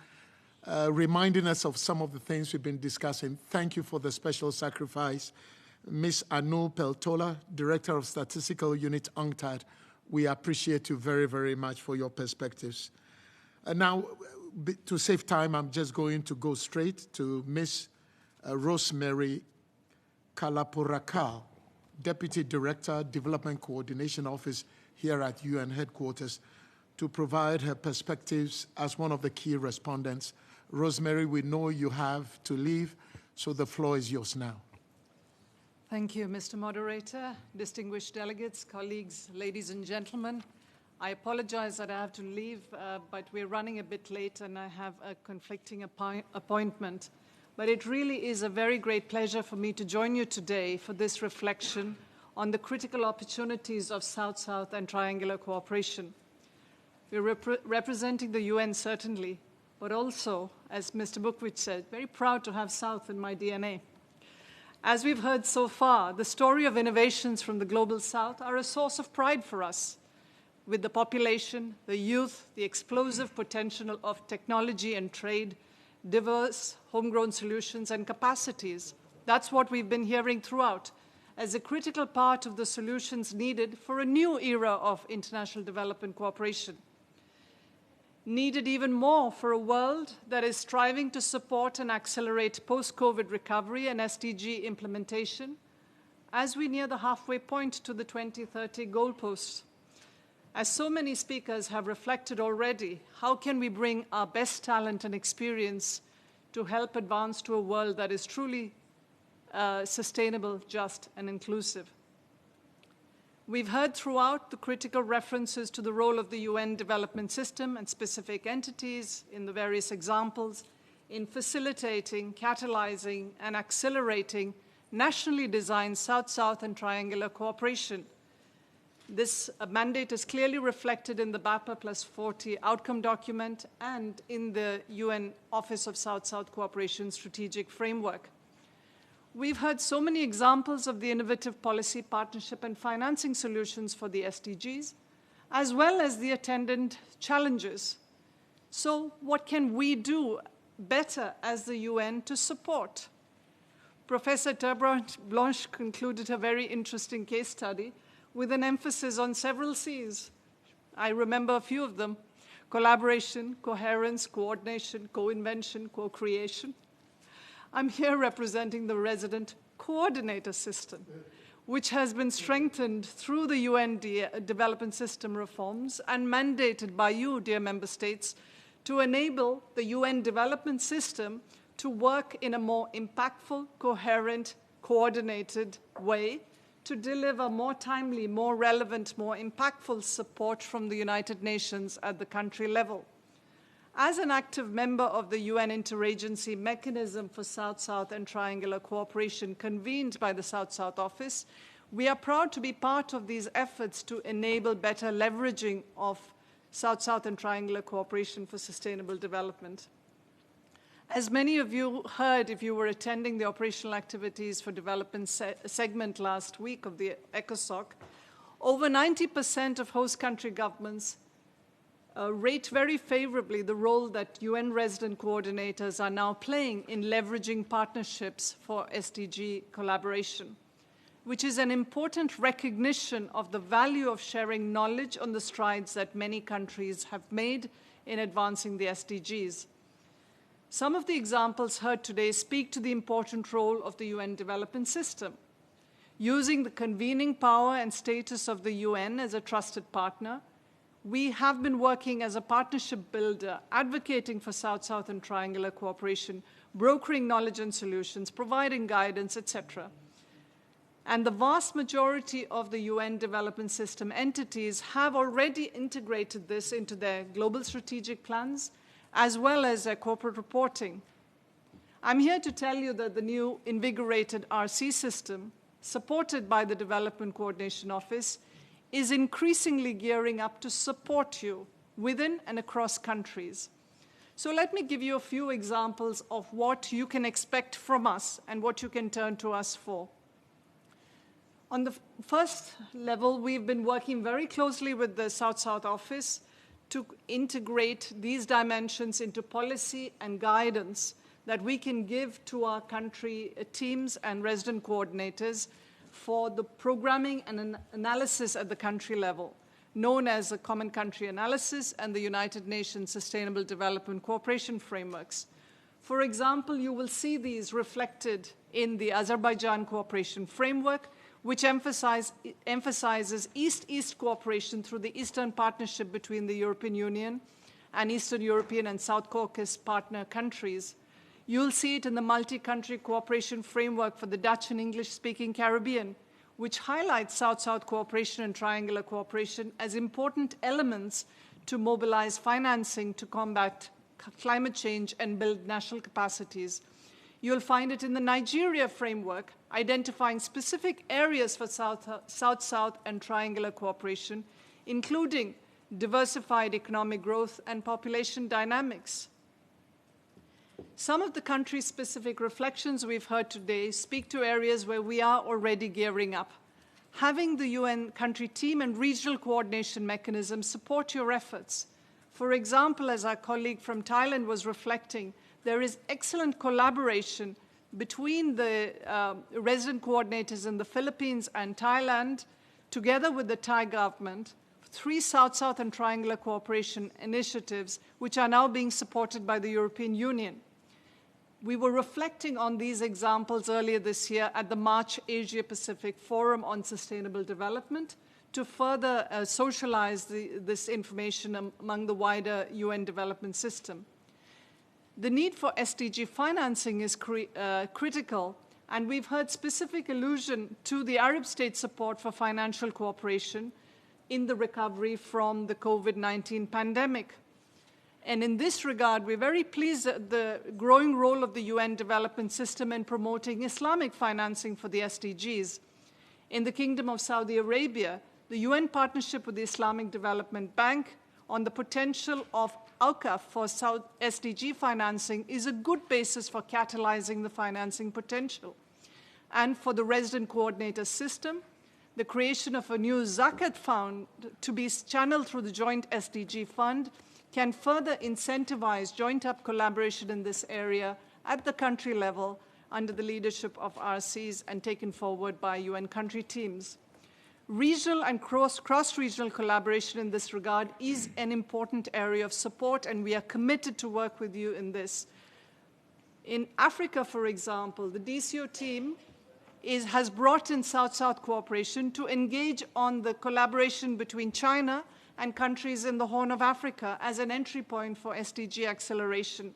reminding us of some of the things we've been discussing. Thank you for the special sacrifice. Ms. Anu Peltola, Director of Statistical Unit, UNCTAD, we appreciate you very, very much for your perspectives. And now, to save time, I'm just going to go straight to Ms. Rosemary Kalapurakal, Deputy Director, Development Coordination Office here at UN headquarters, to provide her perspectives as one of the key respondents. Rosemary, we know you have to leave, so the floor is yours now. Thank you, Mr. Moderator, distinguished delegates, colleagues, ladies and gentlemen. I apologize that I have to leave, but we're running a bit late and I have a conflicting appointment. But it really is a very great pleasure for me to join you today for this reflection on the critical opportunities of South-South and triangular cooperation. We're representing the UN, certainly, but also, as Mr. Bukwich said, very proud to have South in my DNA. As we've heard so far, the story of innovations from the Global South are a source of pride for us, with the population, the youth, the explosive potential of technology and trade, diverse homegrown solutions and capacities. That's what we've been hearing throughout as a critical part of the solutions needed for a new era of international development cooperation. Needed even more for a world that is striving to support and accelerate post-COVID recovery and SDG implementation, as we near the halfway point to the 2030 goalposts. As so many speakers have reflected already, how can we bring our best talent and experience to help advance to a world that is truly sustainable, just, and inclusive? We've heard throughout the critical references to the role of the UN development system and specific entities in the various examples in facilitating, catalyzing, and accelerating nationally designed South-South and triangular cooperation. This mandate is clearly reflected in the BAPA Plus 40 outcome document and in the UN Office of South-South Cooperation Strategic Framework. We've heard so many examples of the innovative policy, partnership, and financing solutions for the SDGs, as well as the attendant challenges. So what can we do better as the UN to support? Professor Terblanche concluded a very interesting case study with an emphasis on several C's. I remember a few of them: collaboration, coherence, coordination, co-invention, co-creation. I'm here representing the resident coordinator system, which has been strengthened through the UN development system reforms and mandated by you, dear member states, to enable the UN development system to work in a more impactful, coherent, coordinated way to deliver more timely, more relevant, more impactful support from the United Nations at the country level. As an active member of the UN Interagency Mechanism for South-South and Triangular Cooperation convened by the South-South Office, we are proud to be part of these efforts to enable better leveraging of South-South and Triangular Cooperation for Sustainable Development. As many of you heard if you were attending the operational activities for development segment last week of the ECOSOC, over 90% of host country governments rate very favorably the role that UN resident coordinators are now playing in leveraging partnerships for SDG collaboration, which is an important recognition of the value of sharing knowledge on the strides that many countries have made in advancing the SDGs. Some of the examples heard today speak to the important role of the UN development system. Using the convening power and status of the UN as a trusted partner, we have been working as a partnership builder, advocating for South-South and triangular cooperation, brokering knowledge and solutions, providing guidance, etc. And the vast majority of the UN development system entities have already integrated this into their global strategic plans, as well as their corporate reporting. I'm here to tell you that the new invigorated RC system, supported by the Development Coordination Office, is increasingly gearing up to support you within and across countries. So let me give you a few examples of what you can expect from us and what you can turn to us for. On the first level, we've been working very closely with the South-South Office to integrate these dimensions into policy and guidance that we can give to our country teams and resident coordinators for the programming and analysis at the country level, known as the Common Country Analysis and the United Nations Sustainable Development Cooperation Frameworks. For example, you will see these reflected in the Azerbaijan Cooperation Framework, which emphasizes East-East cooperation through the Eastern Partnership between the European Union and Eastern European and South Caucasus partner countries. You'll see it in the Multi-Country Cooperation Framework for the Dutch and English-speaking Caribbean, which highlights South-South cooperation and triangular cooperation as important elements to mobilize financing to combat climate change and build national capacities. You'll find it in the Nigeria framework, identifying specific areas for South-South and triangular cooperation, including diversified economic growth and population dynamics. Some of the country-specific reflections we've heard today speak to areas where we are already gearing up. Having the UN country team and regional coordination mechanisms support your efforts. For example, as our colleague from Thailand was reflecting, there is excellent collaboration between the resident coordinators in the Philippines and Thailand, together with the Thai government, 3 South-South and triangular cooperation initiatives, which are now being supported by the European Union. We were reflecting on these examples earlier this year at the March Asia-Pacific Forum on Sustainable Development to further socialize this information among the wider UN development system. The need for SDG financing is critical, and we've heard specific allusion to the Arab states' support for financial cooperation in the recovery from the COVID-19 pandemic. And in this regard, we're very pleased at the growing role of the UN development system in promoting Islamic financing for the SDGs. In the Kingdom of Saudi Arabia, the UN partnership with the Islamic Development Bank on the potential of AUKAF for SDG financing is a good basis for catalyzing the financing potential. And for the resident coordinator system, the creation of a new Zakat fund to be channeled through the joint SDG fund can further incentivize joint-up collaboration in this area at the country level under the leadership of RCs and taken forward by UN country teams. Regional and cross-regional collaboration in this regard is an important area of support, and we are committed to work with you in this. In Africa, for example, the DCO team has brought in South-South cooperation to engage on the collaboration between China and countries in the Horn of Africa as an entry point for SDG acceleration.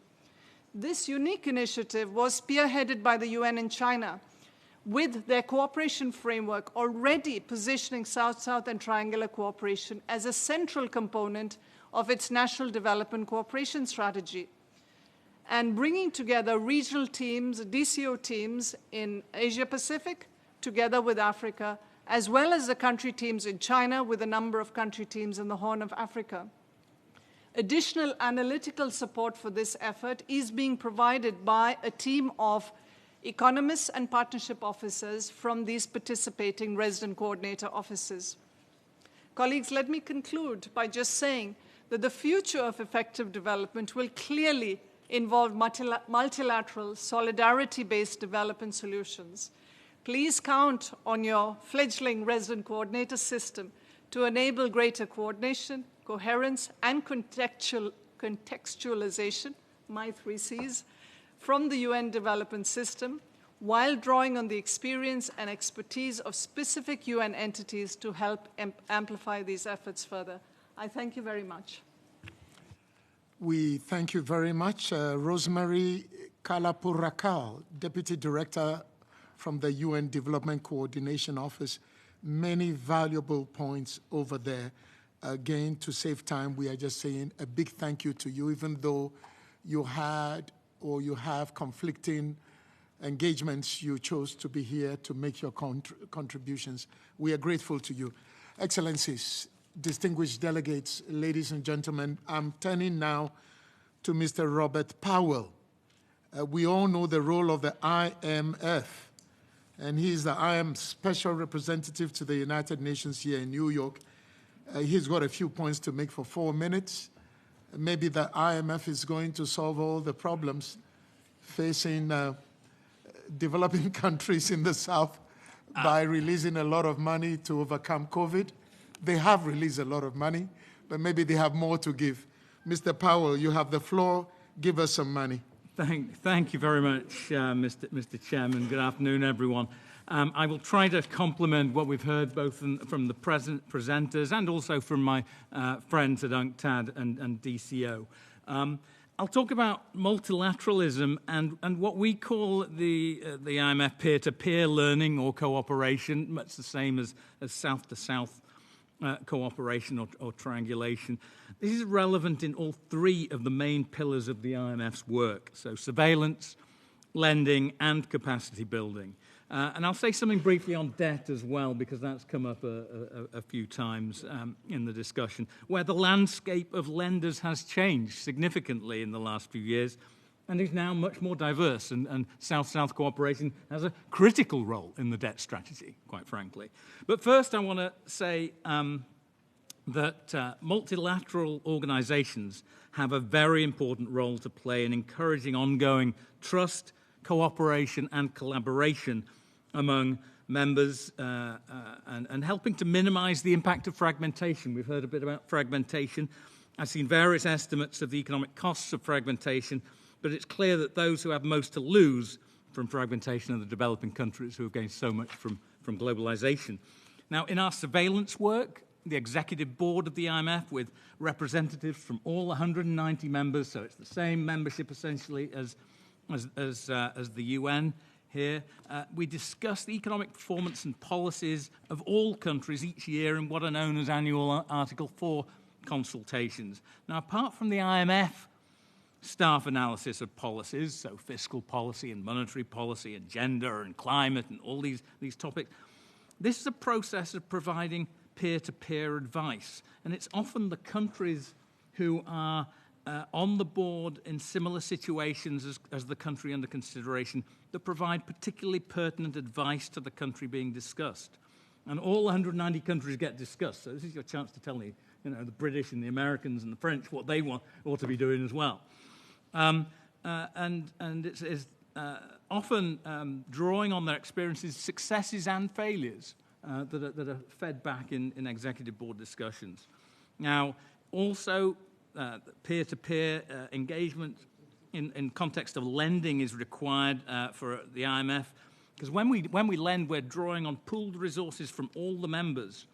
This unique initiative was spearheaded by the UN in China, with their cooperation framework already positioning South-South and triangular cooperation as a central component of its national development cooperation strategy, and bringing together regional teams, DCO teams in Asia-Pacific, together with Africa, as well as the country teams in China, with a number of country teams in the Horn of Africa. Additional analytical support for this effort is being provided by a team of economists and partnership officers from these participating resident coordinator offices. Colleagues, let me conclude by just saying that the future of effective development will clearly involve multilateral, solidarity-based development solutions. Please count on your fledgling resident coordinator system to enable greater coordination, coherence, and contextualization, my 3 Cs, from the UN development system, while drawing on the experience and expertise of specific UN entities to help amplify these efforts further. I thank you very much. We thank you very much. Rosemary Kalapurakal, Deputy Director from the UN Development Coordination Office. Many valuable points over there. Again, to save time, we are just saying a big thank you to you, even though you had or you have conflicting engagements, you chose to be here to make your contributions. We are grateful to you. Excellencies, distinguished delegates, ladies and gentlemen, I'm turning now to Mr. Robert Powell. We all know the role of the IMF, and he's the IM Special Representative to the United Nations here in New York. He's got a few points to make for 4 minutes. Maybe the IMF is going to solve all the problems facing developing countries in the South by releasing a lot of money to overcome COVID. They have released a lot of money, but maybe they have more to give. Mr. Powell, you have the floor. Give us some money. Thank you very much, Mr. Chairman. Good afternoon, everyone. I will try to complement what we've heard both from the presenters and also from my friends at UNCTAD and DCO. I'll talk about multilateralism and what we call the IMF peer-to-peer learning or cooperation, much the same as South-to-South cooperation or triangulation. This is relevant in all 3 of the main pillars of the IMF's work, so surveillance, lending, and capacity building. And I'll say something briefly on debt as well, because that's come up a few times in the discussion, where the landscape of lenders has changed significantly in the last few years and is now much more diverse, and South-South cooperation has a critical role in the debt strategy, quite frankly. But first I want to say that multilateral organizations have a very important role to play in encouraging ongoing trust, cooperation and collaboration among members and helping to minimize the impact of fragmentation. We've heard a bit about fragmentation. I've seen various estimates of the economic costs of fragmentation, But it's clear that those who have most to lose from fragmentation are the developing countries who have gained so much from globalization. Now, in our surveillance work, the executive board of the IMF, with representatives from all 190 members, so it's the same membership essentially as the UN here, we discuss the economic performance and policies of all countries each year in what are known as annual Article 4 consultations. Now, apart from the IMF staff analysis of policies, so fiscal policy and monetary policy and gender and climate and all these topics, this is a process of providing peer-to-peer advice. And it's often the countries who are on the board in similar situations as the country under consideration that provide particularly pertinent advice to the country being discussed. And all 190 countries get discussed. So this is your chance to tell me, the British and the Americans and the French what they ought to be doing as well. And it's often drawing on their experiences, successes and failures that are fed back in executive board discussions. Now, also, peer-to-peer engagement in context of lending is required for the IMF, because when we lend, we're drawing on pooled resources from all the members.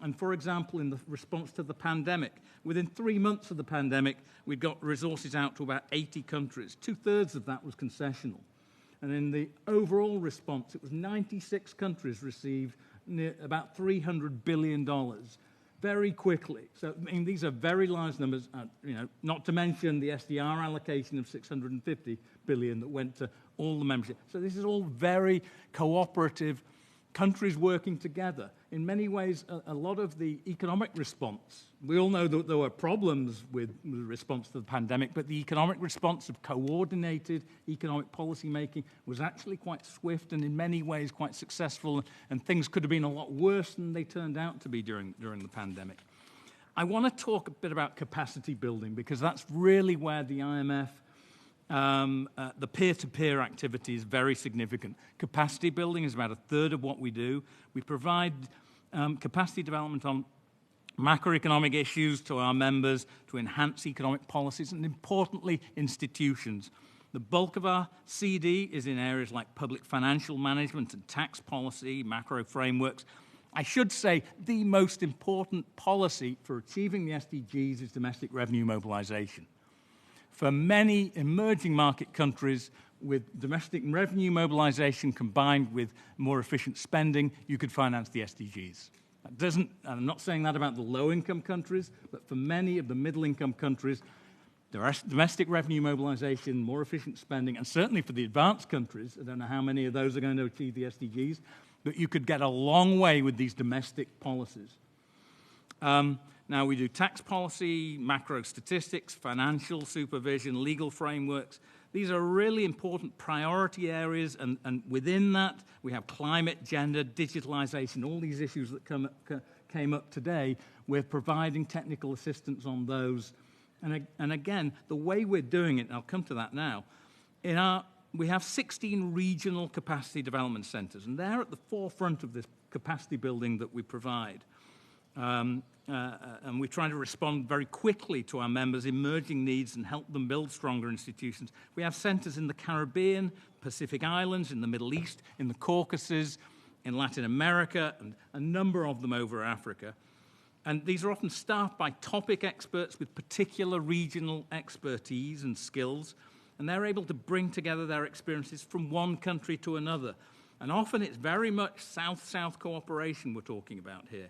And for example, in the response to the pandemic, within 3 months of the pandemic, we got resources out to about 80 countries. 2/3 of that was concessional. And in the overall response, it was 96 countries received about $300 billion very quickly. So, I mean, these are very large numbers, not to mention the SDR allocation of $650 billion that went to all the membership. So this is all very cooperative, countries working together. In many ways, a lot of the economic response, we all know that there were problems with the response to the pandemic, but the economic response of coordinated economic policy making was actually quite swift and in many ways quite successful, and things could have been a lot worse than they turned out to be during the pandemic. I want to talk a bit about capacity building, because that's really where the IMF the peer-to-peer activity is very significant. Capacity building is about 1/3 of what we do. We provide capacity development on macroeconomic issues to our members to enhance economic policies and, importantly, institutions. The bulk of our CD is in areas like public financial management and tax policy, macro frameworks. I should say the most important policy for achieving the SDGs is domestic revenue mobilization. For many emerging market countries, with domestic revenue mobilization combined with more efficient spending, you could finance the SDGs. That doesn't, and I'm not saying that about the low-income countries, but for many of the middle-income countries, domestic revenue mobilization, more efficient spending, and certainly for the advanced countries, I don't know how many of those are going to achieve the SDGs, but you could get a long way with these domestic policies. Now, we do tax policy, macro statistics, financial supervision, legal frameworks. These are really important priority areas, and within that, we have climate, gender, digitalization, all these issues that came up today. We're providing technical assistance on those. And again, the way we're doing it, and I'll come to that now, we have 16 regional capacity development centers, and they're at the forefront of this capacity building that we provide. And we're trying to respond very quickly to our members' emerging needs and help them build stronger institutions. We have centers in the Caribbean, Pacific Islands, in the Middle East, in the Caucasus, in Latin America, and a number of them over Africa. And these are often staffed by topic experts with particular regional expertise and skills, and they're able to bring together their experiences from one country to another. And often it's very much South-South cooperation we're talking about here.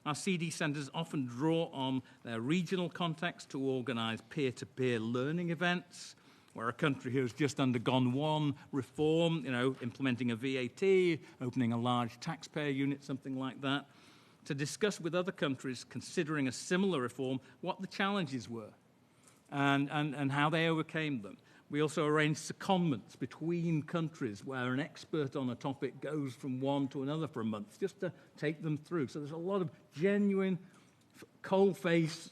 Our CD centers often draw on their regional context to organize peer-to-peer learning events, where a country has just undergone one reform, implementing a VAT, opening a large taxpayer unit, something like that, to discuss with other countries considering a similar reform what the challenges were and how they overcame them. We also arrange secondments between countries where an expert on a topic goes from one to another for a month just to take them through. So there's a lot of genuine coalface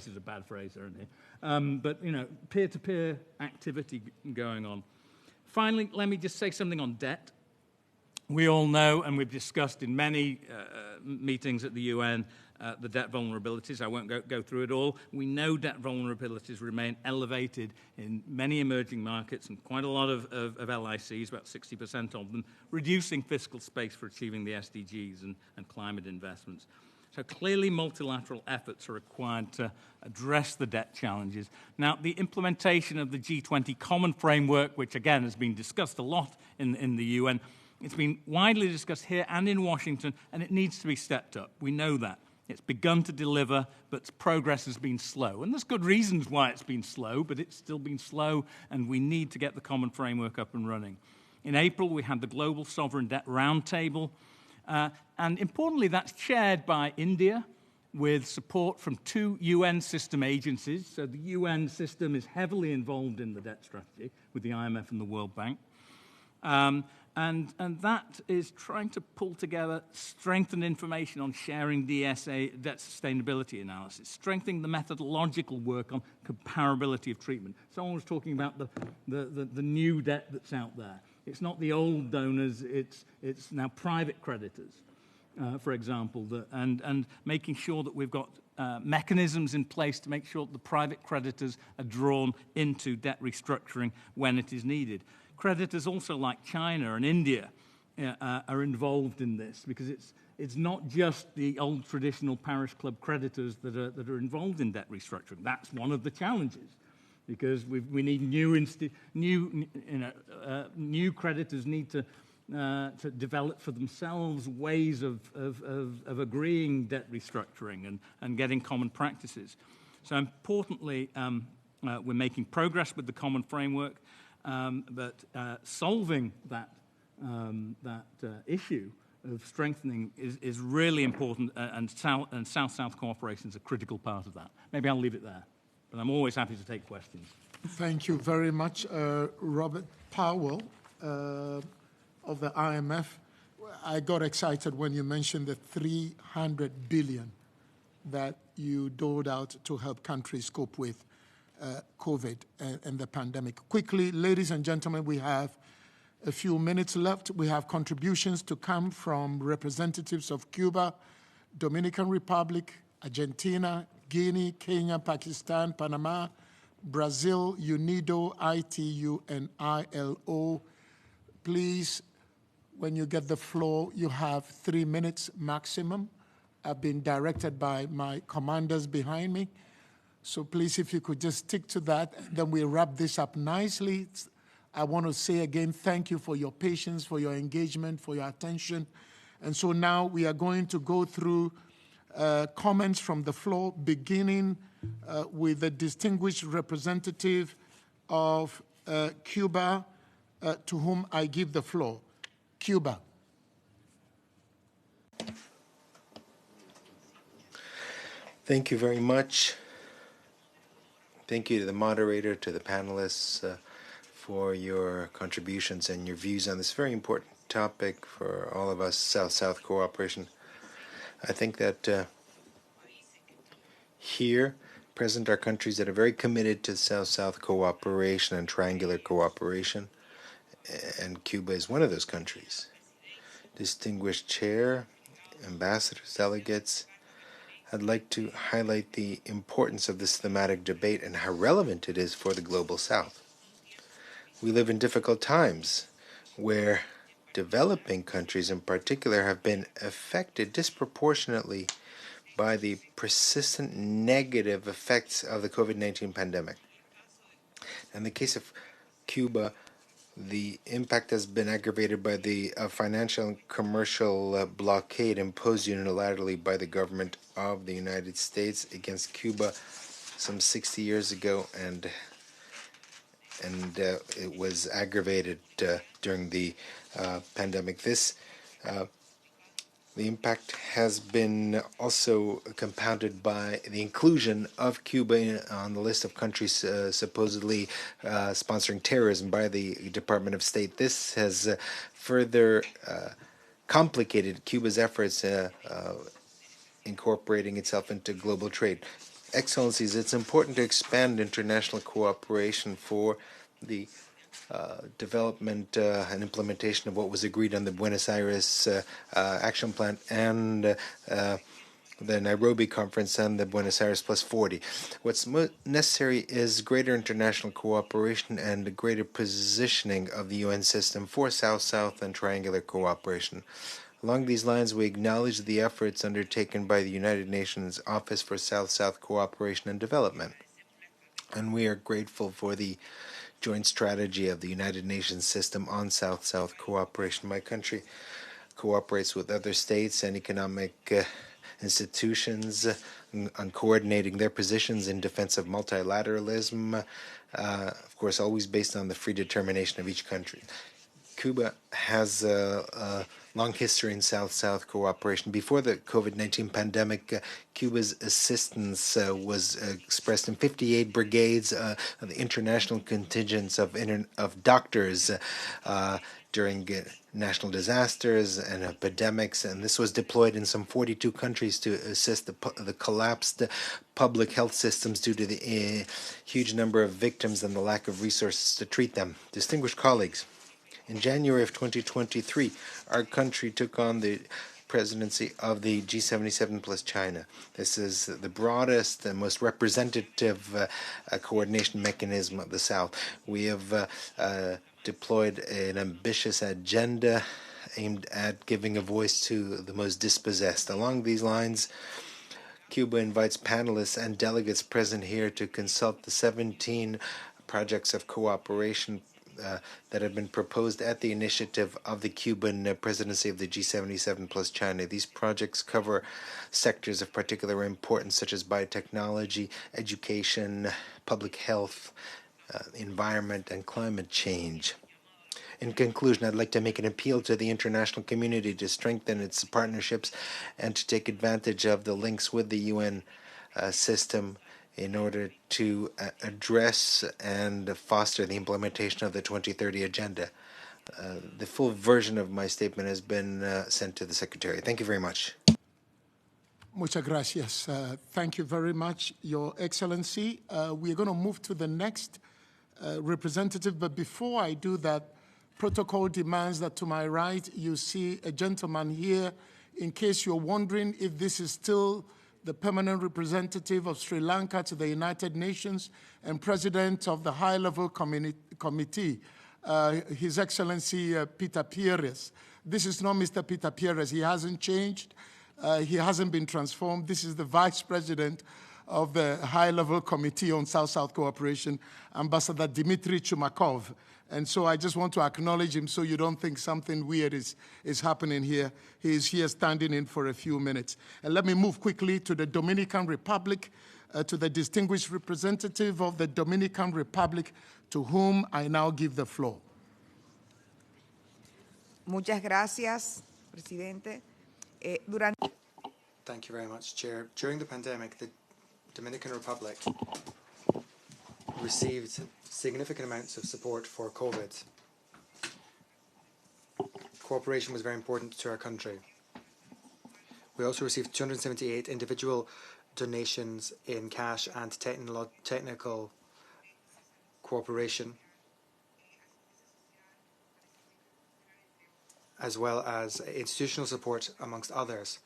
is a bad phrase, isn't it? But peer-to-peer activity going on. Finally, let me just say something on debt. We all know, and we've discussed in many meetings at the UN, the debt vulnerabilities. I won't go through it all. We know debt vulnerabilities remain elevated in many emerging markets and quite a lot of LICs, about 60% of them, reducing fiscal space for achieving the SDGs and climate investments. So clearly multilateral efforts are required to address the debt challenges. Now, the implementation of the G20 Common Framework, which again has been discussed a lot in the UN, it's been widely discussed here and in Washington, and it needs to be stepped up. We know that. It's begun to deliver, but progress has been slow. And there's good reasons why it's been slow, but it's still been slow, and we need to get the Common Framework up and running. In April, we had the Global Sovereign Debt Roundtable, and importantly, that's chaired by India with support from 2 UN system agencies. So the UN system is heavily involved in the debt strategy with the IMF and the World Bank. And that is trying to pull together strengthened information on sharing DSA, debt sustainability analysis, strengthening the methodological work on comparability of treatment. Someone was talking about the new debt that's out there. It's not the old donors, it's now private creditors, for example, and making sure that we've got mechanisms in place to make sure that the private creditors are drawn into debt restructuring when it is needed. Creditors also like China and India are involved in this because it's not just the old traditional parish club creditors that are involved in debt restructuring. That's one of the challenges because we need new creditors need to develop for themselves ways of agreeing debt restructuring and getting common practices. So importantly, we're making progress with the common framework. But solving that issue of strengthening is really important, and South-South cooperation is a critical part of that. Maybe I'll leave it there, but I'm always happy to take questions. Thank you very much, Robert Powell of the IMF. I got excited when you mentioned the $300 billion that you doled out to help countries cope with COVID and the pandemic. Quickly, ladies and gentlemen, we have a few minutes left. We have contributions to come from representatives of Cuba, Dominican Republic, Argentina, Guinea, Kenya, Pakistan, Panama, Brazil, UNIDO, ITU, and ILO. Please, when you get the floor, you have 3 minutes maximum. I've been directed by my commanders behind me. So please, if you could just stick to that, then we'll wrap this up nicely. I want to say again, thank you for your patience, for your engagement, for your attention. And so now we are going to go through comments from the floor, beginning with the distinguished representative of Cuba, to whom I give the floor. Cuba. Thank you very much. Thank you to the moderator, to the panelists for your contributions and your views on this very important topic for all of us, South-South cooperation. I think that here present are countries that are very committed to South-South cooperation and triangular cooperation, and Cuba is one of those countries. Distinguished chair, ambassadors, delegates, I'd like to highlight the importance of this thematic debate and how relevant it is for the Global South. We live in difficult times where developing countries in particular have been affected disproportionately by the persistent negative effects of the COVID-19 pandemic. In the case of Cuba, the impact has been aggravated by the financial and commercial blockade imposed unilaterally by the government of the United States against Cuba some 60 years ago, and it was aggravated during the pandemic. The impact has been also compounded by the inclusion of Cuba on the list of countries supposedly sponsoring terrorism by the Department of State. This has further complicated Cuba's efforts incorporating itself into global trade. Excellencies, it's important to expand international cooperation for the development and implementation of what was agreed on the Buenos Aires Action Plan and the Nairobi conference and the Buenos Aires Plus 40. What's necessary is greater international cooperation and a greater positioning of the UN system for South-South and triangular cooperation. Along these lines, we acknowledge the efforts undertaken by the United Nations Office for South-South Cooperation and Development. And we are grateful for the joint strategy of the United Nations system on South-South cooperation. My country cooperates with other states and economic institutions on coordinating their positions in defense of multilateralism, of course, always based on the free determination of each country. Cuba has a long history in South-South cooperation. Before the COVID-19 pandemic, Cuba's assistance was expressed in 58 brigades of the international contingents of doctors during national disasters and epidemics, and this was deployed in some 42 countries to assist the collapsed public health systems due to the huge number of victims and the lack of resources to treat them. Distinguished colleagues, in January of 2023, our country took on the presidency of the G77 plus China. This is the broadest and most representative coordination mechanism of the South. We have deployed an ambitious agenda aimed at giving a voice to the most dispossessed. Along these lines, Cuba invites panelists and delegates present here to consult the 17 projects of cooperation that have been proposed at the initiative of the Cuban presidency of the G77 plus China. These projects cover sectors of particular importance such as biotechnology, education, public health, environment, and climate change. In conclusion, I'd like to make an appeal to the international community to strengthen its partnerships and to take advantage of the links with the UN system in order to address and foster the implementation of the 2030 Agenda. The full version of my statement has been sent to the Secretary. Thank you very much. Muchas gracias. Thank you very much, Your Excellency. We're going to move to the next representative, but before I do that, protocol demands that to my right you see a gentleman here, in case you're wondering if this is still the permanent representative of Sri Lanka to the United Nations and president of the high-level committee, His Excellency Peter Pierres. This is not Mr. Peter Pierres. He hasn't changed. He hasn't been transformed. This is the vice president of the high-level committee on South-South cooperation, Ambassador Dmitry Chumakov. And so I just want to acknowledge him so you don't think something weird is happening here. He is here standing in for a few minutes. And let me move quickly to the Dominican Republic, to the distinguished representative of the Dominican Republic, to whom I now give the floor. Muchas gracias, Presidente. Thank you very much, Chair. During the pandemic, the Dominican Republic received significant amounts of support for COVID. Cooperation was very important to our country. We also received 278 individual donations in cash and technical cooperation, as well as institutional support, amongst others.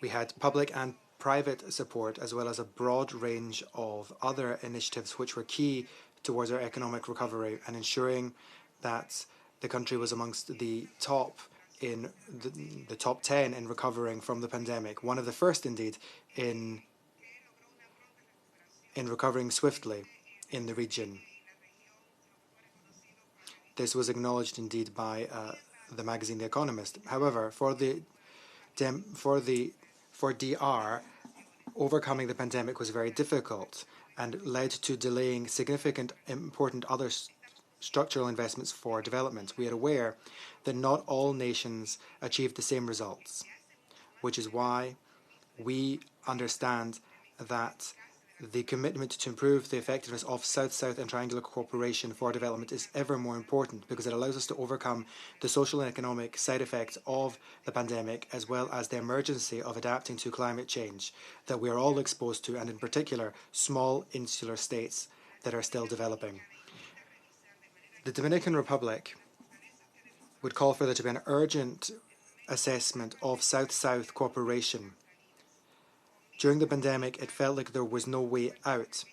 We had public and private support, as well as a broad range of other initiatives which were key towards our economic recovery and ensuring that the country was amongst the top in the top 10 in recovering from the pandemic. One of the first, indeed, in recovering swiftly in the region. This was acknowledged, indeed, by the magazine The Economist. However, for DR, overcoming the pandemic was very difficult and led to delaying significant, important other structural investments for development. We are aware that not all nations achieved the same results, which is why we understand that the commitment to improve the effectiveness of South-South and triangular cooperation for development is ever more important, because it allows us to overcome the social and economic side effects of the pandemic, as well as the emergency of adapting to climate change that we are all exposed to, and in particular small insular states that are still developing. The Dominican Republic would call for there to be an urgent assessment of South-South cooperation During the pandemic, it felt like there was no way out.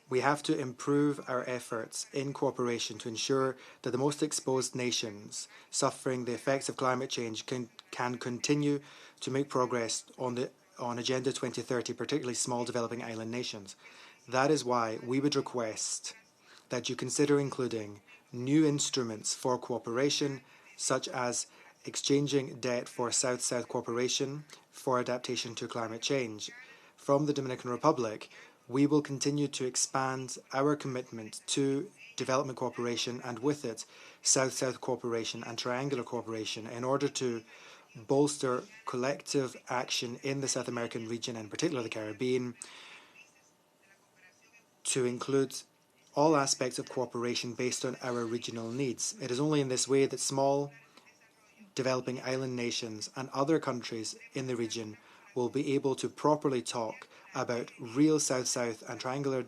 We have to improve our efforts in cooperation to ensure that the most exposed nations suffering the effects of climate change can continue to make progress on Agenda 2030, particularly small developing island nations. That is why we would request that you consider including new instruments for cooperation, such as exchanging debt for South-South cooperation for adaptation to climate change. From the Dominican Republic, we will continue to expand our commitment to development cooperation and with it South-South cooperation and triangular cooperation in order to bolster collective action in the South American region, and in particular the Caribbean, to include all aspects of cooperation based on our regional needs. It is only in this way that small developing island nations and other countries in the region will be able to properly talk about real South-South and triangular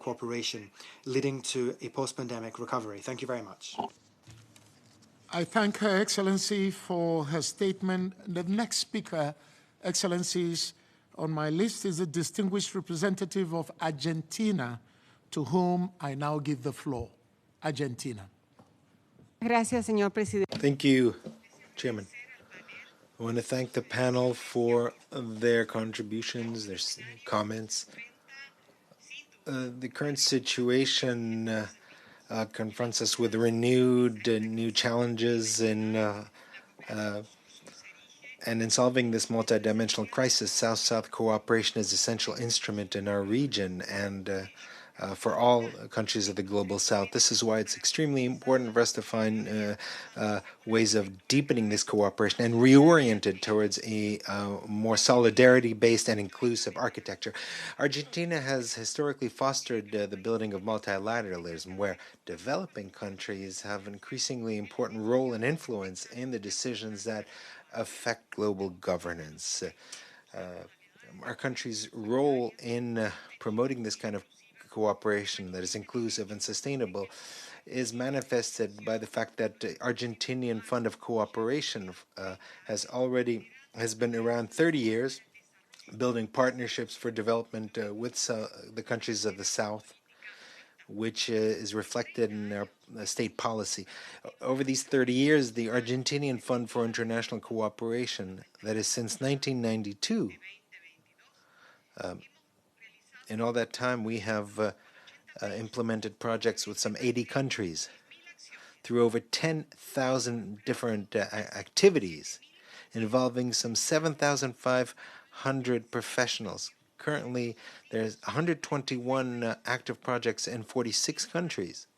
cooperation leading to a post-pandemic recovery. Thank you very much. I thank Her Excellency for her statement. The next speaker, Excellencies, on my list is the distinguished representative of Argentina, to whom I now give the floor. Argentina. Gracias, señor presidente. Thank you, Chairman. I want to thank the panel for their contributions, their comments. The current situation confronts us with renewed new challenges and in solving this multidimensional crisis, South-South cooperation is an essential instrument in our region and for all countries of the Global South. This is why it's extremely important for us to find ways of deepening this cooperation and reorient it towards a more solidarity-based and inclusive architecture. Argentina has historically fostered the building of multilateralism, where developing countries have an increasingly important role and influence in the decisions that affect global governance. Our country's role in promoting this kind of cooperation that is inclusive and sustainable is manifested by the fact that the Argentinian Fund of Cooperation has been around 30 years, building partnerships for development with the countries of the South, which is reflected in our state policy. Over these 30 years, the Argentinian Fund for International Cooperation, that is since 1992, in all that time, we have implemented projects with some 80 countries through over 10,000 different activities involving some 7,500 professionals. Currently, there's 121 active projects in 46 countries.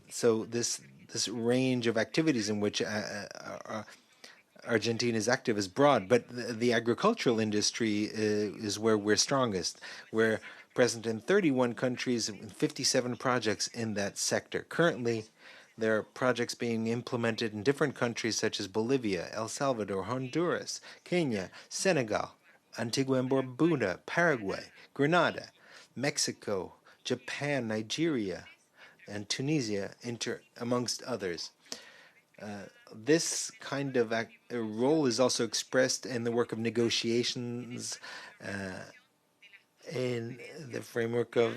So this range of activities in which Argentina is active is broad, but the agricultural industry is where we're strongest. We're present in 31 countries and 57 projects in that sector. Currently, there are projects being implemented in different countries such as Bolivia, El Salvador, Honduras, Kenya, Senegal, Antigua and Barbuda, Paraguay, Grenada, Mexico, Japan, Nigeria, and Tunisia, amongst others. This kind of role is also expressed in the work of negotiations in the framework of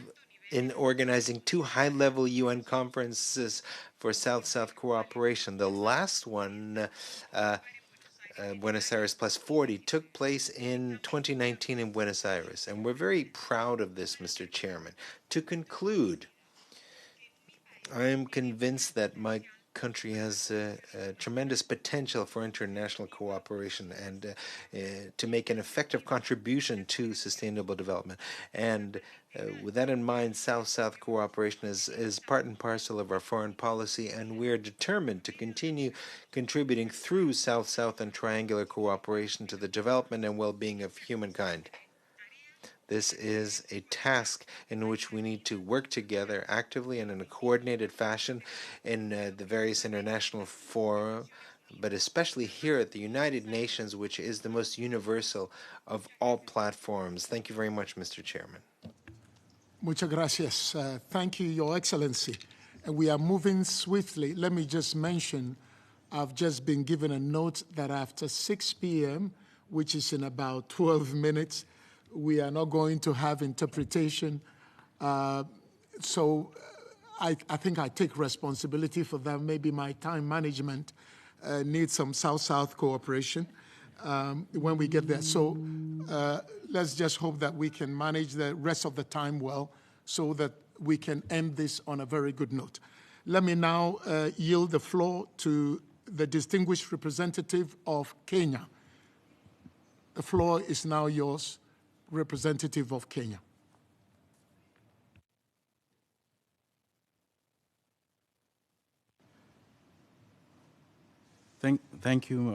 organizing 2 high-level UN conferences for South-South cooperation. The last one, Buenos Aires Plus 40, took place in 2019 in Buenos Aires, and we're very proud of this, Mr. Chairman. To conclude, I am convinced that my country has tremendous potential for international cooperation and to make an effective contribution to sustainable development. And with that in mind, South-South cooperation is part and parcel of our foreign policy, and we are determined to continue contributing through South-South and triangular cooperation to the development and well-being of humankind. This is a task in which we need to work together actively and in a coordinated fashion in the various international fora, but especially here at the United Nations, which is the most universal of all platforms. Thank you very much, Mr. Chairman. Muchas gracias. Thank you, Your Excellency. And we are moving swiftly. Let me just mention, I've just been given a note that after 6 p.m., which is in about 12 minutes. We are not going to have interpretation. So I think I take responsibility for that. Maybe my time management needs some South-South cooperation when we get there. So let's just hope that we can manage the rest of the time well so that we can end this on a very good note. Let me now yield the floor to the distinguished representative of Kenya. The floor is now yours, representative of Kenya. Thank you,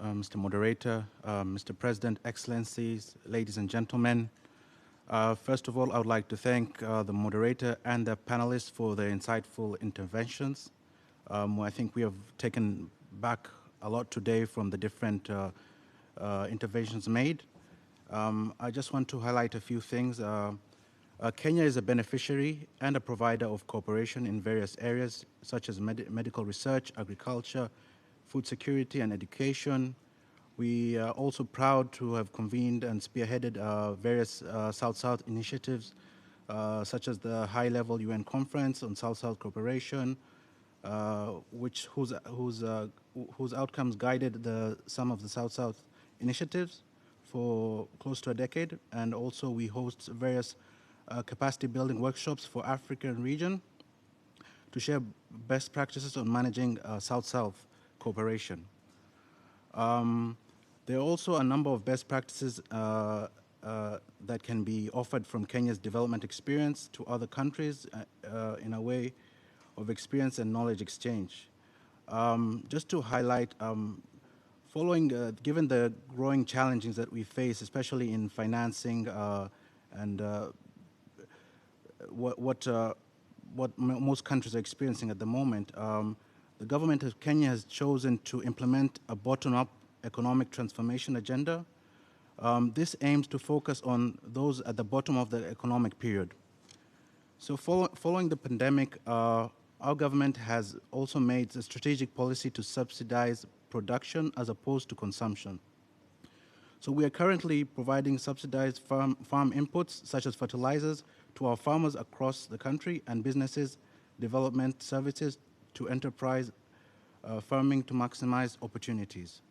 Mr. Moderator, Mr. President, Excellencies, ladies and gentlemen. First of all, I would like to thank the moderator and the panelists for their insightful interventions. I think we have taken back a lot today from the different interventions made. I just want to highlight a few things. Kenya is a beneficiary and a provider of cooperation in various areas, such as medical research, agriculture, food security, and education. We are also proud to have convened and spearheaded various South-South initiatives, such as the high-level UN Conference on South-South Cooperation, whose outcomes guided some of the South-South initiatives for close to a decade. And also we host various capacity-building workshops for African region to share best practices on managing South-South cooperation. There are also a number of best practices that can be offered from Kenya's development experience to other countries in a way of experience and knowledge exchange. Just to highlight, given the growing challenges that we face, especially in financing and what most countries are experiencing at the moment, the government of Kenya has chosen to implement a bottom-up economic transformation agenda. This aims to focus on those at the bottom of the economic period. So following the pandemic, our government has also made a strategic policy to subsidize production as opposed to consumption. So we are currently providing subsidized farm inputs, such as fertilizers, to our farmers across the country and businesses, development services to enterprise farming to maximize opportunities.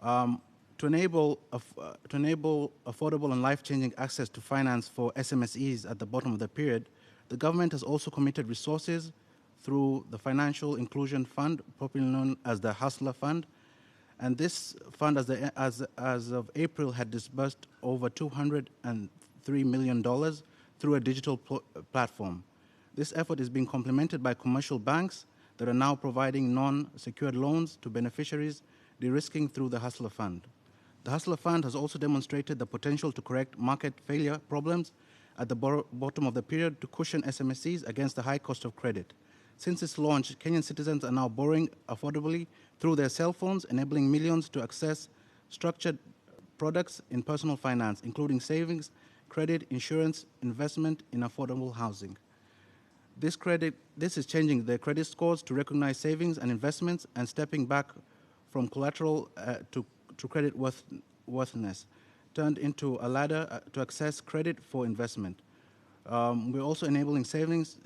To enable affordable and life-changing access to finance for SMSEs at the bottom of the period, the government has also committed resources through the Financial Inclusion Fund, popularly known as the Hustler Fund. And this fund, as of April, had disbursed over $203 million through a digital platform. This effort is being complemented by commercial banks that are now providing non-secured loans to beneficiaries, de-risking through the Hustler Fund. The Hustler Fund has also demonstrated the potential to correct market failure problems at the bottom of the period to cushion SMSEs against the high cost of credit. Since its launch, Kenyan citizens are now borrowing affordably through their cell phones, enabling millions to access structured products in personal finance, including savings, credit, insurance, investment in affordable housing. This is changing their credit scores to recognize savings and investments and stepping back from collateral to credit worthiness, turned into a ladder to access credit for investment. We're also enabling savings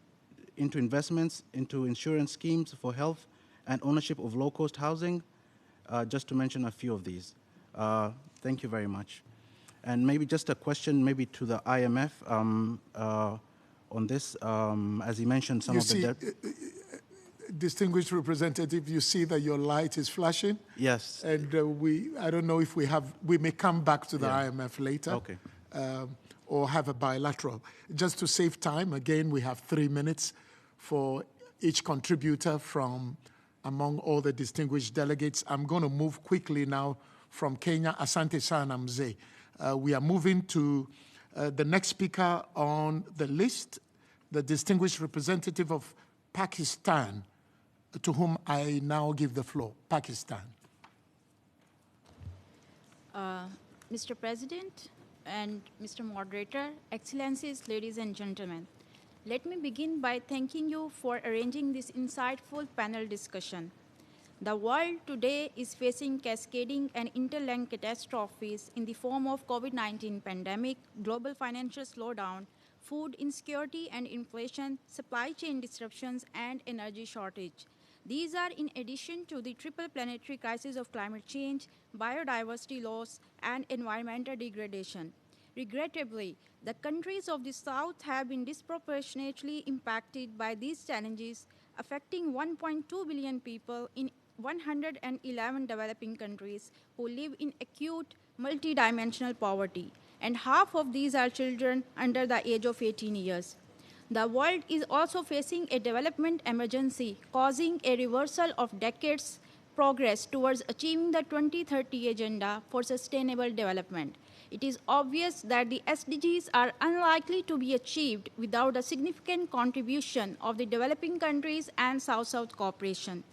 into investments, into insurance schemes for health and ownership of low-cost housing, just to mention a few of these. Thank you very much. And maybe just a question maybe to the IMF on this, as he mentioned some of the debt. Distinguished representative, you see that your light is flashing? Yes. And I don't know if we may come back to the IMF later. Okay. Or have a bilateral. Just to save time, again, we have 3 minutes for each contributor from among all the distinguished delegates. I'm going to move quickly now from Kenya. Asante sana mzee. We are moving to the next speaker on the list, the distinguished representative of Pakistan, to whom I now give the floor. Pakistan. Mr. President and Mr. Moderator, Excellencies, ladies and gentlemen, let me begin by thanking you for arranging this insightful panel discussion. The world today is facing cascading and interlinked catastrophes in the form of COVID-19 pandemic, global financial slowdown, food insecurity and inflation, supply chain disruptions, and energy shortage. These are in addition to the triple planetary crisis of climate change, biodiversity loss, and environmental degradation. Regrettably, the countries of the South have been disproportionately impacted by these challenges, affecting 1.2 billion people in 111 developing countries who live in acute multidimensional poverty, and half of these are children under the age of 18 years. The world is also facing a development emergency, causing a reversal of decades' progress towards achieving the 2030 Agenda for Sustainable Development. It is obvious that the SDGs are unlikely to be achieved without a significant contribution of the developing countries and South-South cooperation.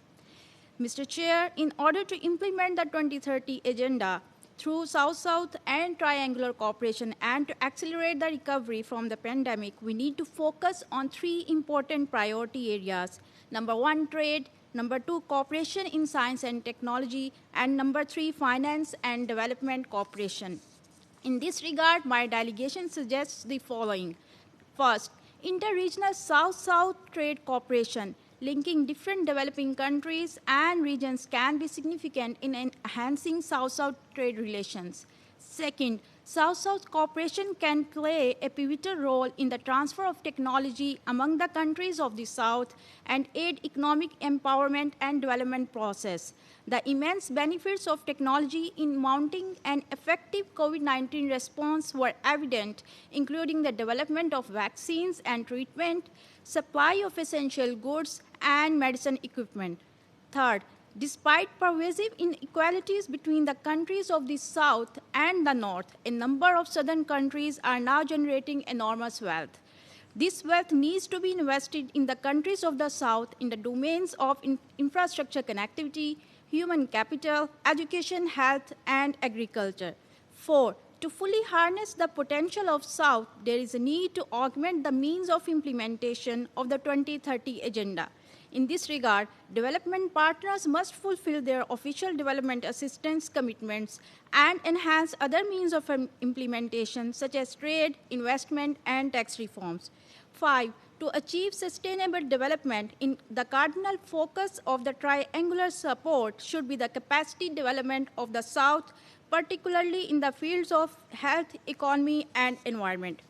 Mr. Chair, in order to implement the 2030 Agenda through South-South and triangular cooperation and to accelerate the recovery from the pandemic, we need to focus on three important priority areas. Number one, trade. Number two, cooperation in science and technology. And number three, finance and development cooperation. In this regard, my delegation suggests the following. First, interregional South-South trade cooperation linking different developing countries and regions can be significant in enhancing South-South trade relations. Second, South-South cooperation can play a pivotal role in the transfer of technology among the countries of the South and aid economic empowerment and development process. The immense benefits of technology in mounting an effective COVID-19 response were evident, including the development of vaccines and treatment, supply of essential goods, and medicine equipment. Third, despite pervasive inequalities between the countries of the South and the North, a number of southern countries are now generating enormous wealth. This wealth needs to be invested in the countries of the South in the domains of infrastructure connectivity, human capital, education, health, and agriculture. 4. To fully harness the potential of South, there is a need to augment the means of implementation of the 2030 Agenda. In this regard, development partners must fulfill their official development assistance commitments and enhance other means of implementation, such as trade, investment, and tax reforms. 5. To achieve sustainable development, the cardinal focus of the triangular support should be the capacity development of the South, particularly in the fields of health, economy, and environment.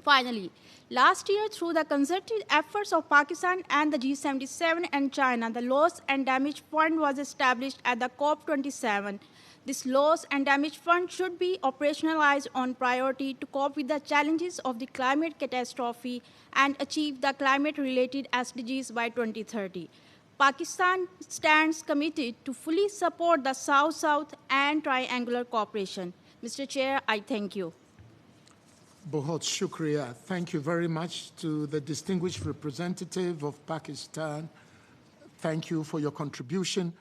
Finally, last year, through the concerted efforts of Pakistan and the G77 and China, the Loss and Damage Fund was established at the COP27. This Loss and Damage Fund should be operationalized on priority to cope with the challenges of the climate catastrophe and achieve the climate-related SDGs by 2030. Pakistan stands committed to fully support the South-South and triangular cooperation. Mr. Chair, I thank you. Bahut shukriya. Thank you very much to the distinguished representative of Pakistan. Thank you for your contribution.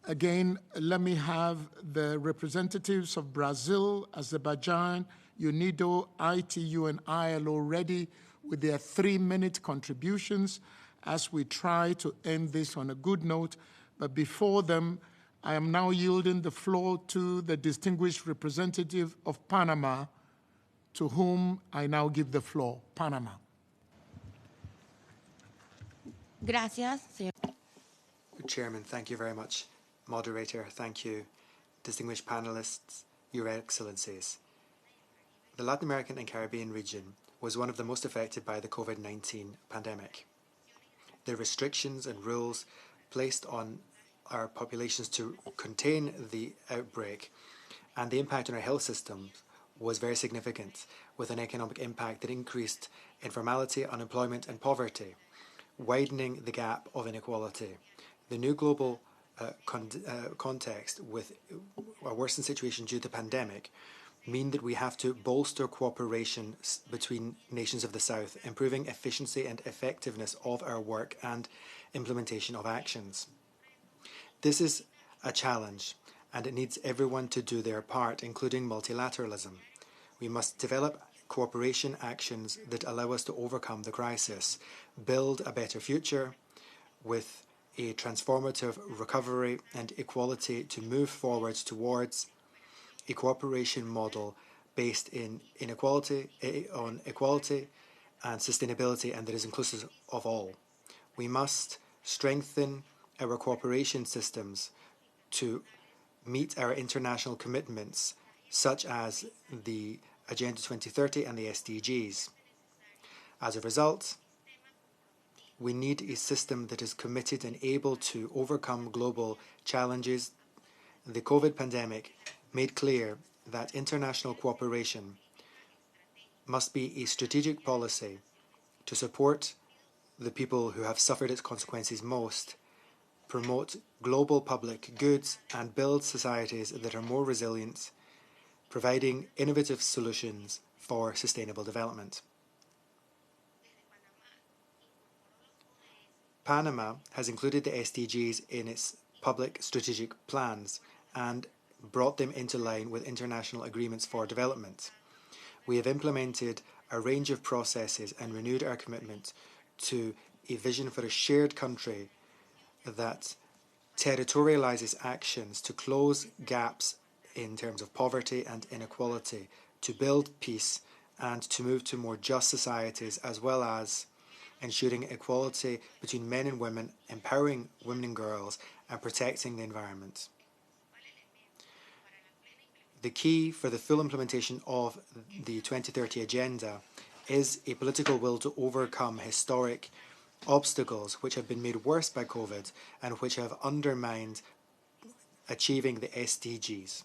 Again, let me have the representatives of Brazil, Azerbaijan, UNIDO, ITU, and ILO ready with their 3-minute contributions as we try to end this on a good note. But before them, I am now yielding the floor to the distinguished representative of Panama, to whom I now give the floor. Panama. Gracias, señor. Chairman, thank you very much. Moderator, thank you. Distinguished panelists, Your Excellencies. The Latin American and Caribbean region was one of the most affected by the COVID-19 pandemic. The restrictions and rules placed on our populations to contain the outbreak and the impact on our health systems was very significant, with an economic impact that increased informality, unemployment, and poverty, widening the gap of inequality. The new global context with a worsened situation due to the pandemic mean that we have to bolster cooperation between nations of the South, improving efficiency and effectiveness of our work and implementation of actions. This is a challenge, and it needs everyone to do their part, including multilateralism. We must develop cooperation actions that allow us to overcome the crisis, build a better future with a transformative recovery and equality to move forward towards a cooperation model based on equality and sustainability, and that is inclusive of all. We must strengthen our cooperation systems to meet our international commitments, such as the Agenda 2030 and the SDGs. As a result, we need a system that is committed and able to overcome global challenges. The COVID pandemic made clear that international cooperation must be a strategic policy to support the people who have suffered its consequences most, promote global public goods, and build societies that are more resilient, providing innovative solutions for sustainable development. Panama has included the SDGs in its public strategic plans and brought them into line with international agreements for development. We have implemented a range of processes and renewed our commitment to a vision for a shared country that territorializes actions to close gaps in terms of poverty and inequality, to build peace, and to move to more just societies, as well as ensuring equality between men and women, empowering women and girls, and protecting the environment. The key for the full implementation of the 2030 Agenda is a political will to overcome historic obstacles which have been made worse by COVID and which have undermined achieving the SDGs.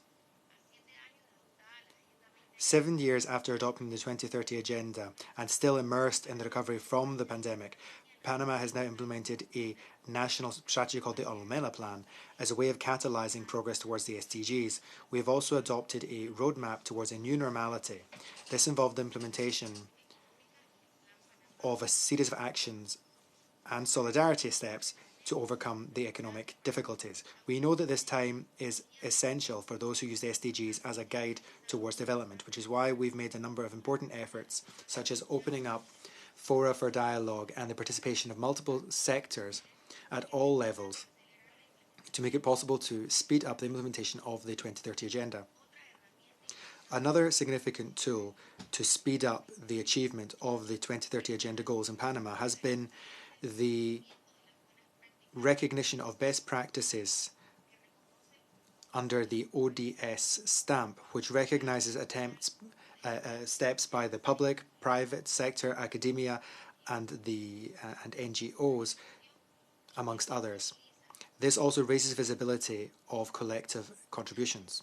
7 years after adopting the 2030 Agenda and still immersed in the recovery from the pandemic, Panama has now implemented a national strategy called the Olmela Plan as a way of catalysing progress towards the SDGs. We have also adopted a roadmap towards a new normality. This involved the implementation of a series of actions and solidarity steps to overcome the economic difficulties. We know that this time is essential for those who use the SDGs as a guide towards development, which is why we've made a number of important efforts, such as opening up fora for dialogue and the participation of multiple sectors at all levels to make it possible to speed up the implementation of the 2030 Agenda. Another significant tool to speed up the achievement of the 2030 Agenda goals in Panama has been the recognition of best practices under the ODS stamp, which recognizes steps by the public, private sector, academia, and NGOs, amongst others. This also raises visibility of collective contributions.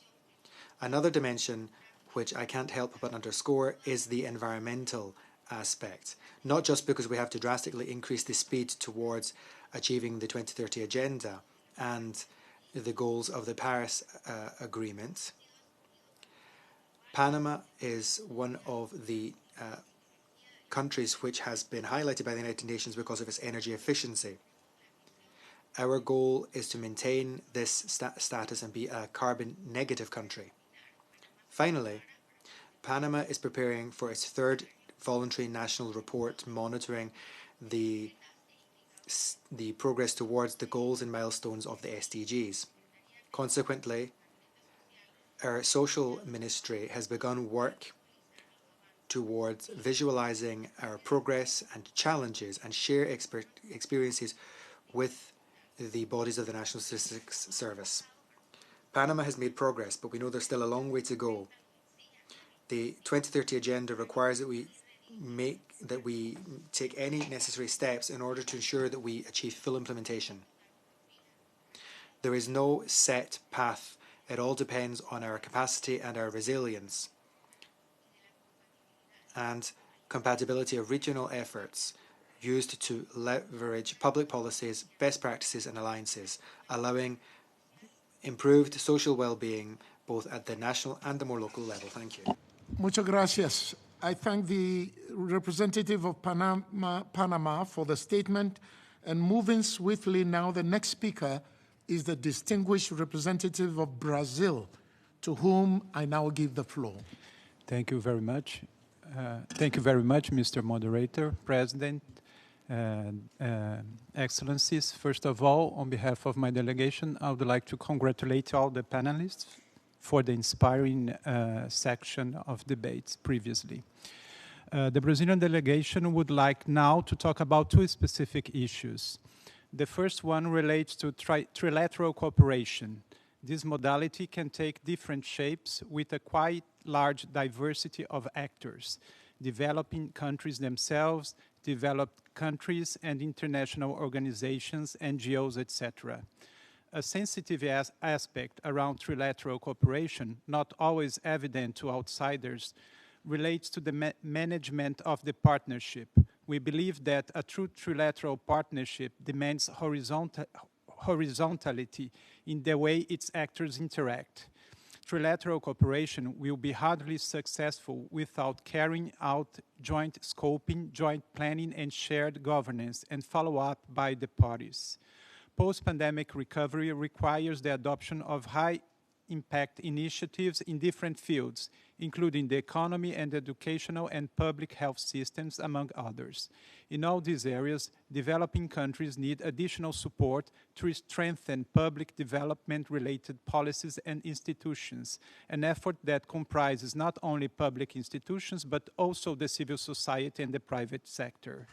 Another dimension which I can't help but underscore is the environmental aspect, not just because we have to drastically increase the speed towards achieving the 2030 Agenda and the goals of the Paris Agreement. Panama is one of the countries which has been highlighted by the United Nations because of its energy efficiency. Our goal is to maintain this status and be a carbon negative country. Finally, Panama is preparing for its third voluntary national report monitoring the progress towards the goals and milestones of the SDGs. Consequently, our social ministry has begun work towards visualizing our progress and challenges and share experiences with the bodies of the National Statistics Service. Panama has made progress, but we know there's still a long way to go. The 2030 Agenda requires that we take any necessary steps in order to ensure that we achieve full implementation. There is no set path. It all depends on our capacity and our resilience and compatibility of regional efforts used to leverage public policies, best practices and alliances, allowing improved social well-being both at the national and the more local level. Thank you. Muchas gracias. I thank the representative of Panama for the statement. And moving swiftly now, the next speaker is the distinguished representative of Brazil, to whom I now give the floor. Thank you very much. Thank you very much, Mr. Moderator, President, Excellencies, first of all, on behalf of my delegation, I would like to congratulate all the panelists for the inspiring section of debates previously. The Brazilian delegation would like now to talk about two specific issues. The first one relates to trilateral cooperation. This modality can take different shapes with a quite large diversity of actors, developing countries themselves, developed countries and international organizations, NGOs, etc. A sensitive aspect around trilateral cooperation, not always evident to outsiders, relates to the management of the partnership. We believe that a true trilateral partnership demands horizontality in the way its actors interact. Trilateral cooperation will be hardly successful without carrying out joint scoping, joint planning, and shared governance, and follow-up by the parties. Post-pandemic recovery requires the adoption of high-impact initiatives in different fields, including the economy and educational and public health systems, among others. In all these areas, developing countries need additional support to strengthen public development-related policies and institutions, an effort that comprises not only public institutions, but also the civil society and the private sector.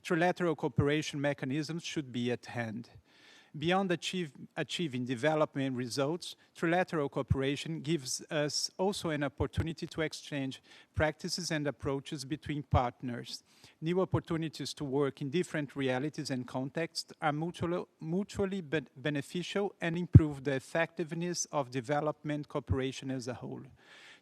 Trilateral cooperation mechanisms should be at hand. Beyond achieving development results, trilateral cooperation gives us also an opportunity to exchange practices and approaches between partners. New opportunities to work in different realities and contexts are mutually beneficial and improve the effectiveness of development cooperation as a whole.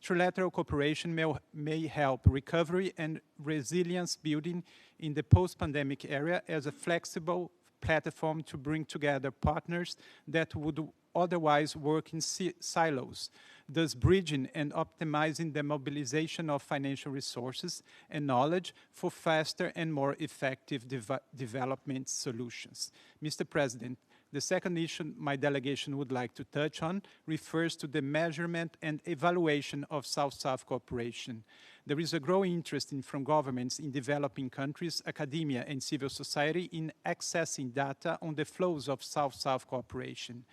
Trilateral cooperation may help recovery and resilience building in the post-pandemic era as a flexible platform to bring together partners that would otherwise work in silos, thus bridging and optimizing the mobilization of financial resources and knowledge for faster and more effective development solutions. Mr. President, the second issue my delegation would like to touch on refers to the measurement and evaluation of South-South cooperation. There is a growing interest from governments in developing countries, academia, and civil society in accessing data on the flows of South-South cooperation.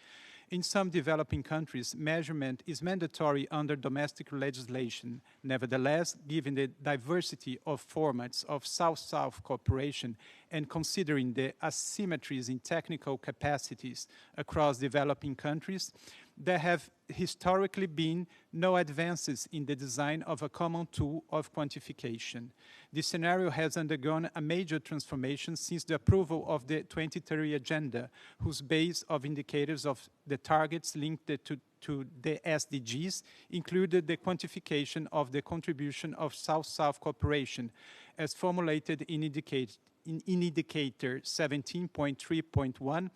In some developing countries, measurement is mandatory under domestic legislation. Nevertheless, given the diversity of formats of South-South cooperation and considering the asymmetries in technical capacities across developing countries, there have historically been no advances in the design of a common tool of quantification. This scenario has undergone a major transformation since the approval of the 2030 Agenda, whose base of indicators of the targets linked to the SDGs included the quantification of the contribution of South-South cooperation as formulated in indicator 17.3.1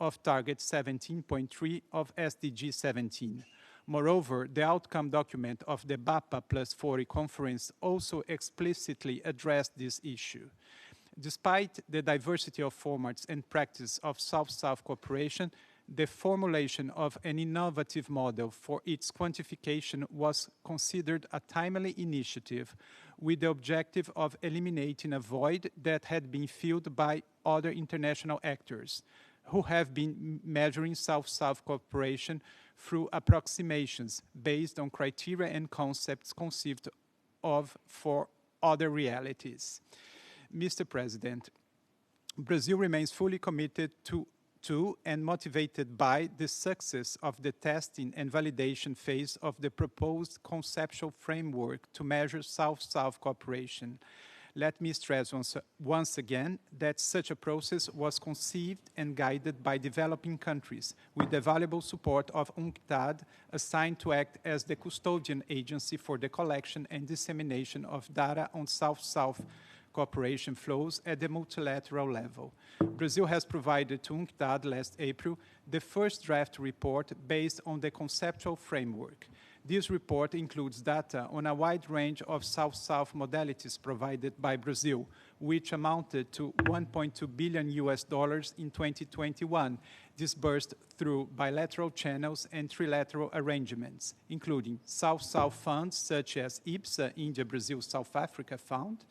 of target 17.3 of SDG 17. Moreover, the outcome document of the BAPA Plus 40 conference also explicitly addressed this issue. Despite the diversity of formats and practice of South-South cooperation, the formulation of an innovative model for its quantification was considered a timely initiative with the objective of eliminating a void that had been filled by other international actors who have been measuring South-South cooperation through approximations based on criteria and concepts conceived of for other realities. Mr. President, Brazil remains fully committed to and motivated by the success of the testing and validation phase of the proposed conceptual framework to measure South-South cooperation. Let me stress once again that such a process was conceived and guided by developing countries with the valuable support of UNCTAD, assigned to act as the custodian agency for the collection and dissemination of data on South-South cooperation flows at the multilateral level. Brazil has provided to UNCTAD last April the first draft report based on the conceptual framework. This report includes data on a wide range of South-South modalities provided by Brazil, which amounted to $1.2 billion in 2021, disbursed through bilateral channels and trilateral arrangements, including South-South funds such as IPSA, India, Brazil, South Africa Fund,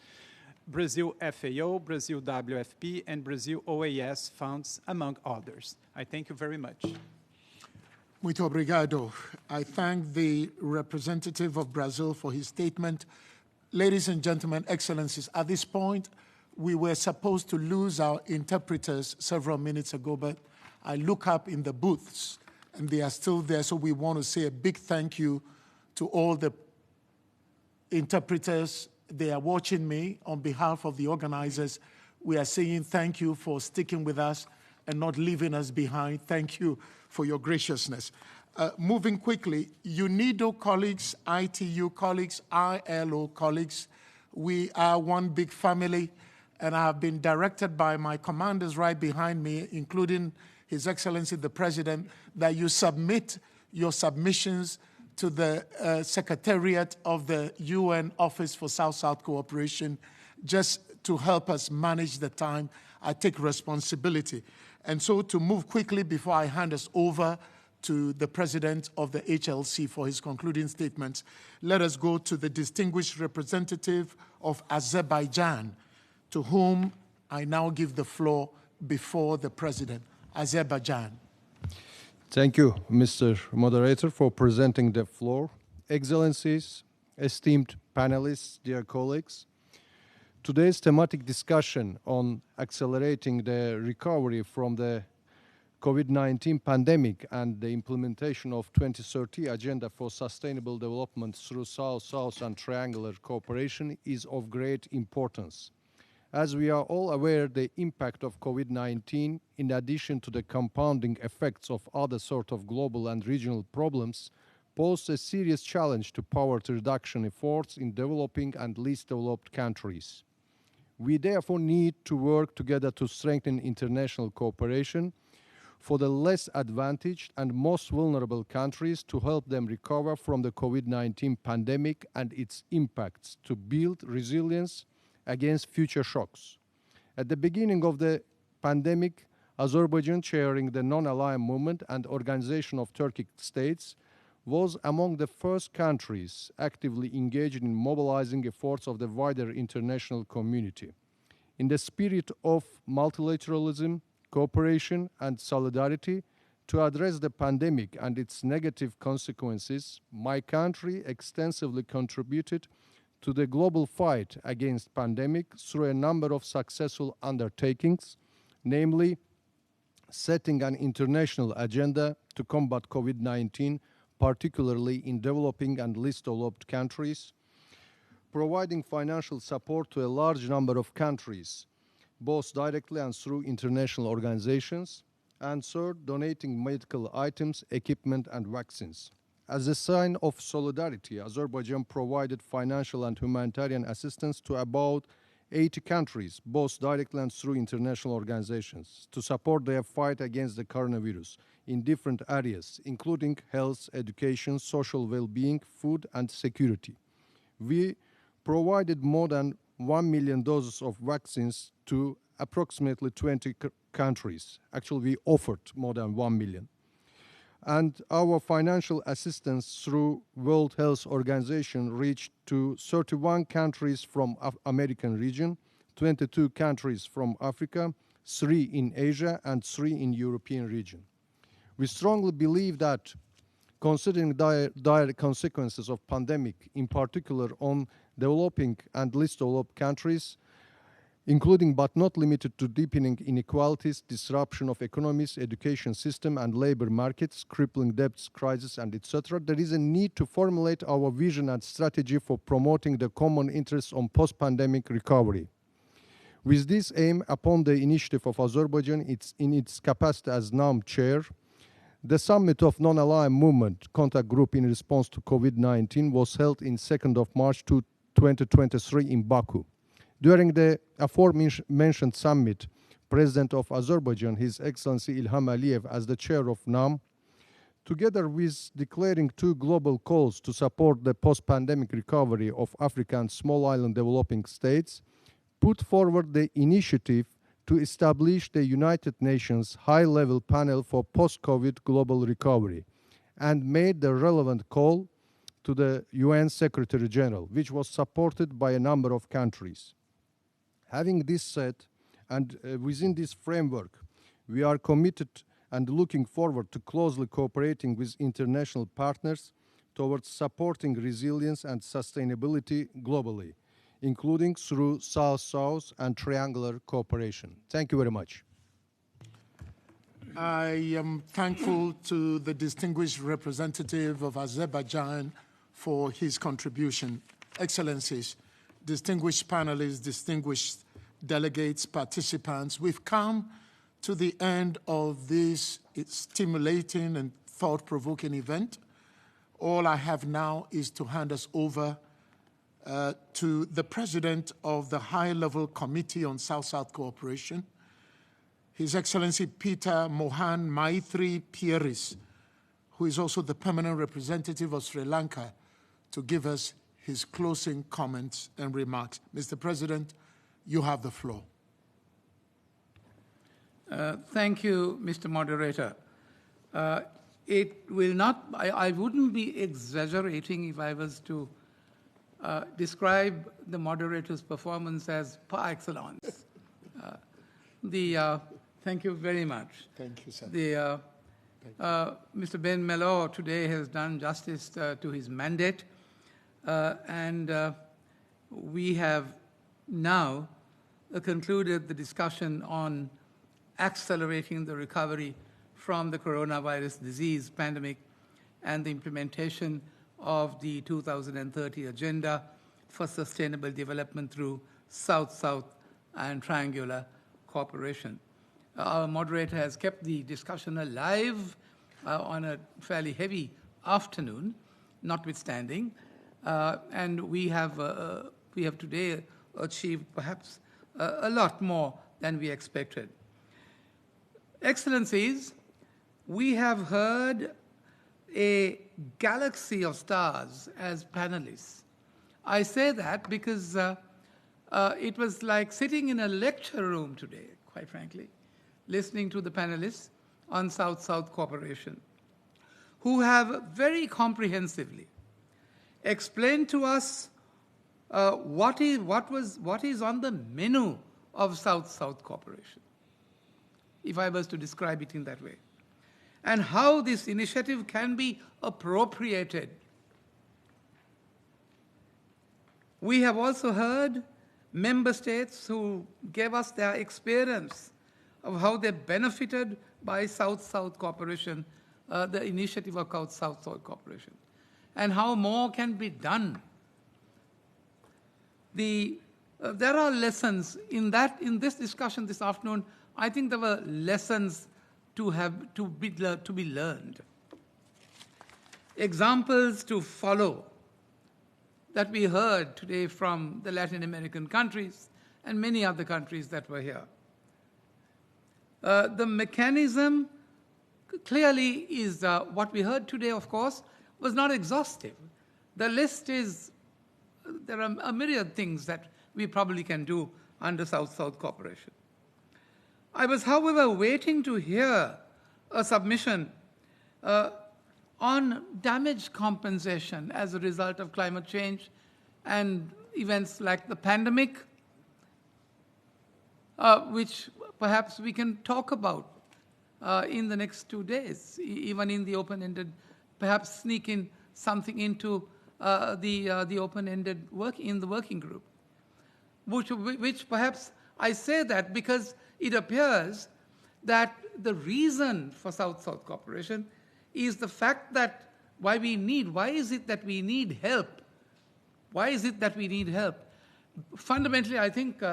Brazil FAO, Brazil WFP, and Brazil OAS funds, among others. I thank you very much. Muito obrigado. I thank the representative of Brazil for his statement. Ladies and gentlemen, excellencies, at this point, we were supposed to lose our interpreters several minutes ago, but I look up in the booths and they are still there, so we want to say a big thank you to all the interpreters. They are watching me. On behalf of the organizers, we are saying thank you for sticking with us and not leaving us behind. Thank you for your graciousness. Moving quickly, UNIDO colleagues, ITU colleagues, ILO colleagues, we are one big family, and I have been directed by my commanders right behind me, including His Excellency the President, that you submit your submissions to the Secretariat of the UN Office for South-South Cooperation, just to help us manage the time. I take responsibility. And so to move quickly before I hand us over to the President of the HLC for his concluding statements, let us go to the distinguished representative of Azerbaijan, to whom I now give the floor before the President. Azerbaijan. Thank you, Mr. Moderator, for presenting the floor. Excellencies, esteemed panelists, dear colleagues, today's thematic discussion on accelerating the recovery from the COVID-19 pandemic and the implementation of 2030 Agenda for Sustainable Development through South-South and Triangular Cooperation is of great importance. As we are all aware, the impact of COVID-19, in addition to the compounding effects of other sort of global and regional problems, pose a serious challenge to poverty reduction efforts in developing and least developed countries. We therefore need to work together to strengthen international cooperation for the less advantaged and most vulnerable countries, to help them recover from the COVID-19 pandemic and its impacts, to build resilience against future shocks. At the beginning of the pandemic, Azerbaijan, chairing the non-aligned movement and Organization of Turkic States, was among the first countries actively engaged in mobilizing efforts of the wider international community. In the spirit of multilateralism, cooperation and solidarity to address the pandemic and its negative consequences, my country extensively contributed to the global fight against pandemic through a number of successful undertakings, namely setting an international agenda to combat COVID-19, particularly in developing and least developed countries, providing financial support to a large number of countries, both directly and through international organizations, and third, donating medical items, equipment, and vaccines. As a sign of solidarity, Azerbaijan provided financial and humanitarian assistance to about 80 countries, both directly and through international organizations, to support their fight against the coronavirus in different areas, including health, education, social well-being, food, and security. We provided more than 1 million doses of vaccines to approximately 20 countries. Actually, we offered more than 1 million. And our financial assistance through World Health Organization reached to 31 countries from American region, 22 countries from Africa, 3 in Asia, and 3 in European region. We strongly believe that, considering dire consequences of pandemic, in particular on developing and least developed countries, including but not limited to deepening inequalities, disruption of economies, education system and labor markets, crippling debts crisis, and etc., there is a need to formulate our vision and strategy for promoting the common interests on post-pandemic recovery. With this aim, upon the initiative of Azerbaijan, in its capacity as NAM chair, the Summit of Non-Aligned Movement Contact Group in response to COVID-19 was held in 2nd of March 2023 in Baku. During the aforementioned summit, President of Azerbaijan, His Excellency Ilham Aliyev, as the chair of NAM, together with declaring 2 global calls to support the post-pandemic recovery of Africa and small island developing states, put forward the initiative to establish the United Nations High-Level Panel for Post-COVID Global Recovery, and made the relevant call to the UN Secretary General, which was supported by a number of countries. Having this said, and within this framework, we are committed and looking forward to closely cooperating with international partners towards supporting resilience and sustainability globally, including through South-South and triangular cooperation. Thank you very much. I am thankful to the distinguished representative of Azerbaijan for his contribution. Excellencies, distinguished panelists, distinguished delegates, participants, we've come to the end of this stimulating and thought-provoking event. All I have now is to hand us over to the President of the High-Level Committee on South-South Cooperation, His Excellency Peter Mohan Maitri Pieris, who is also the permanent representative of Sri Lanka, to give us his closing comments and remarks. Mr. President, you have the floor. Thank you, Mr. Moderator. It will not, I wouldn't be exaggerating if I was to describe the moderator's performance as par excellence. Thank you very much. Thank you, sir. Mr. Ben Melo today has done justice to his mandate, and we have now concluded the discussion on accelerating the recovery from the coronavirus disease pandemic and the implementation of the 2030 Agenda for Sustainable Development through South-South and Triangular Cooperation. Our moderator has kept the discussion alive on a fairly heavy afternoon, notwithstanding, and we have today achieved perhaps a lot more than we expected. Excellencies, we have heard a galaxy of stars as panelists. I say that because it was like sitting in a lecture room today, quite frankly, listening to the panelists on South-South cooperation, who have very comprehensively explained to us what is on the menu of South-South cooperation, if I was to describe it in that way, and how this initiative can be appropriated. We have also heard member states who gave us their experience of how they benefited by South-South cooperation, the initiative of South-South cooperation, and how more can be done. There are lessons in this discussion this afternoon. I think there were lessons to be learned, examples to follow that we heard today from the Latin American countries and many other countries that were here. The mechanism clearly is what we heard today, of course, was not exhaustive. The list is, there are a myriad things that we probably can do under South-South cooperation. I was, however, waiting to hear a submission on damage compensation as a result of climate change and events like the pandemic, which perhaps we can talk about in the next 2 days, even in the open-ended, perhaps sneak in something into the open-ended work in the working group, which perhaps I say that because it appears that the reason for South-South cooperation is the fact that why is it that we need help? Why is it that we need help? Fundamentally, I think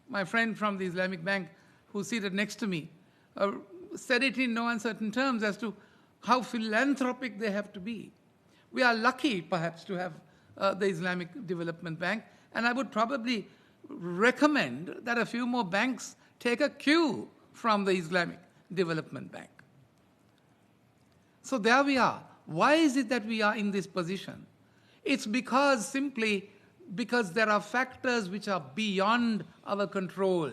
my friend from the Islamic Bank who's seated next to me said it in no uncertain terms as to how philanthropic they have to be. We are lucky, perhaps, to have the Islamic Development Bank, and I would probably recommend that a few more banks take a cue from the Islamic Development Bank. So there we are. Why is it that we are in this position? It's simply because there are factors which are beyond our control.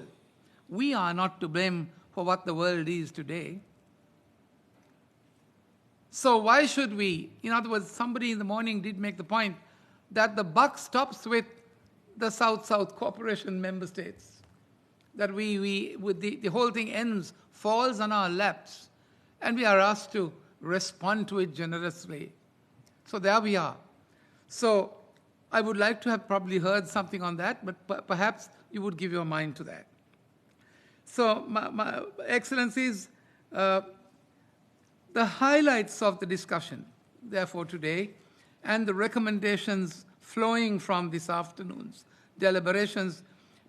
We are not to blame for what the world is today. So why should we? In other words, somebody in the morning did make the point that the buck stops with the South-South cooperation member states, that the whole thing falls on our laps, and we are asked to respond to it generously. So there we are. So I would like to have probably heard something on that, but perhaps you would give your mind to that. So, my Excellencies, the highlights of the discussion, therefore, today, and the recommendations flowing from this afternoon's deliberations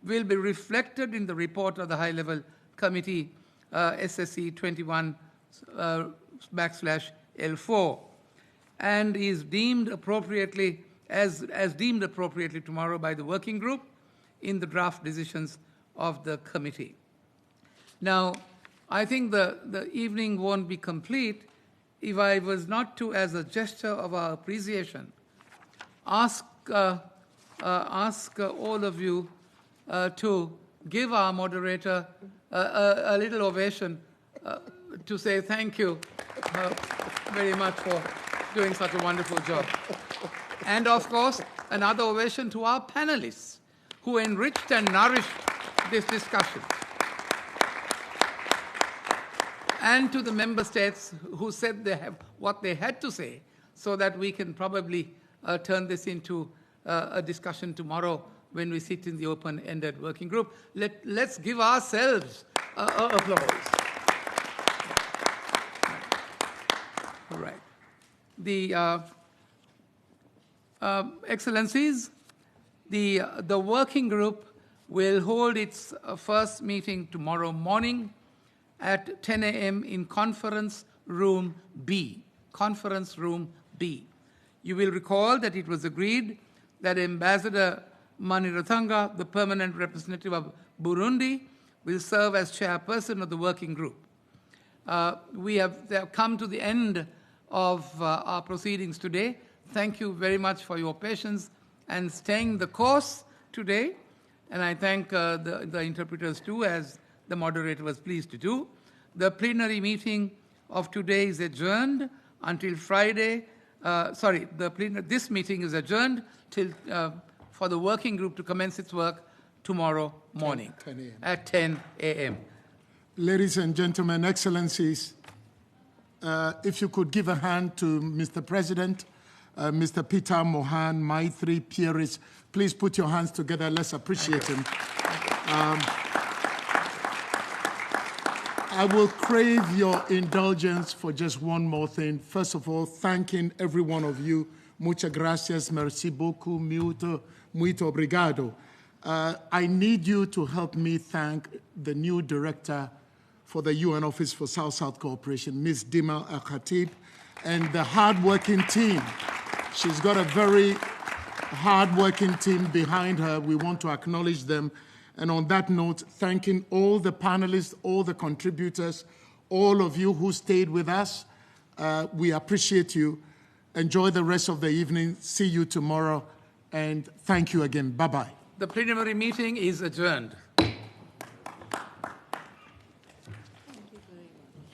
will be reflected in the report of the High-Level Committee, SSC 21/L4, and is deemed appropriately, as deemed appropriately tomorrow by the working group in the draft decisions of the committee. Now, I think the evening won't be complete if I was not to, as a gesture of our appreciation, ask all of you to give our moderator a little ovation to say thank you very much for doing such a wonderful job. And of course, another ovation to our panelists who enriched and nourished this discussion. And to the member states who said they have what they had to say, so that we can probably turn this into a discussion tomorrow when we sit in the open-ended working group. Let's give ourselves applause. All right. The Excellencies, the working group will hold its first meeting tomorrow morning at 10 a.m. in Conference Room B. Conference Room B. You will recall that it was agreed that Ambassador Maniratanga, the permanent representative of Burundi, will serve as chairperson of the working group. We have come to the end of our proceedings today. Thank you very much for your patience and staying the course today. And I thank the interpreters too, as the moderator was pleased to do. The plenary meeting of today is adjourned until Friday. This meeting is adjourned till for the working group to commence its work tomorrow morning 10 at 10 a.m. Ladies and gentlemen, Excellencies, if you could give a hand to Mr. President, Mr. Peter Mohan Maithri Pieris, please put your hands together. Let's appreciate him. I will crave your indulgence for just one more thing. First of all, thanking every one of you. Muchas gracias, merci beaucoup, muito obrigado. I need you to help me thank the new director for the UN Office for South-South Cooperation, Ms. Dima Al-Khatib, and the hard-working team. She's got a very hard-working team behind her. We want to acknowledge them. And on that note, thanking all the panelists, all the contributors, all of you who stayed with us. We appreciate you. Enjoy the rest of the evening. See you tomorrow. And thank you again. Bye-bye. The plenary meeting is adjourned.